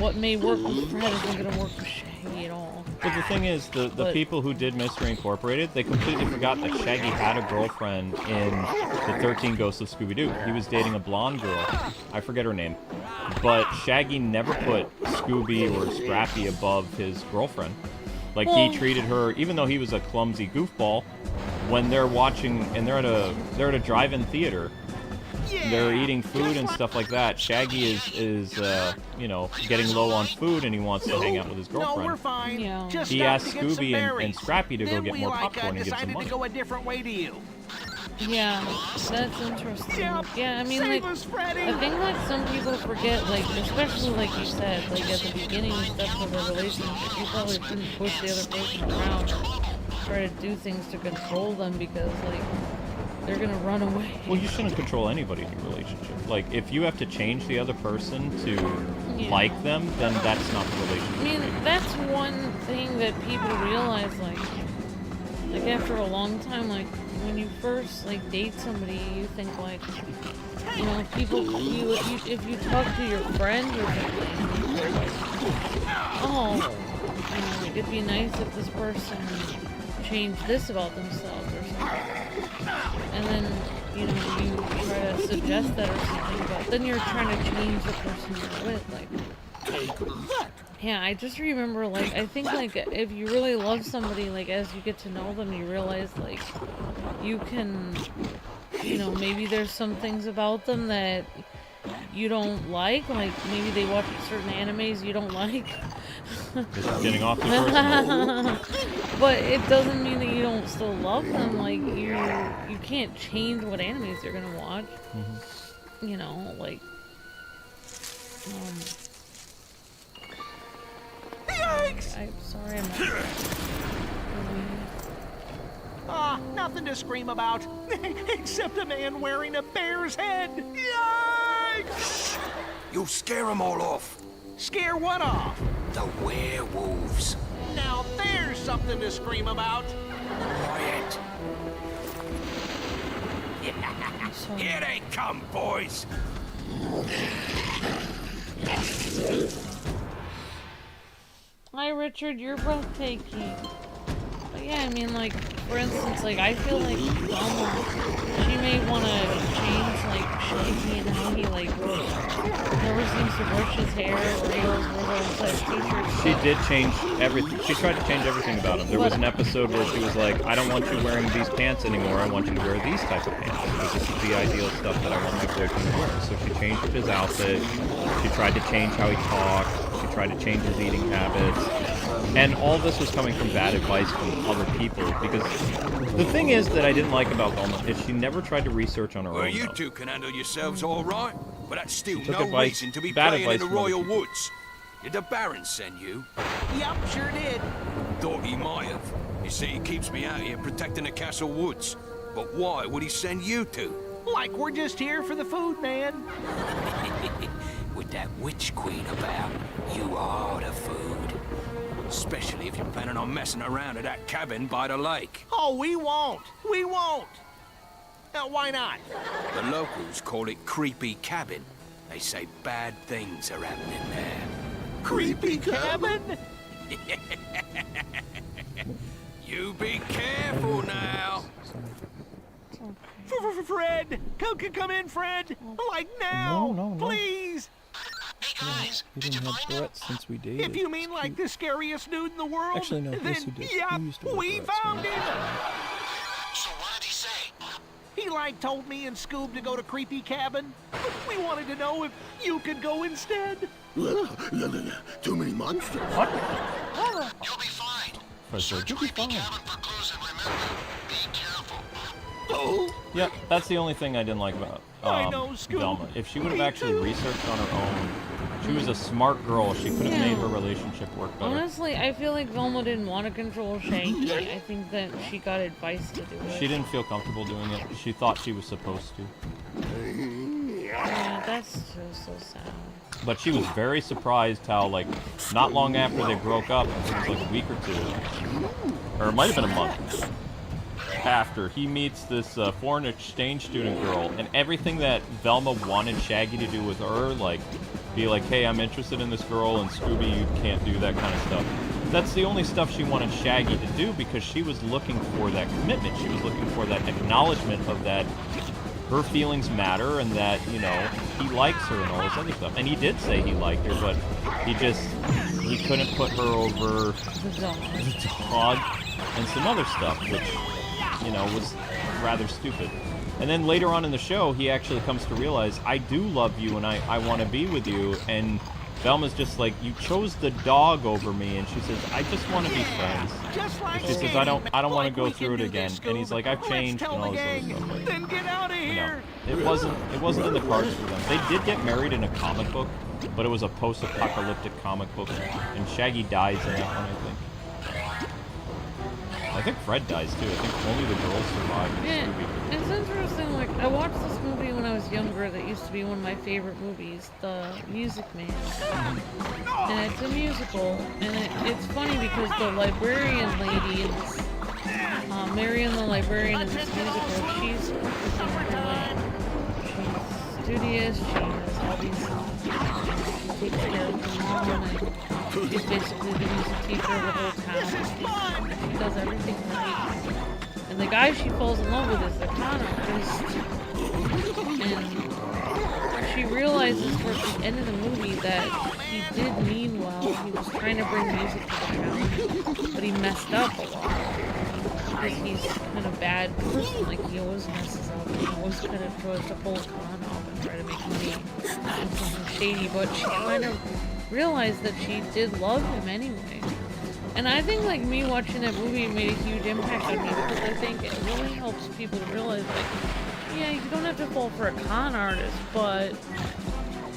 what may work with Fred isn't gonna work with Shaggy at all. But the thing is, the people who did Mystery Incorporated, they completely forgot that Shaggy had a girlfriend in the 13 Ghosts of Scooby-Doo. He was dating a blonde girl. I forget her name. But Shaggy never put Scooby or Scrappy above his girlfriend. Like, he treated her, even though he was a clumsy goofball, when they're watching, and they're at a drive-in theater, they're eating food and stuff like that. Shaggy is you know, getting low on food and he wants to hang out with his girlfriend. No, we're fine. Yeah. Just He stop asks to get some Scooby berries. and Scrappy to go Then get we more popcorn and gives them decided money. to go a different way to you. Yeah, that's interesting. Yep. Yeah, I mean, Save like, us, Freddy. I think, like, some people forget, like, especially, like you said, like, at the beginning steps of a relationship, you probably shouldn't push the other person around or try to do things to control them because, like, they're gonna run away. Well, you shouldn't control anybody in your relationship. Like, if you have to change the other person to like them, then that's not the relationship. I mean, that's one thing that people realize, like after a long time, like, when you first, like, date somebody, you think, like, you know, people, if you talk to your friends or something, you're like, oh, you know, like, it'd be nice if this person changed this about themselves or something. And then, you know, you try to suggest that or something, but then you're trying to change the person you're with, like, yeah, I just remember, like, I think, like, if you really love somebody, like, as you get to know them, you realize, like, you can, you know, maybe there's some things about them that you don't like maybe they watch certain animes you don't like. This is getting awfully personal. But it doesn't mean that you don't still love them, like, you can't change what animes you're gonna watch. You know, like, Yikes! I'm sorry, I'm not... Nothing to scream about, except a man wearing a bear's head. Yikes! You'll scare them all off. Scare what off? The werewolves. Now there's something to scream about. Quiet. Here they come, boys. Hi, Richard, you're breathtaking. But yeah, I mean, like, for instance, like, I feel like she may want to change, like, Shaggy and how he, like, never seems to brush his hair or he always wears those t-shirts. She did change everything. She tried to change everything about him. There was an episode where she was like, I don't want you wearing these pants anymore. I want you to wear these type of pants. Because this is the ideal stuff that I want my boyfriend to wear. So she changed his outfit. She tried to change how he talked. She tried to change his eating habits. And all this was coming from bad advice from other people, because the thing is that I didn't like about Velma is she never tried to research on her Well, own. you though. two can handle yourselves all right, but that's still took no advice- reason to be bad playing in advice the from other Royal people. Woods. Did the Baron send you? Yep, sure did. Thought he might have. You see, he keeps me out here protecting the castle woods. But why would he send you two? Like we're just here for the food, man. With that witch queen about, you are the food. Especially if you're planning on messing around at that cabin by the lake. Oh, we won't. We won't. Why not? The locals call it Creepy Cabin. They say bad things are happening there. Creepy cabin? You be careful now. Fred, come in, Fred. Like now, No. please. Hey guys, We did you didn't have find him? threats since we dated. If you mean like the scariest dude in the world, Actually, no, then yes, you did. yeah, You used to work we for that found school. him. So what did he say? He like told me and Scoob to go to Creepy Cabin. We wanted to know if you could go instead. Too many monsters. You'll be fine. You'll be Creepy fine. cabin for clues and remember, be careful. Oh, Yeah, that's the only thing I didn't like about I know, Scoob. Velma. If she would have Me actually too. researched on her own, she was a smart girl. She could have Yeah. made her relationship work better. Honestly, I feel like Velma didn't want to control Shaggy. I think that she got advice to do it. She didn't feel comfortable doing it. She thought she was supposed to. Yeah, that's just so sad. But she was very surprised how, like, not long after they broke up, I think it was like a week or two, or it might have been a month after, he meets this foreign exchange student girl, and everything that Velma wanted Shaggy to do with her, like, be like, hey, I'm interested in this girl, and Scooby, you can't do that kind of stuff. that's the only stuff she wanted Shaggy to do, because she was looking for that commitment. She was looking for that acknowledgement of that her feelings matter and that, you know, he likes her and all this other stuff. And he did say he liked her, but he couldn't put her over the dog and some other stuff, which, you know, was rather stupid. And then later on in the show, he actually comes to realize, I do love you and I want to be with you. And Velma's just like, you chose the dog over me, and she says, I just want to be friends. And she says, I don't want to go through it again. And he's like, I've changed and all this other stuff. Like, then get out of here. You know, it wasn't in the cards for them. They did get married in a comic book, but it was a post-apocalyptic comic book, and Shaggy dies in that one, I think. I think Fred dies too. I think only the girls survive in Scooby. It's interesting, like, I watched this movie when I was younger that used to be one of my favorite movies, The Music Man. And it's a musical, and it's funny because the librarian lady in this, Marion the librarian in this musical, she's studious, she has all these, she takes care of her mom, and she's basically the music teacher of the whole town. She does everything right. And the guy she falls in love with is the con artist. And she realizes towards the end of the movie that he did mean well. He was trying to bring music to the town, but he messed up a lot. Because he's kind of bad person, like he always messes up. He always kind of tries to pull a con off and try to make money and something shady. But she kind of realized that she did love him anyway. And I think, like, me watching that movie made a huge impact on me, because I think it really helps people to realize, like, yeah, you don't have to fall for a con artist, but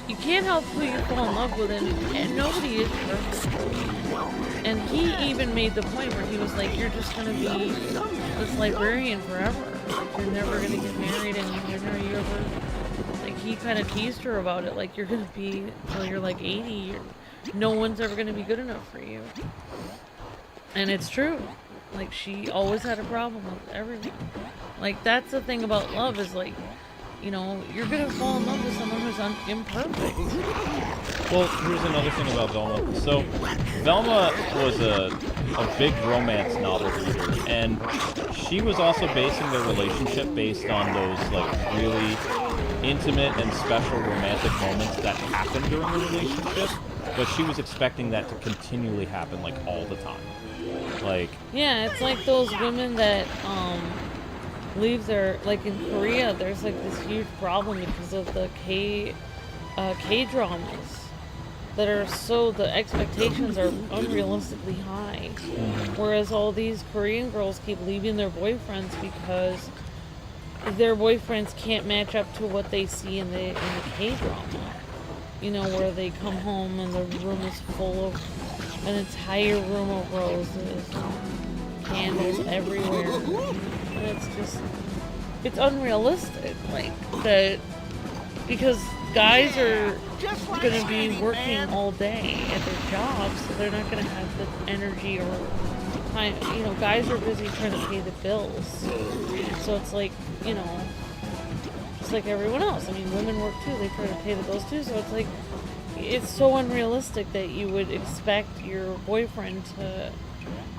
you can't help who you fall in love with, and nobody is perfect. And he even made the point where he was like, you're just going to be this librarian forever. Like, you're never going to get married, and you ever... Like, he kind of teased her about it, like, you're going to be, until you're, like, 80, no one's ever going to be good enough for you. And it's true. Like, she always had a problem with everyone. Like, that's the thing about love, is like, you know, you're gonna fall in love with someone who's imperfect. Well, here's another thing about Velma. So, Velma was a big romance novel reader, and she was also basing their relationship based on those, like, really intimate and special romantic moments that happened during the relationship, but she was expecting that to continually happen, like, all the time. Like, yeah, it's like those women that leave their, like in Korea, there's like this huge problem because of the K-dramas that are the expectations are unrealistically high. Whereas all these Korean girls keep leaving their boyfriends because their boyfriends can't match up to what they see in the K-drama. You know, where they come home and the room is full of an entire room of roses, candles everywhere. And it's unrealistic, like, that, because guys are going to be working all day at their jobs, so they're not going to have the energy or time. You know, guys are busy trying to pay the bills. So it's like, you know, just like everyone else. I mean, women work too, they try to pay the bills too, so it's like, it's so unrealistic that you would expect your boyfriend to,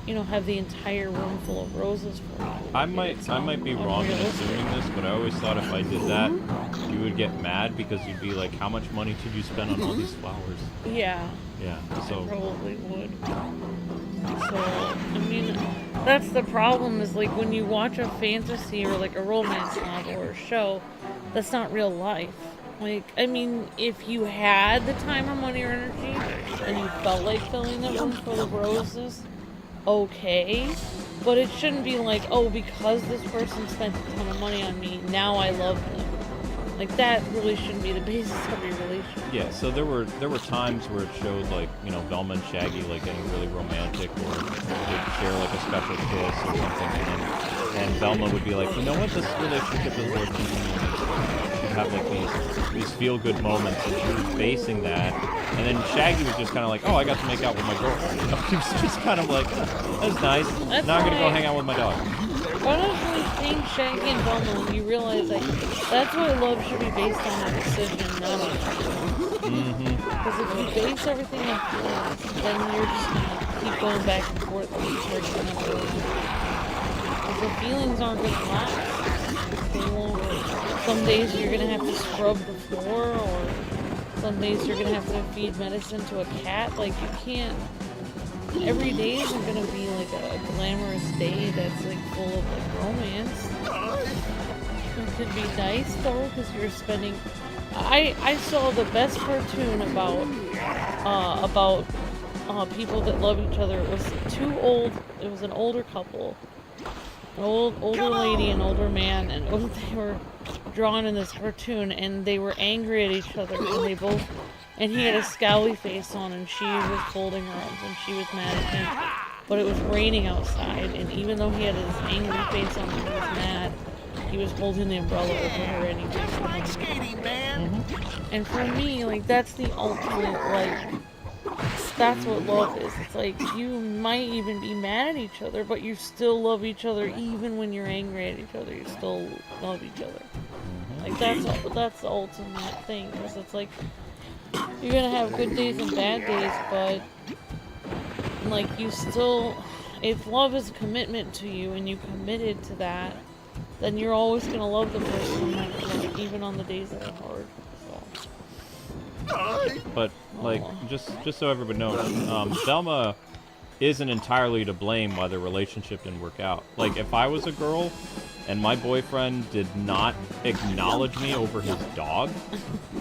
you know, have the entire room full of roses for you. I might be wrong in assuming this, but I always thought if I did that, you would get mad because you'd be like, how much money did you spend on all these flowers? Yeah. Yeah, so... I probably would. So, I mean, that's the problem, is like when you watch a fantasy or like a romance novel or a show, that's not real life. Like, I mean, if you had the time or money or energy and you felt like filling the room full of roses, okay, but it shouldn't be like, oh, because this person spent a ton of money on me, now I love them. Like, that really shouldn't be the basis of your relationship. Yeah, so there were times where it showed, like, you know, Velma and Shaggy, like, getting really romantic, or they'd share, like, a special kiss or something, and Velma would be like, you know what, this relationship is working. She'd have, like, these feel-good moments, and she was basing that, and then Shaggy was just kind of like, oh, I got to make out with my girlfriend. You know, he was just kind of like, that's nice, now I'm going to go hang out with my dog. Honestly, seeing Shaggy and Velma, when you realize that that's why love should be based on a decision, not on a feeling. Because if you base everything on feelings, then you're just gonna keep going back and forth and keep breaking up. Because the feelings aren't going to last. They won't. Some days you're going to have to scrub the floor, or some days you're going to have to feed medicine to a cat. Like, you can't. Every day isn't going to be like a glamorous day that's like full of like romance. It could be nice though, because you're spending. I saw the best cartoon about people that love each other. It was it was an older couple, an older lady and older man, and they were drawn in this cartoon, and they were angry at each other, and he had a scowly face on, and she was folding her arms, and she was mad at him. But it was raining outside, and even though he had his angry face on and he was mad, he was holding the umbrella over her, and he was Ice skating, man. And for me, like, that's the ultimate, like, that's what love is. It's like, you might even be mad at each other, but you still love each other. Even when you're angry at each other, you still love each other. Like, that's the ultimate thing, because it's like, you're gonna have good days and bad days, but like, you still, if love is a commitment to you and you committed to that, then you're always gonna love the person no matter what, even on the days that are hard. So. But like, just so everybody knows, Velma isn't entirely to blame why their relationship didn't work out. Like, if I was a girl and my boyfriend did not acknowledge me over his dog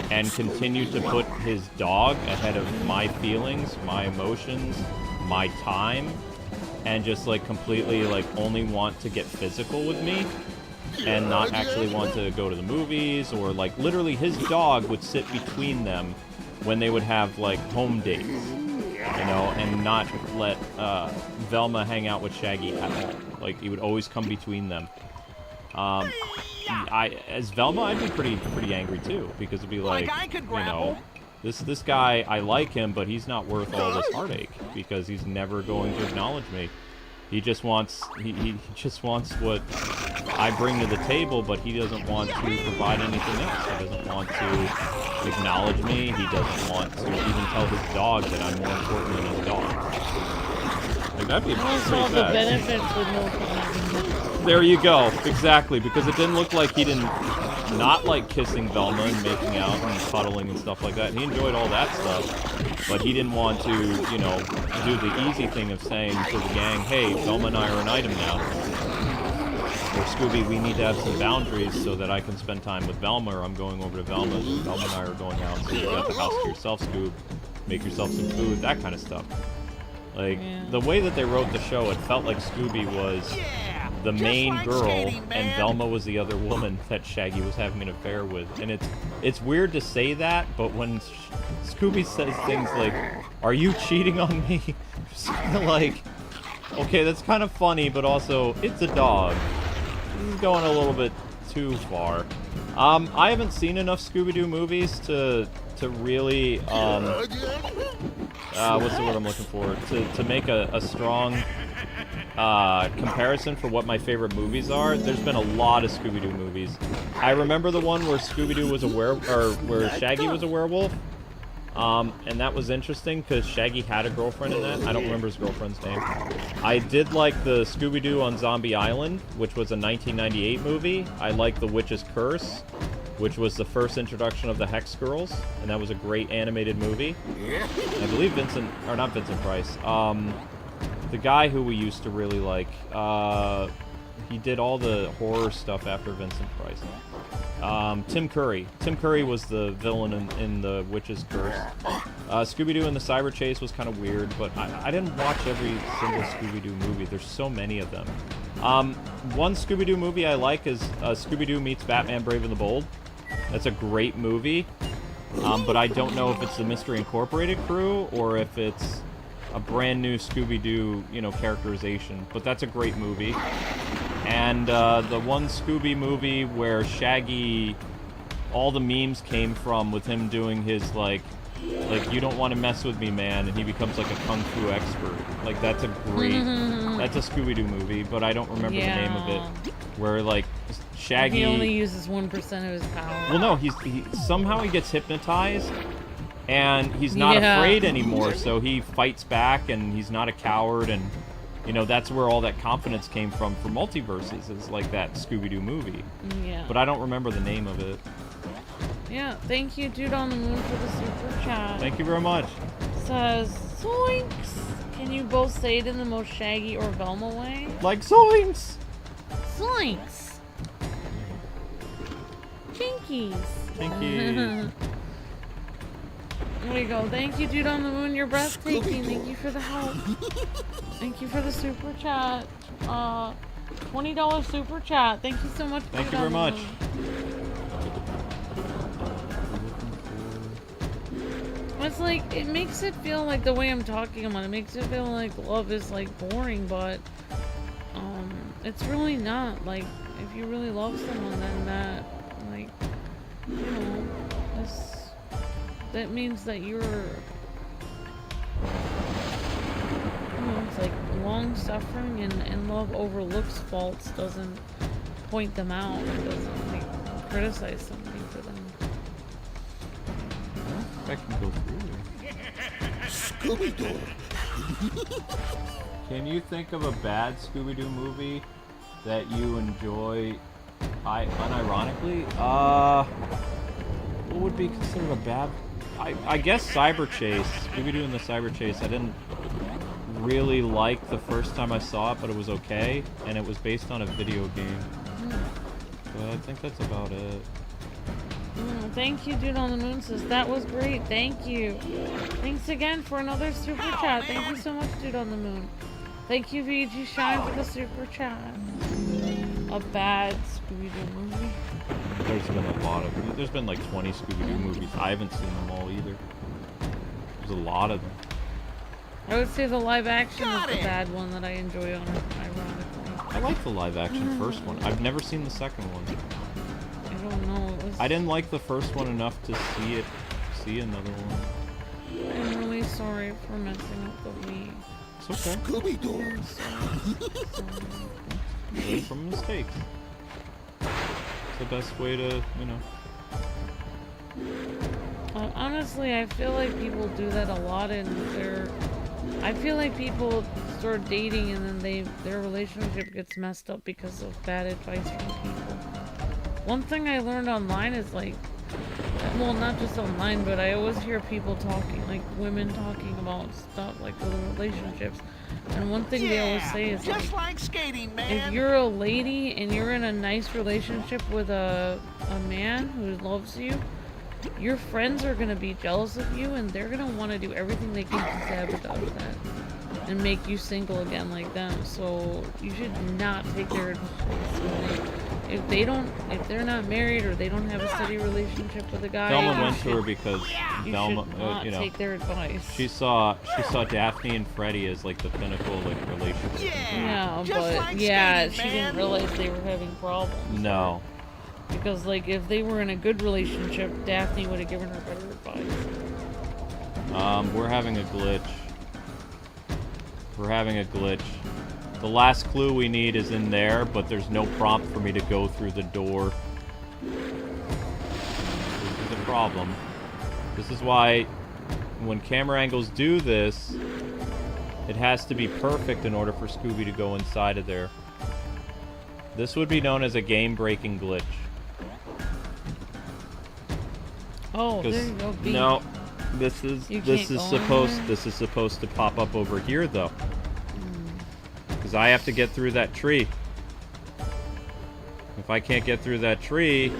and continued to put his dog ahead of my feelings, my emotions, my time, and just like completely like only want to get physical with me and not actually want to go to the movies, or like literally his dog would sit between them when they would have like home dates, you know, and not let Velma hang out with Shaggy at all. Like, he would always come between them. As Velma, I'd be pretty angry too, because it'd be like you know, this guy, I like him, but he's not worth all this heartache because he's never going to acknowledge me. He just wants he just wants what I bring to the table, but he doesn't want to provide anything else. He doesn't want to acknowledge me. He doesn't want to even tell his dog that I'm more important than his dog. Like, that'd be pretty all the sad. benefits with no commitment. There you go. Exactly, because it didn't look like he didn't not like kissing Velma and making out and cuddling and stuff like that. He enjoyed all that stuff, but he didn't want to, you know, do the easy thing of saying to the gang, hey, Velma and I are an item now. Or, Scooby, we need to have some boundaries so that I can spend time with Velma, or I'm going over to Velma's, and Velma and I are going out, so you got the house to yourself, Scoob. Make yourself some food, that kind of stuff. Like, the way that they wrote the show, it felt like Scooby was the main girl, and Velma was the other woman that Shaggy was having an affair with. And it's weird to say that, but when Scooby says things like, "Are you cheating on me?" It's kind of like, okay, that's kind of funny, but also, it's a dog. This is going a little bit too far. I haven't seen enough Scooby-Doo movies to really, what's the word I'm looking for? To make a strong comparison for what my favorite movies are. There's been a lot of Scooby-Doo movies. I remember the one where Scooby-Doo was a where Shaggy was a werewolf. And that was interesting because Shaggy had a girlfriend in that. I don't remember his girlfriend's name. I did like the Scooby-Doo on Zombie Island, which was a 1998 movie. I liked The Witch's Curse, which was the first introduction of the Hex Girls, and that was a great animated movie. I believe not Vincent Price, the guy who we used to really like, he did all the horror stuff after Vincent Price. Tim Curry. Tim Curry was the villain in The Witch's Curse. Scooby-Doo and the Cyber Chase was kind of weird, but I didn't watch every single Scooby-Doo movie. There's so many of them. One Scooby-Doo movie I like is Scooby-Doo meets Batman Brave and the Bold. That's a great movie, but I don't know if it's the Mystery Incorporated crew or if it's a brand new Scooby-Doo, you know, characterization. But that's a great movie. And the one Scooby movie where Shaggy, all the memes came from with him doing his like you don't want to mess with me, man, and he becomes like a kung fu expert. Like, that's a great, that's a Scooby-Doo movie, but I don't remember the name of it. Where like Shaggy, he only uses 1% of his power. Well, no, he somehow he gets hypnotized, And he's not Yeah. afraid anymore, so he fights back, and he's not a coward, and, you know, that's where all that confidence came from for Multiverses, is like that Scooby-Doo movie. Yeah. But I don't remember the name of it. Yeah, thank you, Dude on the Moon, for the super chat. Thank you very much. Says, Zoinks! Can you both say it in the most Shaggy or Velma way? Like Zoinks! Zoinks! Jinkies! Jinkies. There we go. Thank you, Dude on the Moon. You're breathtaking. Thank you for the help. Thank you for the super chat. $20 super chat. Thank you so much. Thank Dude you very on the much. Moon. It's like, it makes it feel like the way I'm talking about it makes it feel like love is like boring, but it's really not. Like, if you really love someone, then that, like, you know, that means that you're, it's like long suffering, and love overlooks faults, doesn't point them out, and doesn't like criticize something for them. I can go through here. Scooby-Doo. Can you think of a bad Scooby-Doo movie that you enjoy unironically? What would be considered a bad... I guess Cyber Chase. Scooby-Doo and the Cyber Chase. I didn't really like the first time I saw it, but it was okay. And it was based on a video game. But I think that's about it. Thank you, Dude on the Moon says, that was great. Thank you. Thanks again for another super chat. Thank you so much, Dude on the Moon. Thank you, VG Shine, for the super chat. A bad Scooby-Doo movie. There's been a lot of... There's been like 20 Scooby-Doo movies. I haven't seen them all either. There's a lot of them. I would say the live action is the bad one that I enjoy on it, ironically. I like the live action first one. I've never seen the second one. I don't know. It was... I didn't like the first one enough to see another one. I'm really sorry for messing up the Wii. It's okay. Scooby-Doo. I'm sorry. Learn from mistakes. It's the best way to, you know. Honestly, I feel like people do that a lot in their... I feel like people start dating and then their relationship gets messed up because of bad advice from people. One thing I learned online is like, well, not just online, but I always hear people talking, like women talking about stuff like with relationships. And one thing they always say is just like skating, man. if you're a lady and you're in a nice relationship with a man who loves you, your friends are gonna be jealous of you, and they're gonna want to do everything they can to sabotage that and make you single again like them. So you should not take their advice. If they're not married or they don't have a steady relationship with a guy, Velma went to her because Velma, should not you know, take their advice. she saw Daphne and Freddy as like the pinnacle like relationship. Yeah, just but like yeah, skating, she man. didn't realize they were having problems. No. Because like if they were in a good relationship, Daphne would have given her better advice. We're having a glitch. We're having a glitch. The last clue we need is in there, but there's no prompt for me to go through the door. This is the problem. This is why when camera angles do this, it has to be perfect in order for Scooby to go inside of there. This would be known as a game-breaking glitch. Oh, there you go. B. No, this is supposed to pop up over here though. Because I have to get through that tree. If I can't get through that tree...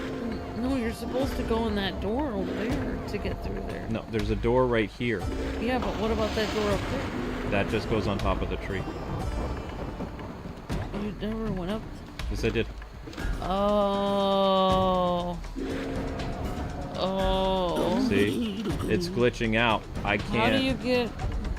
No, you're supposed to go in that door over there to get through there. No, there's a door right here. Yeah, but what about that door up there? That just goes on top of the tree. You never went up? Yes, I did. Oh. Oh. See? It's glitching out. I can't... How do you get...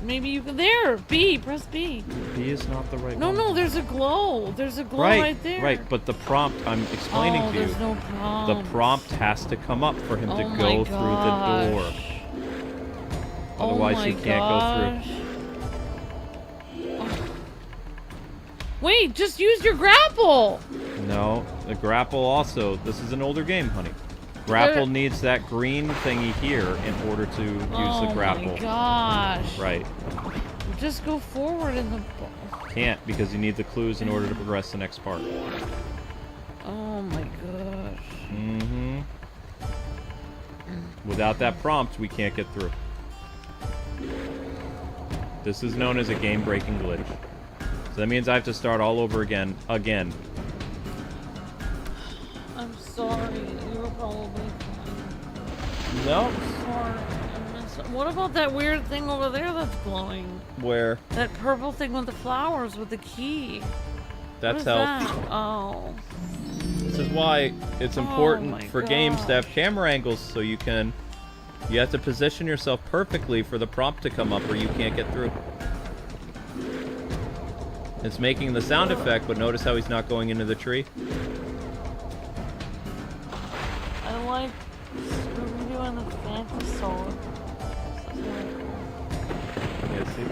Maybe you can... There! B! Press B. B is not the right No, one. no, there's a glow. There's a glow right there. Right, but the prompt I'm explaining to you... there's no prompt. The prompt has to come up for him to go through the door. Otherwise, he can't go through. Oh. Wait, just use your grapple! No, the grapple also. This is an older game, honey. Grapple needs that green thingy here in order to use the grapple. Oh my gosh. Right. Just go forward in the... Can't, because you need the clues in order to progress the next part. Oh my gosh. Mm-hmm. Without that prompt, we can't get through. This is known as a game-breaking glitch. So that means I have to start all over again. I'm sorry. You were probably fine. No. I'm sorry. What about that weird thing over there that's glowing? Where? That purple thing with the flowers with the key. That's what is health. That? Oh. This is why it's important for games to have camera angles so you have to position yourself perfectly for the prompt to come up or you can't get through. It's making the sound effect, but notice how he's not going into the tree. I like Scooby-Doo and the fancy sword. Yeah, see?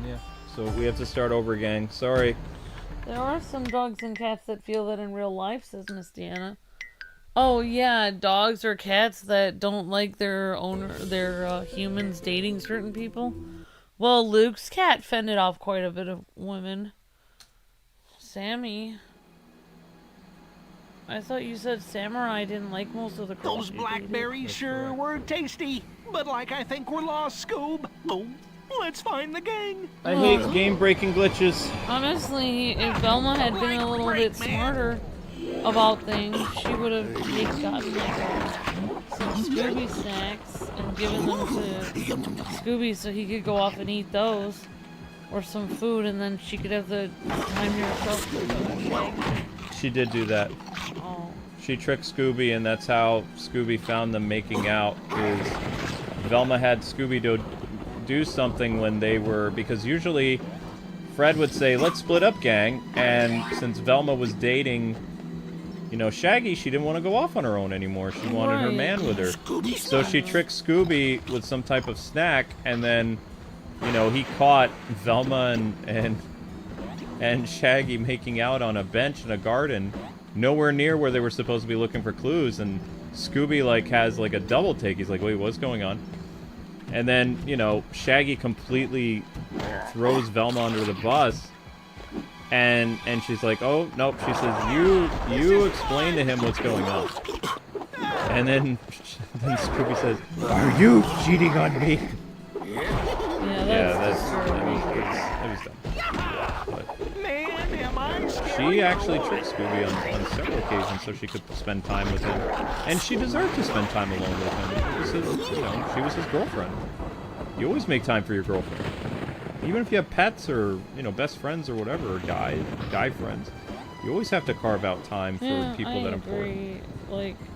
Yeah, so we have to start over again. Sorry. There are some dogs and cats that feel that in real life, says Miss Deanna. Oh yeah, dogs or cats that don't like their humans dating certain people. Well, Luke's cat fended off quite a bit of women. Sammy. I thought you said Samurai didn't like most of the girls. Those blackberries sure were tasty, but like I think we're lost, Scoob. Oh, let's find the gang. I hate game-breaking glitches. Honestly, if Velma had been a little bit smarter about things, she would have gotten like some Scooby snacks and given them to Scooby so he could go off and eat those. Or some food, and then she could have the time to herself. She did do that. Oh. She tricked Scooby, and that's how Scooby found them making out. Is Velma had Scooby do something when they were, because usually Fred would say, "Let's split up, gang," and since Velma was dating, Shaggy, she didn't want to go off on her own anymore. She wanted her man with her. So she tricked Scooby with some type of snack, and then he caught Velma and Shaggy making out on a bench in a garden, nowhere near where they were supposed to be looking for clues, and Scooby, has, a double take. He's like, wait, what's going on? And then, Shaggy completely throws Velma under the bus, and she's like, oh, nope, she says, you explain to him what's going on. And then Scooby says, are you cheating on me? Yeah, that was dumb. But Man, am I scared? she actually tricked Scooby on several occasions so she could spend time with him. And she deserved to spend time alone with him. It was his, she was his girlfriend. You always make time for your girlfriend. Even if you have pets or, best friends or whatever, or guy friends. You always have to carve out time for people that are important.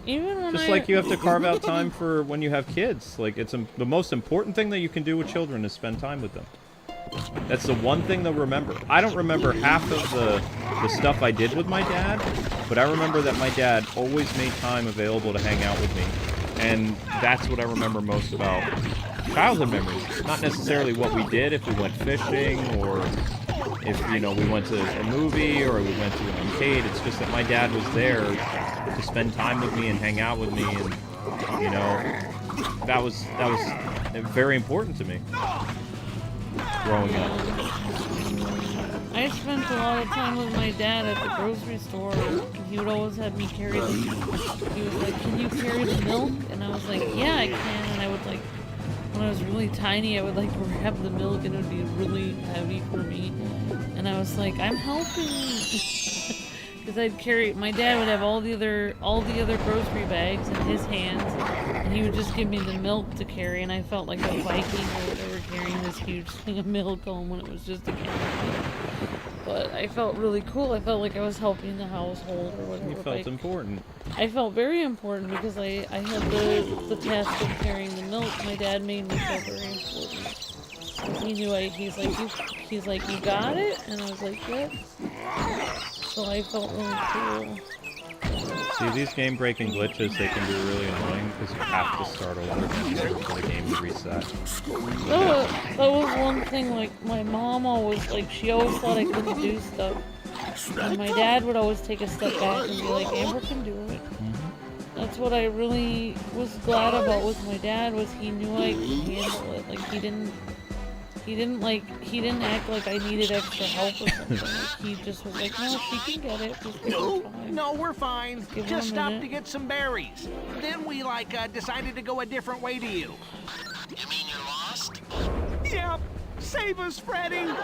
Even when like you have to carve out time for when you have kids. It's the most important thing that you can do with children is spend time with them. That's the one thing they'll remember. I don't remember half of the stuff I did with my dad, but I remember that my dad always made time available to hang out with me. And that's what I remember most about childhood memories. Not necessarily what we did, if we went fishing, or if, we went to a movie, or we went to an arcade. It's just that my dad was there to spend time with me and hang out with me, and, that was very important to me growing up. I spent a lot of time with my dad at the grocery store. He would always have me carry the... He was like, can you carry the milk? And I was like, yeah, I can. And I would, when I was really tiny, I would, grab the milk and it would be really heavy for me. And I was like, I'm helping you. Because I'd carry... My dad would have all the other grocery bags in his hands. And he would just give me the milk to carry. And I felt like a Viking or whatever, carrying this huge thing of milk home when it was just a can of milk. But I felt really cool. I felt like I was helping the household or whatever. You felt important. I felt very important because I had the task of carrying the milk. My dad made me feel very important. He knew he's like, you got it? And I was like, yep. So I felt really cool. See, these game-breaking glitches, they can be really annoying because you have to start over for the game to reset. That was one thing, like, my mom always, like, she always thought I couldn't do stuff. And my dad would always take a step back and be like, Amber can do it. That's what I really was glad about with my dad, was he knew I could handle it. Like, he didn't act like I needed extra help or something. Like, he just was like, no, she can get it. Just give her time. No, we're fine. Give her Just a stopped minute. to get some berries. Then we, decided to go a different way to you. You mean you're lost? Yep. Save us, Freddy. We'll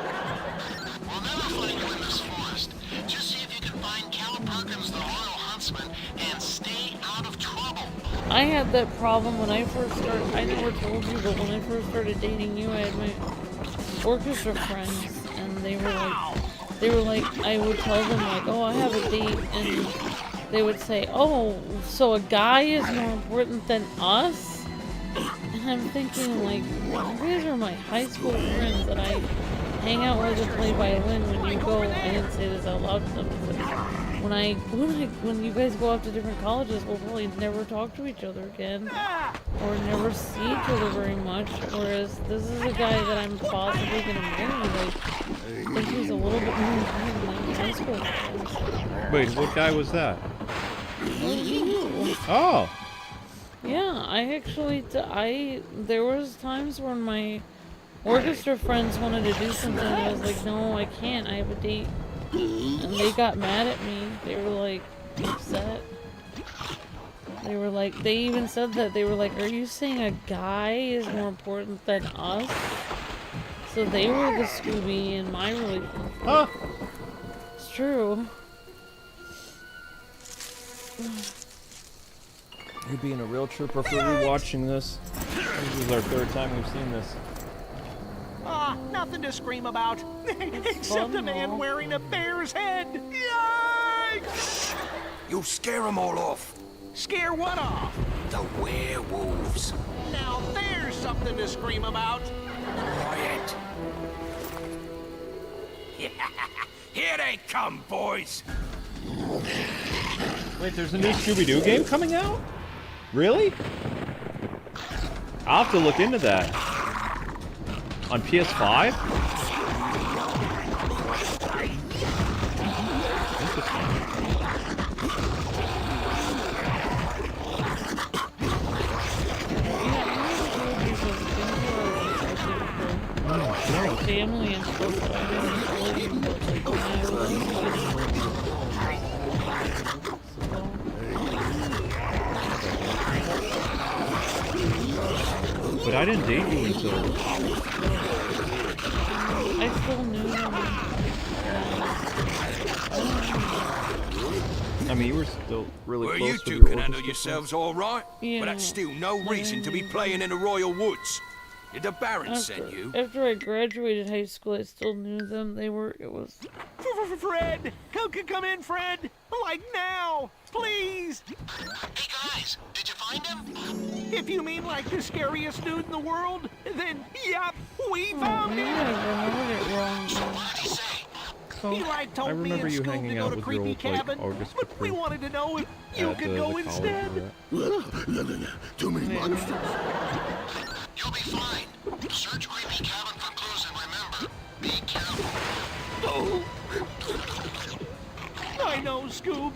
never find you in this forest. Just see if you can find Cal Perkins, the Royal Huntsman, and stay out of trouble. I had that problem when I first started. I never told you, but when I first started dating you, I had my orchestra friends, and they were like, I would tell them, like, oh, I have a date, and they would say, oh, so a guy is more important than us? And I'm thinking, like, you guys are my high school friends that I hang out with and play violin. When you go, I didn't say this out loud to them, but when you guys go off to different colleges, we'll probably never talk to each other again, or never see each other very much. Whereas this is a guy that I'm possibly gonna marry. Like, I think he's a little bit more important than my high school friends. Wait, what guy was that? Oh! Yeah, I actually, there was times when my orchestra friends wanted to do something, and I was like, no, I can't, I have a date. And they got mad at me. They were like, upset. They were like, they even said that, they were like, are you saying a guy is more important than us? So they were the Scooby in my relationship. Huh? It's true. You're being a real trooper for rewatching this. This is our third time we've seen this. Nothing to scream about. Except a man wearing a bear's head. Yikes! You'll scare them all off. Scare what off? The werewolves. Now there's something to scream about. Quiet. Here they come, boys. Wait, there's a new Scooby-Doo game coming out? Really? I'll have to look into that. On PS5? Interesting. No. Family and stuff that I didn't tell you, but like when I was But I didn't date you until... I still knew them. I mean, you were still really Well, close you with two your can handle orchestra yourselves all right, Yeah. but that's still no reason to be playing in the Royal Woods. Did the Baron send you? After I graduated high school, I still knew them. It was... Fred! Come in, Fred! Like now! Please! Hey guys, did you find him? If you mean like the scariest dude in the world, then yep, we found Maybe him! I remembered it wrong. What did he say? He told I me remember and you Scoob to hanging go out to with your Creepy old, Cabin, like, orchestra but we crew wanted to know if you at could the go college instead. we were at. Too many monsters. You'll be fine. Search Creepy Cabin for clues and remember, be careful. Oh. I know, Scoob.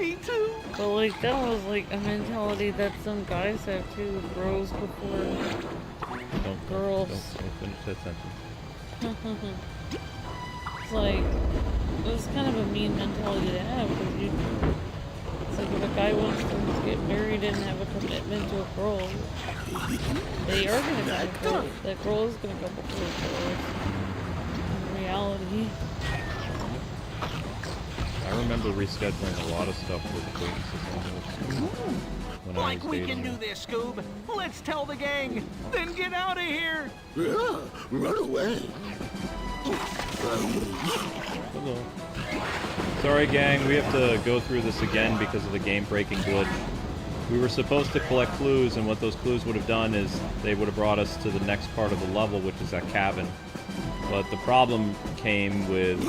Me too. But like, that was like a mentality that some guys have too. Bros before girls. Don't finish that sentence. It's like, it was kind of a mean mentality to have, because it's like if a guy wants to get married and have a commitment to a girl, they are gonna go before it. That girl is gonna go before it. In reality. I remember rescheduling a lot of stuff with Kwings when I Like was we dating can do her. this, Scoob. Let's tell the gang, then get out of here. Yeah, run away. Hello. Sorry, gang, we have to go through this again because of the game-breaking glitch. We were supposed to collect clues, and what those clues would have done is they would have brought us to the next part of the level, which is that cabin. But the problem came with,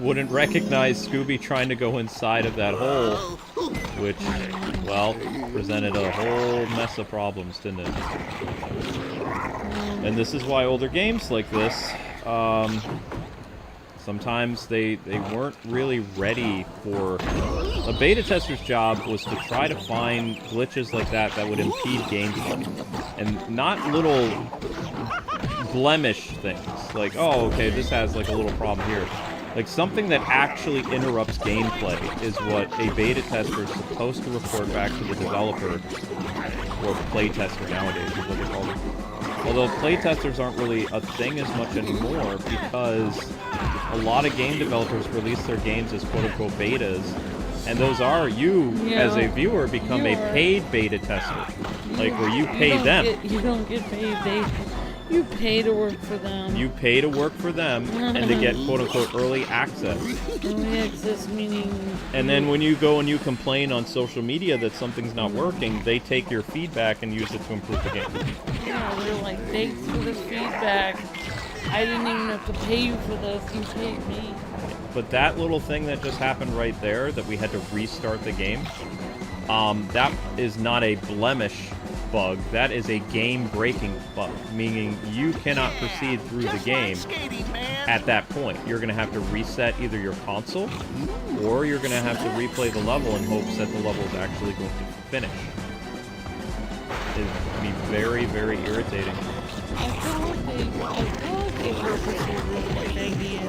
wouldn't recognize Scooby trying to go inside of that hole, which, well, presented a whole mess of problems, didn't it? And this is why older games like this, sometimes they weren't really ready for... A beta tester's job was to try to find glitches like that would impede gameplay. And not little blemish things, like, oh, okay, this has like a little problem here. Like, something that actually interrupts gameplay is what a beta tester is supposed to report back to the developer, or playtester nowadays, is what they call it. Although playtesters aren't really a thing as much anymore, because a lot of game developers release their games as quote-unquote betas, and those are, you, as a viewer, become a paid beta tester. Like, where you pay them. You don't get paid, you pay to work for them. You pay to work for them, and to get quote-unquote early access. Early access meaning... And then when you go and you complain on social media that something's not working, they take your feedback and use it to improve the game. Yeah, they're like, thanks for the feedback. I didn't even have to pay you for this, you paid me. But that little thing that just happened right there, that we had to restart the game, that is not a blemish bug, that is a game-breaking bug, meaning you cannot proceed through the game at that point. You're going to have to reset either your console, or you're going to have to replay the level in hopes that the level is actually going to finish. It can be very, very irritating. I feel like they purposely really shaggy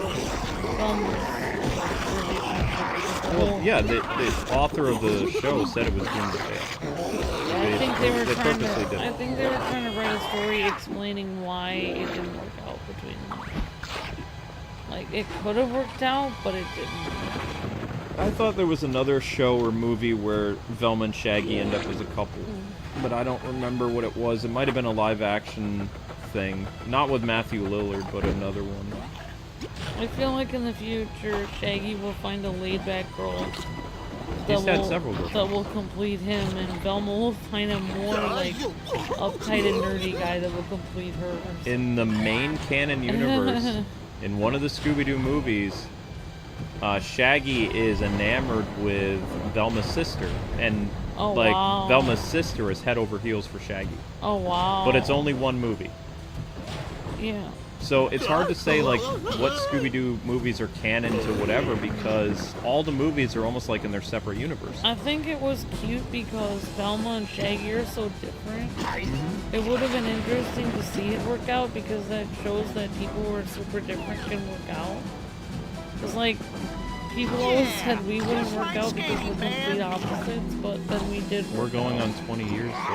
Well, yeah, the author of the show said it was doomed to fail. I think they were trying to write a story explaining why it didn't work out between them. Like, it could have worked out, but it didn't. I thought there was another show or movie where Velma and Shaggy end up as a couple, but I don't remember what it was. It might have been a live-action thing. Not with Matthew Lillard, but another one. I feel like in the future, Shaggy will find a laid-back girl He's had several girls. that will complete him, and Velma will find a more, like, uptight and nerdy guy that will complete her. In the main canon universe, in one of the Scooby-Doo movies, Shaggy is enamored with Velma's sister, and Velma's sister is head over heels for Shaggy. Oh, wow. But it's only one movie. Yeah. So it's hard to say, like, what Scooby-Doo movies are canon to whatever, because all the movies are almost like in their separate universe. I think it was cute because Velma and Shaggy are so different. It would have been interesting to see it work out, because that shows that people who are super different can work out. It's like, people always said we wouldn't work out because we're complete opposites, but then we did work We're going out. on 20 years, so...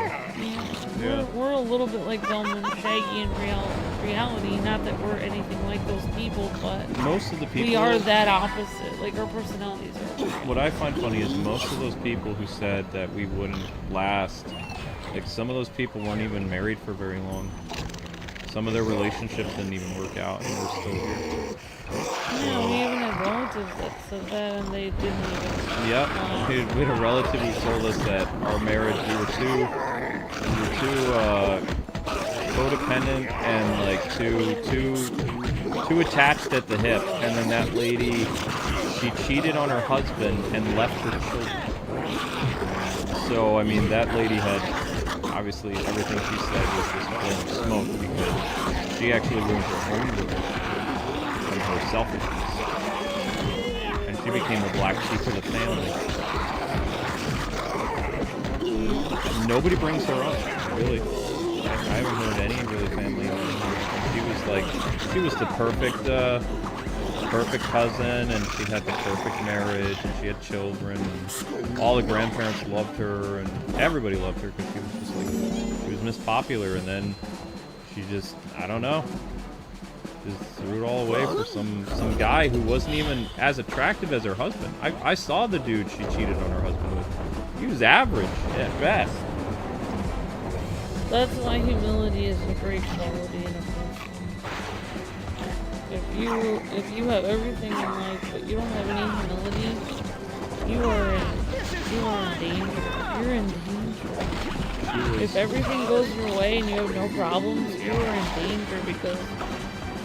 Yeah. We're a little bit like Velma and Shaggy in reality. Not that we're anything like those people, but most of the people... we are that opposite. Like, our personalities are. What I find funny is most of those people who said that we wouldn't last, like, some of those people weren't even married for very long. Some of their relationships didn't even work out, and we're still here. Yeah, we even had relatives that said that, and they didn't even. Yep, we had a relative who told us that our marriage, we were too codependent and like too attached at the hip, and then that lady, she cheated on her husband and left her children. So I mean, that lady had obviously everything she said was just blowing smoke, because she actually ruined her own relationship and her selfishness, and she became the black sheep of the family. Nobody brings her up, really. I haven't heard any really family. She was the perfect cousin, and she had the perfect marriage, and she had children, and all the grandparents loved her, and everybody loved her, because she was just like, she was Miss Popular, and then she just, I don't know, just threw it all away for some guy who wasn't even as attractive as her husband. I saw the dude she cheated on her husband with. He was average at best. That's why humility is a great quality in a person. If you have everything in life, but you don't have any humility, you are in danger. You're in danger. If everything goes your way and you have no problems, you are in danger, because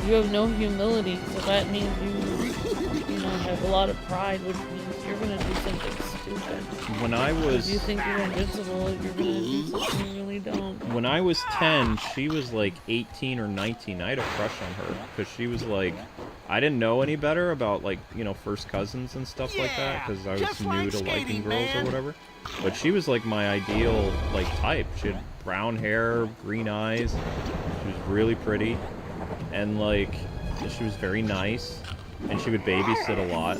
You have no humility, so that means you know, have a lot of pride, which means you're gonna do something stupid. When I was... If you think you're invincible, you're gonna do something really dumb. When I was 10, she was like 18 or 19. I had a crush on her, because she was like... I didn't know any better about, like, you know, first cousins and stuff like that, because I was new to liking girls or whatever. But she was like my ideal, like, type. She had brown hair, green eyes. She was really pretty. And, like, she was very nice. And she would babysit a lot.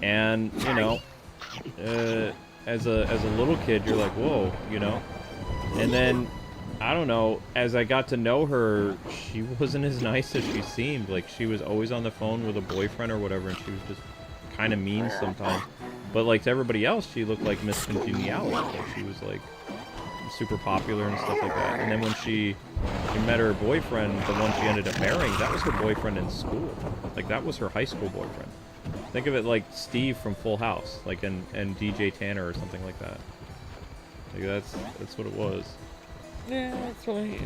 And, you know, as a little kid, you're like, whoa, you know? And then, I don't know, as I got to know her, she wasn't as nice as she seemed. Like, she was always on the phone with a boyfriend or whatever, and she was just kind of mean sometimes. But, like, to everybody else, she looked like Miss Congeniality. Like, she was, like, super popular and stuff like that. And then when she met her boyfriend, the one she ended up marrying, that was her boyfriend in school. Like, that was her high school boyfriend. Think of it like Steve from Full House, like, and DJ Tanner or something like that. Like, that's what it was. Yeah, that's right.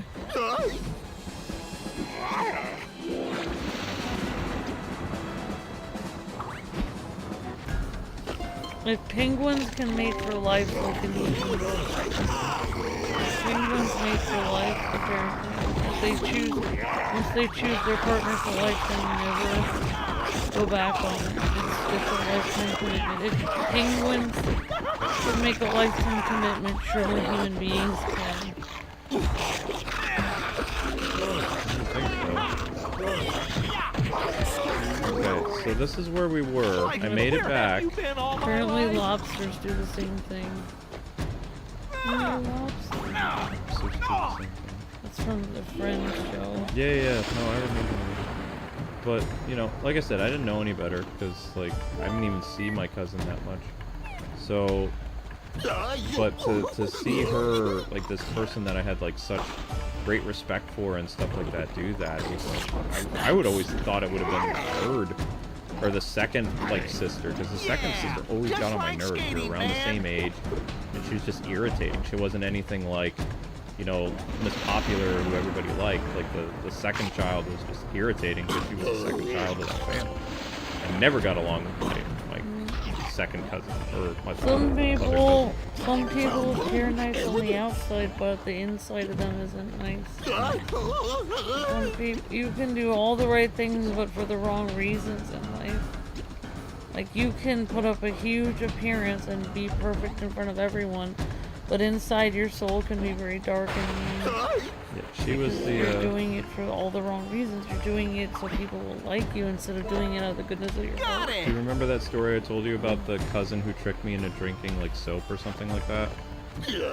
If penguins can mate for life, so can you. Penguins mate for life, apparently. Once they choose their partner for life, then you never go back on it. It's a lifetime commitment. If penguins could make a lifetime commitment, surely human beings can. Okay, so this is where we were. I made it back. Apparently lobsters do the same thing. Lobster. That's from the Friends show. Yeah, no, I remember. But, you know, like I said, I didn't know any better, because, like, I didn't even see my cousin that much. So, but to see her, like, this person that I had, like, such great respect for and stuff like that do that, it was like, I would always thought it would have been the third, or the second, like, sister, because the second sister always got on my nerves. We were around the same age, and she was just irritating. She wasn't anything like, you know, Miss Popular, who everybody liked. Like, the second child was just irritating because she was the second child of that family. I never got along with my second cousin, or my Some people appear nice on the outside, but the inside of them isn't nice. Some people, you can do all the right things, but for the wrong reasons in life. Like, you can put up a huge appearance and be perfect in front of everyone, but inside your soul can be very dark and mean. Yeah, she was the... You're doing it for all the wrong reasons. You're doing it so people will like you instead of doing it out of the goodness of your heart. Do you remember that story I told you about the cousin who tricked me into drinking, like, soap or something like that?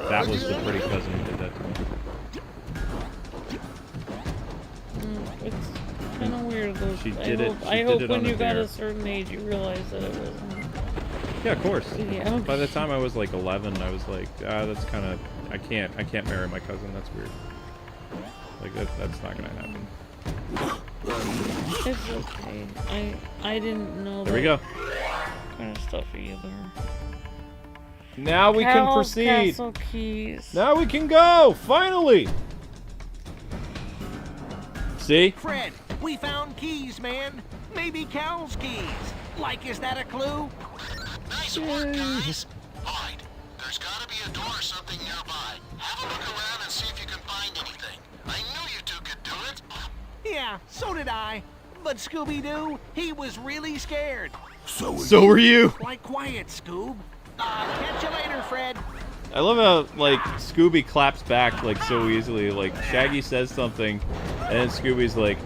That was the pretty cousin who did that to me. It's kind of weird, though. I hope when you got a certain age, you realize that it wasn't. Yeah, of course. Yeah. By the time I was like 11, I was like, that's kind of, I can't marry my cousin. That's weird. Like, that's not gonna happen. It's okay. I didn't know There we go. kind of stuff either. Now we can proceed. Castle keys. Now we can go. Finally. See? Fred, we found keys, man. Maybe Cal's keys. Like, is that a clue? Nice work, guys. Alright, there's gotta be a door or something nearby. Have a look around and see if you can find anything. I knew you two could do it. Yeah, so did I. But Scooby-Doo, he was really scared. So were you. Like, quiet, Scoob. Catch you later, Fred. I love how, like, Scooby claps back, like, so easily. Like, Shaggy says something, and then Scooby's like,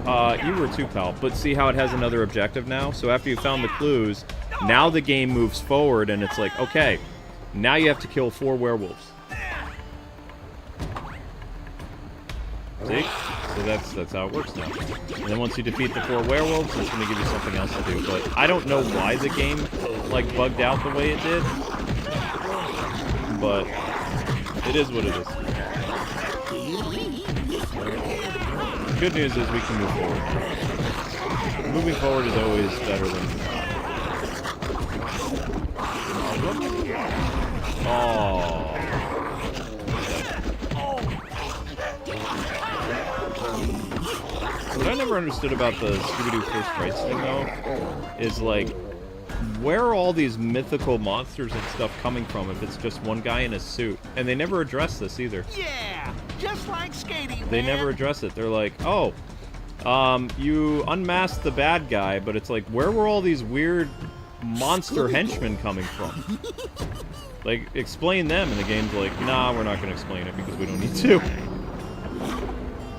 you were too, pal. But see how it has another objective now? So after you found the clues, now the game moves forward, and it's like, okay, now you have to kill 4 werewolves. See? So that's how it works now. And then once you defeat the 4 werewolves, it's going to give you something else to do. But I don't know why the game, like, bugged out the way it did. But it is what it is. The good news is we can move forward. Moving forward is always better than... Oh. What I never understood about the Scooby-Doo First Frights thing, though, is, like, where are all these mythical monsters and stuff coming from if it's just one guy in a suit? And they never address this, either. Yeah, just like skating, They man. never address it. They're like, oh, you unmasked the bad guy, but it's like, where were all these weird monster henchmen coming from? Like, explain them, and the game's like, nah, we're not going to explain it because we don't need to.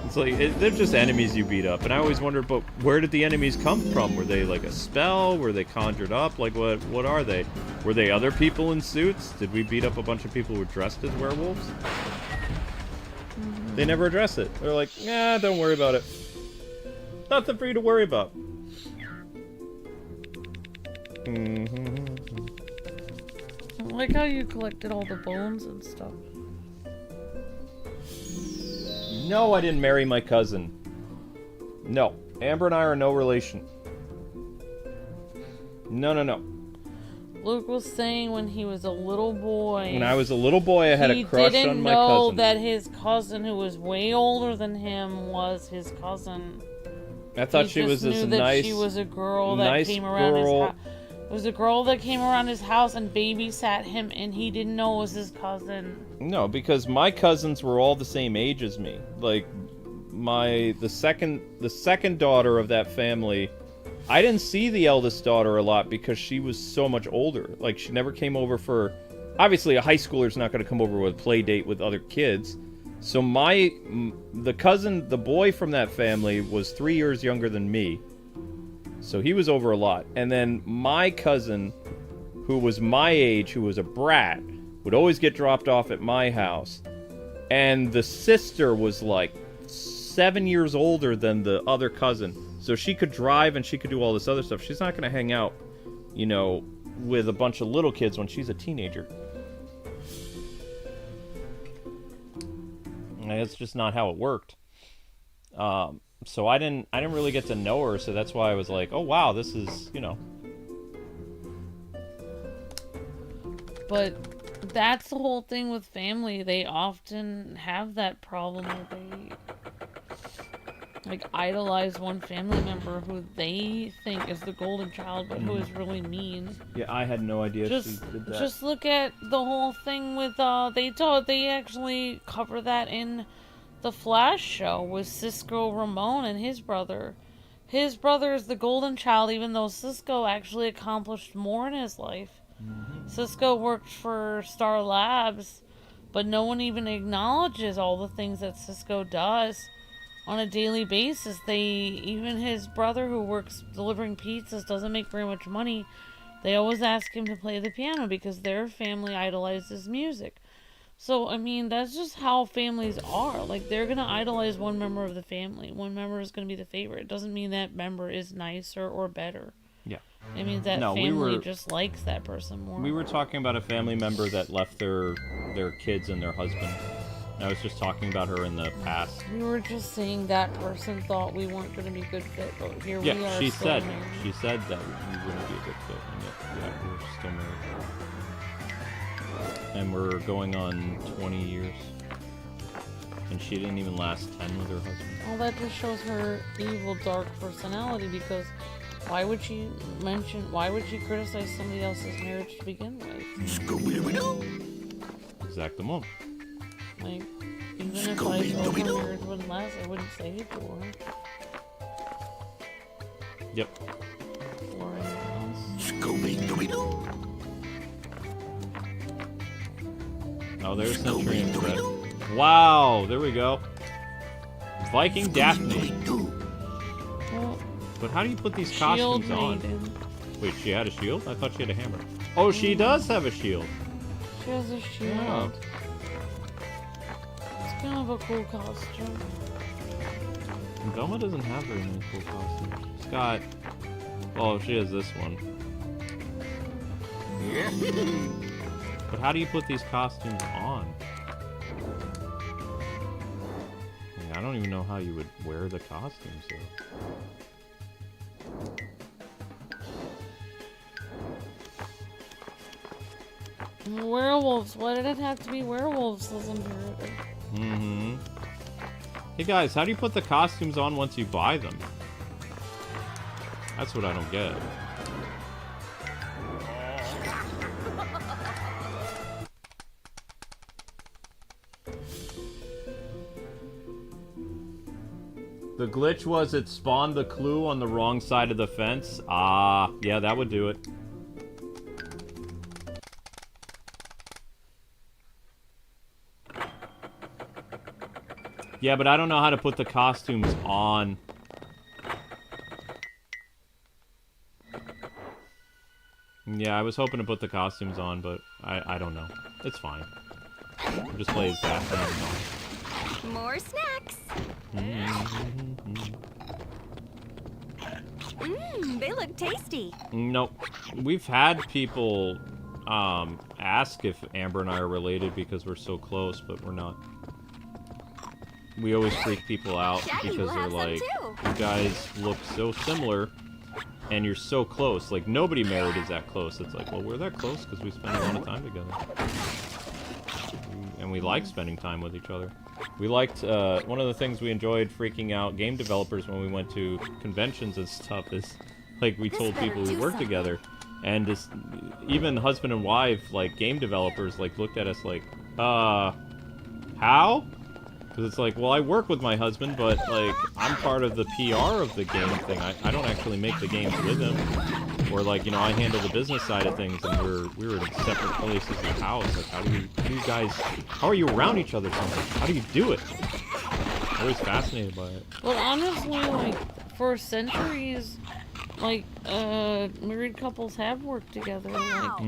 It's like, they're just enemies you beat up, and I always wondered, but where did the enemies come from? Were they like a spell? Were they conjured up? Like, what are they? Were they other people in suits? Did we beat up a bunch of people who were dressed as werewolves? They never address it. They're like, nah, don't worry about it. Nothing for you to worry about. I like how you collected all the bones and stuff. No, I didn't marry my cousin. No. Amber and I are no relation. No, no, no. Luke was saying when he was a little boy. When I was a little boy, I had a crush on my cousin. He didn't know that his cousin, who was way older than him, was his cousin. I thought she was this nice, she was a girl that came around his house. It was a girl that came around his house and babysat him, and he didn't know it was his cousin. No, because my cousins were all the same age as me. Like, the second daughter of that family, I didn't see the eldest daughter a lot because she was so much older. Like, she never came over for... Obviously, a high schooler's not going to come over with a play date with other kids. So the boy from that family was 3 years younger than me. So he was over a lot. And then my cousin, who was my age, who was a brat, would always get dropped off at my house. And the sister was like 7 years older than the other cousin. So she could drive and she could do all this other stuff. She's not going to hang out, you know, with a bunch of little kids when she's a teenager. And that's just not how it worked. So I didn't really get to know her, so that's why I was like, oh wow, this is, you know. But that's the whole thing with family. They often have that problem where they like idolize one family member who they think is the golden child, but who is really mean. Yeah, I had no idea she did that. Just look at the whole thing with they actually cover that in the Flash show with Cisco Ramon and his brother. His brother is the golden child, even though Cisco actually accomplished more in his life. Cisco worked for Star Labs, but no one even acknowledges all the things that Cisco does on a daily basis. Even his brother, who works delivering pizzas, doesn't make very much money. They always ask him to play the piano because their family idolizes music. So, I mean, that's just how families are. Like, they're going to idolize one member of the family. One member is going to be the favorite. It doesn't mean that member is nicer or better. Yeah. It means that family just likes that person more. We were talking about a family member that left their kids and their husband. I was just talking about her in the past. We were just saying that person thought we weren't going to be a good fit, but here we are. Yeah, she said that we wouldn't be a good fit, and yet, yeah, we're still married. And we're going on 20 years. And she didn't even last 10 with her husband. Well, that just shows her evil, dark personality, because why would she criticize somebody else's marriage to begin with? Scooby-Doo! Exactement. Like, even if I told her marriage wouldn't last, I wouldn't say it to her. Yep. Or anyone else. Scooby-Doo! Oh, there's Century in red. Wow, there we go. Viking Daphne. Well, but how do you put these costumes on? Maiden. Wait, she had a shield? I thought she had a hammer. Oh, she does have a shield. She has a shield. Oh. It's kind of a cool costume. Velma doesn't have very many cool costumes. She's got... Oh, she has this one. But how do you put these costumes on? I don't even know how you would wear the costumes, though. Werewolves. Why did it have to be werewolves? Doesn't hurt. Mm-hmm. Hey guys, how do you put the costumes on once you buy them? That's what I don't get. The glitch was it spawned the clue on the wrong side of the fence. Ah, yeah, that would do it. Yeah, but I don't know how to put the costumes on. Yeah, I was hoping to put the costumes on, but I don't know. It's fine. I'll just play as Daphne. More snacks. They look tasty. Nope. We've had people ask if Amber and I are related because we're so close, but we're not. We always freak people out because they're like, you guys look so similar and you're so close. Like, nobody married is that close. It's like, well, we're that close because we spend a lot of time together. And we like spending time with each other. We liked, one of the things we enjoyed freaking out game developers when we went to conventions and stuff is, like, we told people we worked together. And just, even husband and wife, like, game developers, like, looked at us like, how? Because it's like, well, I work with my husband, but, like, I'm part of the PR of the game thing. I don't actually make the games with him. Or, like, you know, I handle the business side of things, and we're in separate places in the house. Like, how do you guys, how are you around each other so much? How do you do it? I'm always fascinated by it. Well, honestly, like, for centuries, like, married couples have worked together. Like,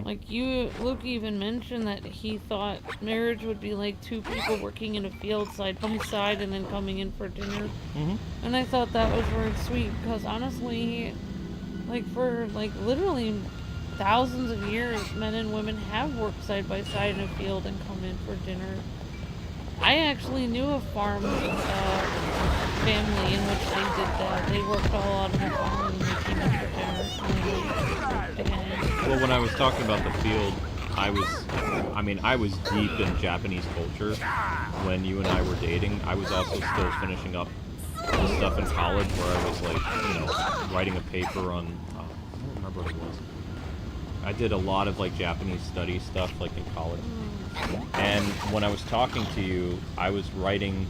like Luke even mentioned that he thought marriage would be like two people working in a field side by side and then coming in for dinner. And I thought that was very sweet because honestly, like, for, like, literally thousands of years, men and women have worked side by side in a field and come in for dinner. I actually knew a farm family in which they did that. They worked all out of the farm and they came in for dinner. Well, when I was talking about the field, I was deep in Japanese culture when you and I were dating. I was also still finishing up the stuff in college where I was, like, you know, writing a paper on, I don't remember what it was. I did a lot of, like, Japanese study stuff, like, in college. And when I was talking to you, I was writing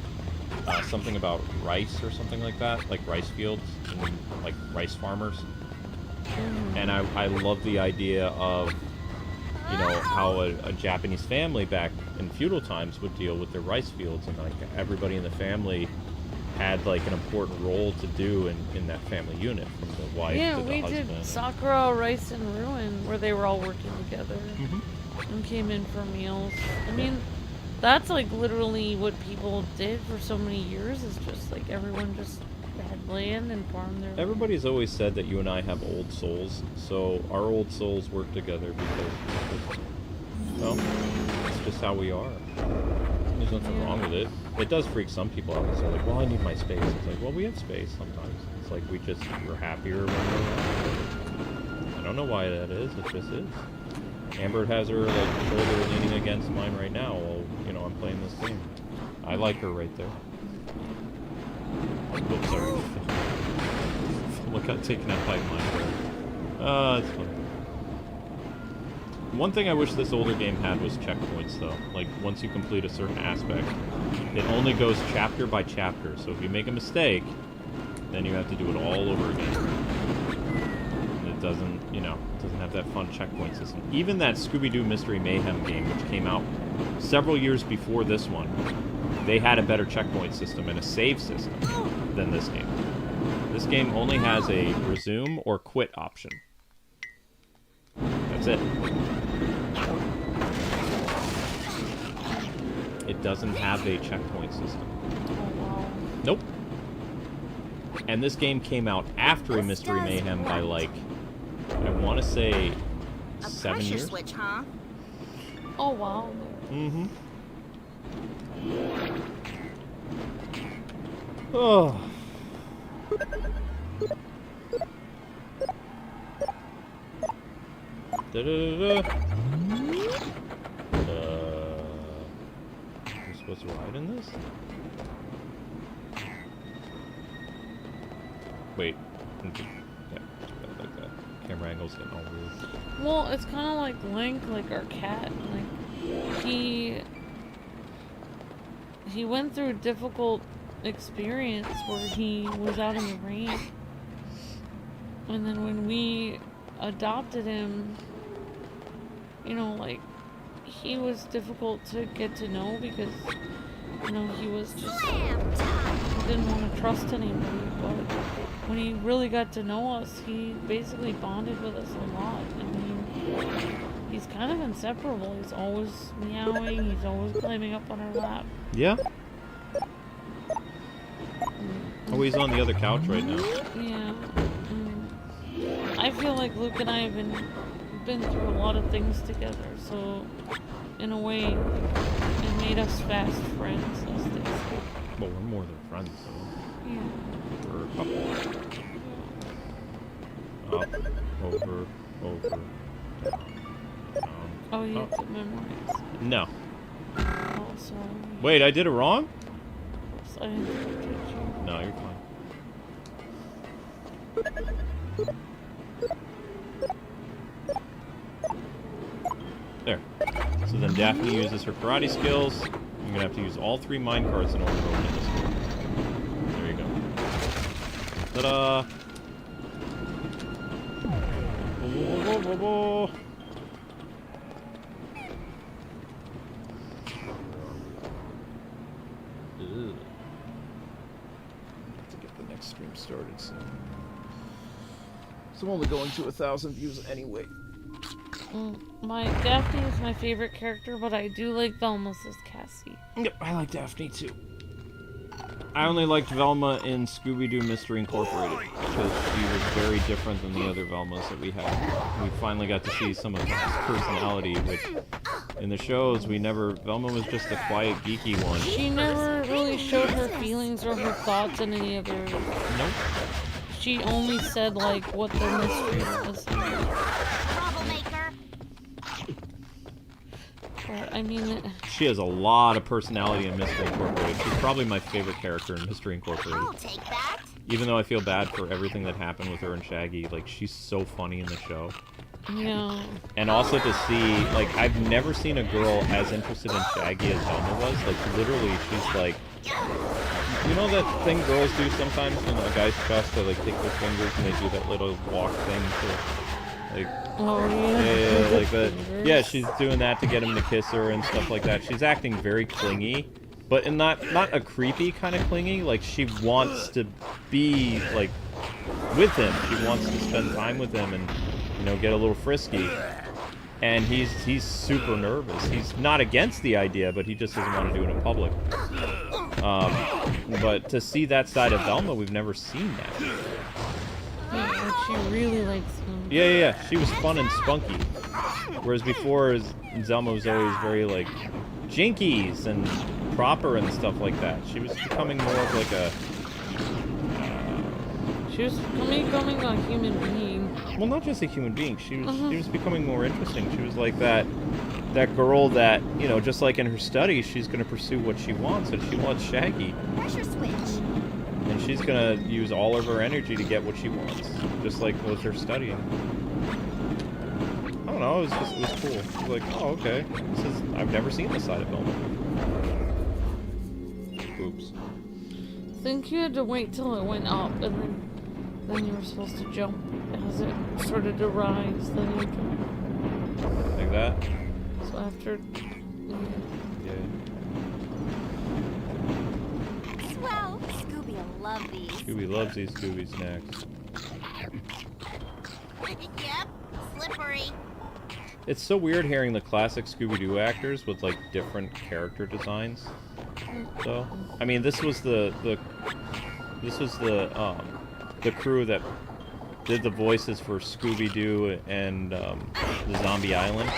something about rice or something like that, like rice fields and, like, rice farmers. And I love the idea of, you know, how a Japanese family back in feudal times would deal with their rice fields, and, like, everybody in the family had, like, an important role to do in that family unit, from the wife to the husband. Yeah, we did Sakura Rice and Ruin, where they were all working together and came in for meals. I mean, that's, like, literally what people did for so many years, is just, like, everyone just had land and farmed their land. Everybody's always said that you and I have old souls, so our old souls work together because, well, it's just how we are. There's nothing wrong with it. It does freak some people out because they're like, well, I need my space. It's like, well, we have space sometimes. It's like we're happier when we're around. I don't know why that is. It just is. Amber has her, like, shoulder leaning against mine right now while, you know, I'm playing this game. I like her right there. Oops, sorry. Look, got taken out by mine. It's funny. One thing I wish this older game had was checkpoints, though. Like, once you complete a certain aspect, it only goes chapter by chapter. So if you make a mistake, then you have to do it all over again. And it doesn't, you know, it doesn't have that fun checkpoint system. Even that Scooby-Doo Mystery Mayhem game, which came out several years before this one, they had a better checkpoint system and a save system than this game. This game only has a resume or quit option. That's it. It doesn't have a checkpoint system. Nope. And this game came out after a Mystery Mayhem by, like, I want to say 7 years. Pressure switch, huh? Oh, wow. Oh. Da-da-da-da. We're supposed to ride in this? Wait. Yeah, like that. Camera angle's getting all weird. Well, it's kind of like Link, like our cat. Like, he went through a difficult experience where he was out in the rain. And then when we adopted him, you know, like, he was difficult to get to know because, you know, he was just, he didn't want to trust anybody, but when he really got to know us, he basically bonded with us a lot. I mean, he's kind of inseparable. He's always meowing, he's always climbing up on our lap. Yeah? Oh, he's on the other couch right now. Yeah. I feel like Luke and I have been through a lot of things together, so in a way, it made us fast friends, as they say. Well, we're more than friends, though. Yeah. We're a couple. Up, over, down. Oh, you up. have to memorize. No. Oh, sorry. Wait, I did it wrong? Oops, I didn't touch you. No, you're fine. There. So then Daphne uses her karate skills. You're gonna have to use all 3 mine cards in order to open this door. There you go. Ta-da! Whoa, whoa, whoa, whoa. Ugh. Have to get the next stream started soon. So I'm only going to 1,000 views anyway. My Daphne is my favorite character, but I do like Velma's as Cassie. Yep, I like Daphne too. I only liked Velma in Scooby-Doo Mystery Incorporated because she was very different than the other Velmas that we had. We finally got to see some of her personality, which in the shows Velma was just a quiet, geeky one. She never really showed her feelings or her thoughts in any other... Nope. She only said, like, what the mystery was. Troublemaker. But, I mean... She has a lot of personality in Mystery Incorporated. She's probably my favorite character in Mystery Incorporated. I'll take that. Even though I feel bad for everything that happened with her and Shaggy, like, she's so funny in the show. Yeah. And also to see, like, I've never seen a girl as interested in Shaggy as Velma was. Like, literally, she's like... You know that thing girls do sometimes when a guy's chest, they, like, take their fingers and they do that little walk thing to, like... Oh, yeah. Yeah, like that. Yeah, she's doing that to get him to kiss her and stuff like that. She's acting very clingy, but in not a creepy kind of clingy. Like, she wants to be, like, with him. She wants to spend time with him and, you know, get a little frisky. And he's super nervous. He's not against the idea, but he just doesn't want to do it in public. But to see that side of Velma, we've never seen that. Yeah, like she really likes him. Yeah. She was fun and spunky. Whereas before, Zelma was always very, like, jinkies and proper and stuff like that. She was becoming more of, like, a... She was becoming a human being. Well, not just a human being. She was becoming more interesting. She was like that girl that, you know, just like in her studies, she's going to pursue what she wants, and she wants Shaggy. Pressure switch. And she's going to use all of her energy to get what she wants, just like with her studying. I don't know, it was cool. It was like, oh, okay. I've never seen this side of Velma. Oops. I think you had to wait till it went up, and then you were supposed to jump as it started to rise, then you jump. Like that? So after... Yeah. Swell. Scooby will love these. Scooby loves these Scooby snacks. Yep. Slippery. It's so weird hearing the classic Scooby-Doo actors with, like, different character designs. So, I mean, this was the crew that did the voices for Scooby-Doo and the Zombie Island,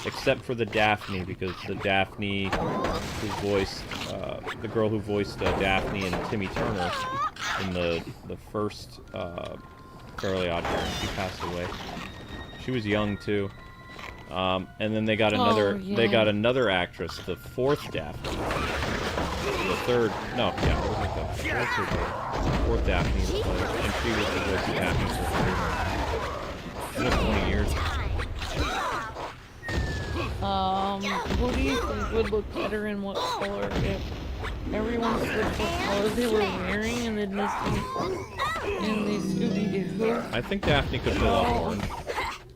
except for the Daphne, because the Daphne who voiced the girl who voiced Daphne and Timmy Turner in the first Fairly Odd Parents, she passed away. She was young too. And then they got another actress, the fourth Daphne. The third, no, yeah, it was like the fourth Daphne, and she was would look better in what color if everyone switched what colors they were wearing in the Scooby-Doo. I think Daphne could pull off orange.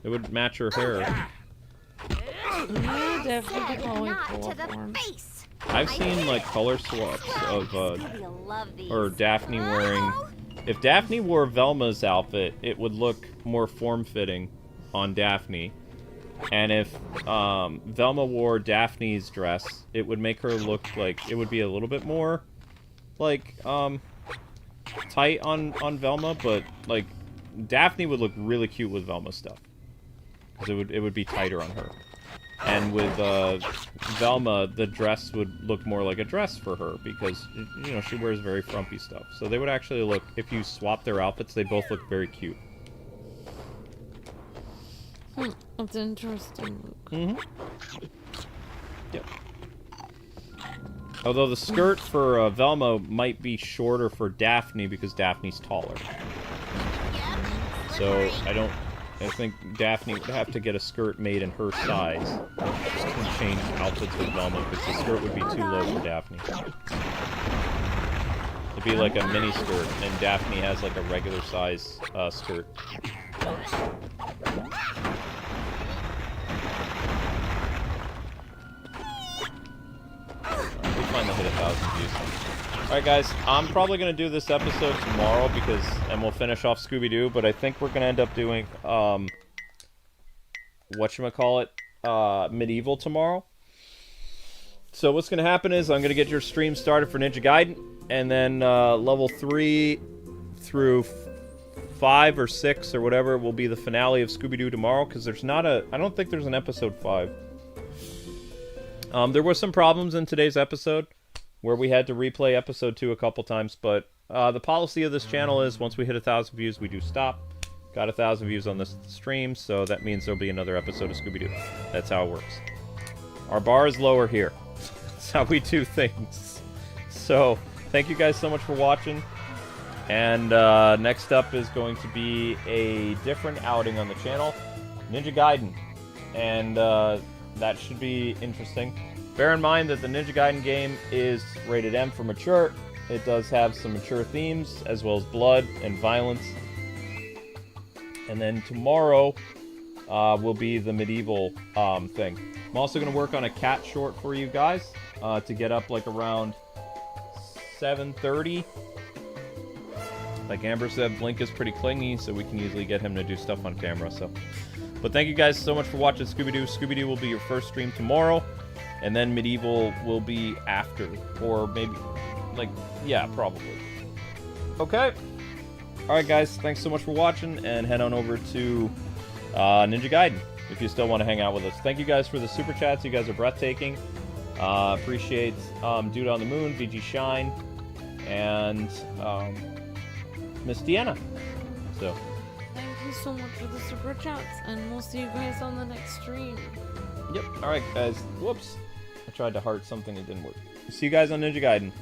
It would match her hair. Yeah, Daphne could probably pull off orange. I've seen like color swaps of or Daphne wearing. If Daphne wore Velma's outfit, it would look more form-fitting on Daphne. And if Velma wore Daphne's dress, it would make her look like it would be a little bit more like tight on Velma, but like Daphne would look really cute with Velma's stuff because it would be tighter on her. And with Velma, the dress would look more like a dress for her because, you know, she wears very frumpy stuff. So they would actually look, if you swap their outfits, they both look very cute. That's interesting. Yep. Although the skirt for Velma might be shorter for Daphne because Daphne's taller. So I think Daphne would have to get a skirt made in her size. Just can change outfits with Velma because the skirt would be too low for Daphne. It'd be like a mini skirt, and Daphne has like a regular size skirt. We finally hit 1,000 views. Alright guys, I'm probably going to do this episode tomorrow and we'll finish off Scooby-Doo, but I think we're going to end up doing, whatchamacallit, Medieval tomorrow. So what's going to happen is I'm going to get your stream started for Ninja Gaiden, and then level 3 through 5 or 6 or whatever will be the finale of Scooby-Doo tomorrow, because there's not I don't think there's an episode 5. There were some problems in today's episode where we had to replay episode 2 a couple times, but the policy of this channel is once we hit 1,000 views, we do stop. Got 1,000 views on this stream, so that means there'll be another episode of Scooby-Doo. That's how it works. Our bar is lower here. That's how we do things. So, thank you guys so much for watching. And next up is going to be a different outing on the channel, Ninja Gaiden. And that should be interesting. Bear in mind that the Ninja Gaiden game is rated M for mature. It does have some mature themes, as well as blood and violence. And then tomorrow will be the medieval thing. I'm also going to work on a cat short for you guys to get up like around 7:30. Like Amber said, Blink is pretty clingy, so we can easily get him to do stuff on camera. So, but thank you guys so much for watching Scooby-Doo. Scooby-Doo will be your first stream tomorrow. And then Medieval will be after. Or maybe, like, yeah, probably. Okay. Alright, guys. Thanks so much for watching. And head on over to Ninja Gaiden if you still want to hang out with us. Thank you guys for the super chats. You guys are breathtaking. Appreciate Dude on the Moon, VG Shine, and Miss Deanna. So. Thank you so much for the super chats. And we'll see you guys on the next stream. Yep. Alright, guys. Whoops. I tried to heart something, it didn't work. See you guys on Ninja Gaiden.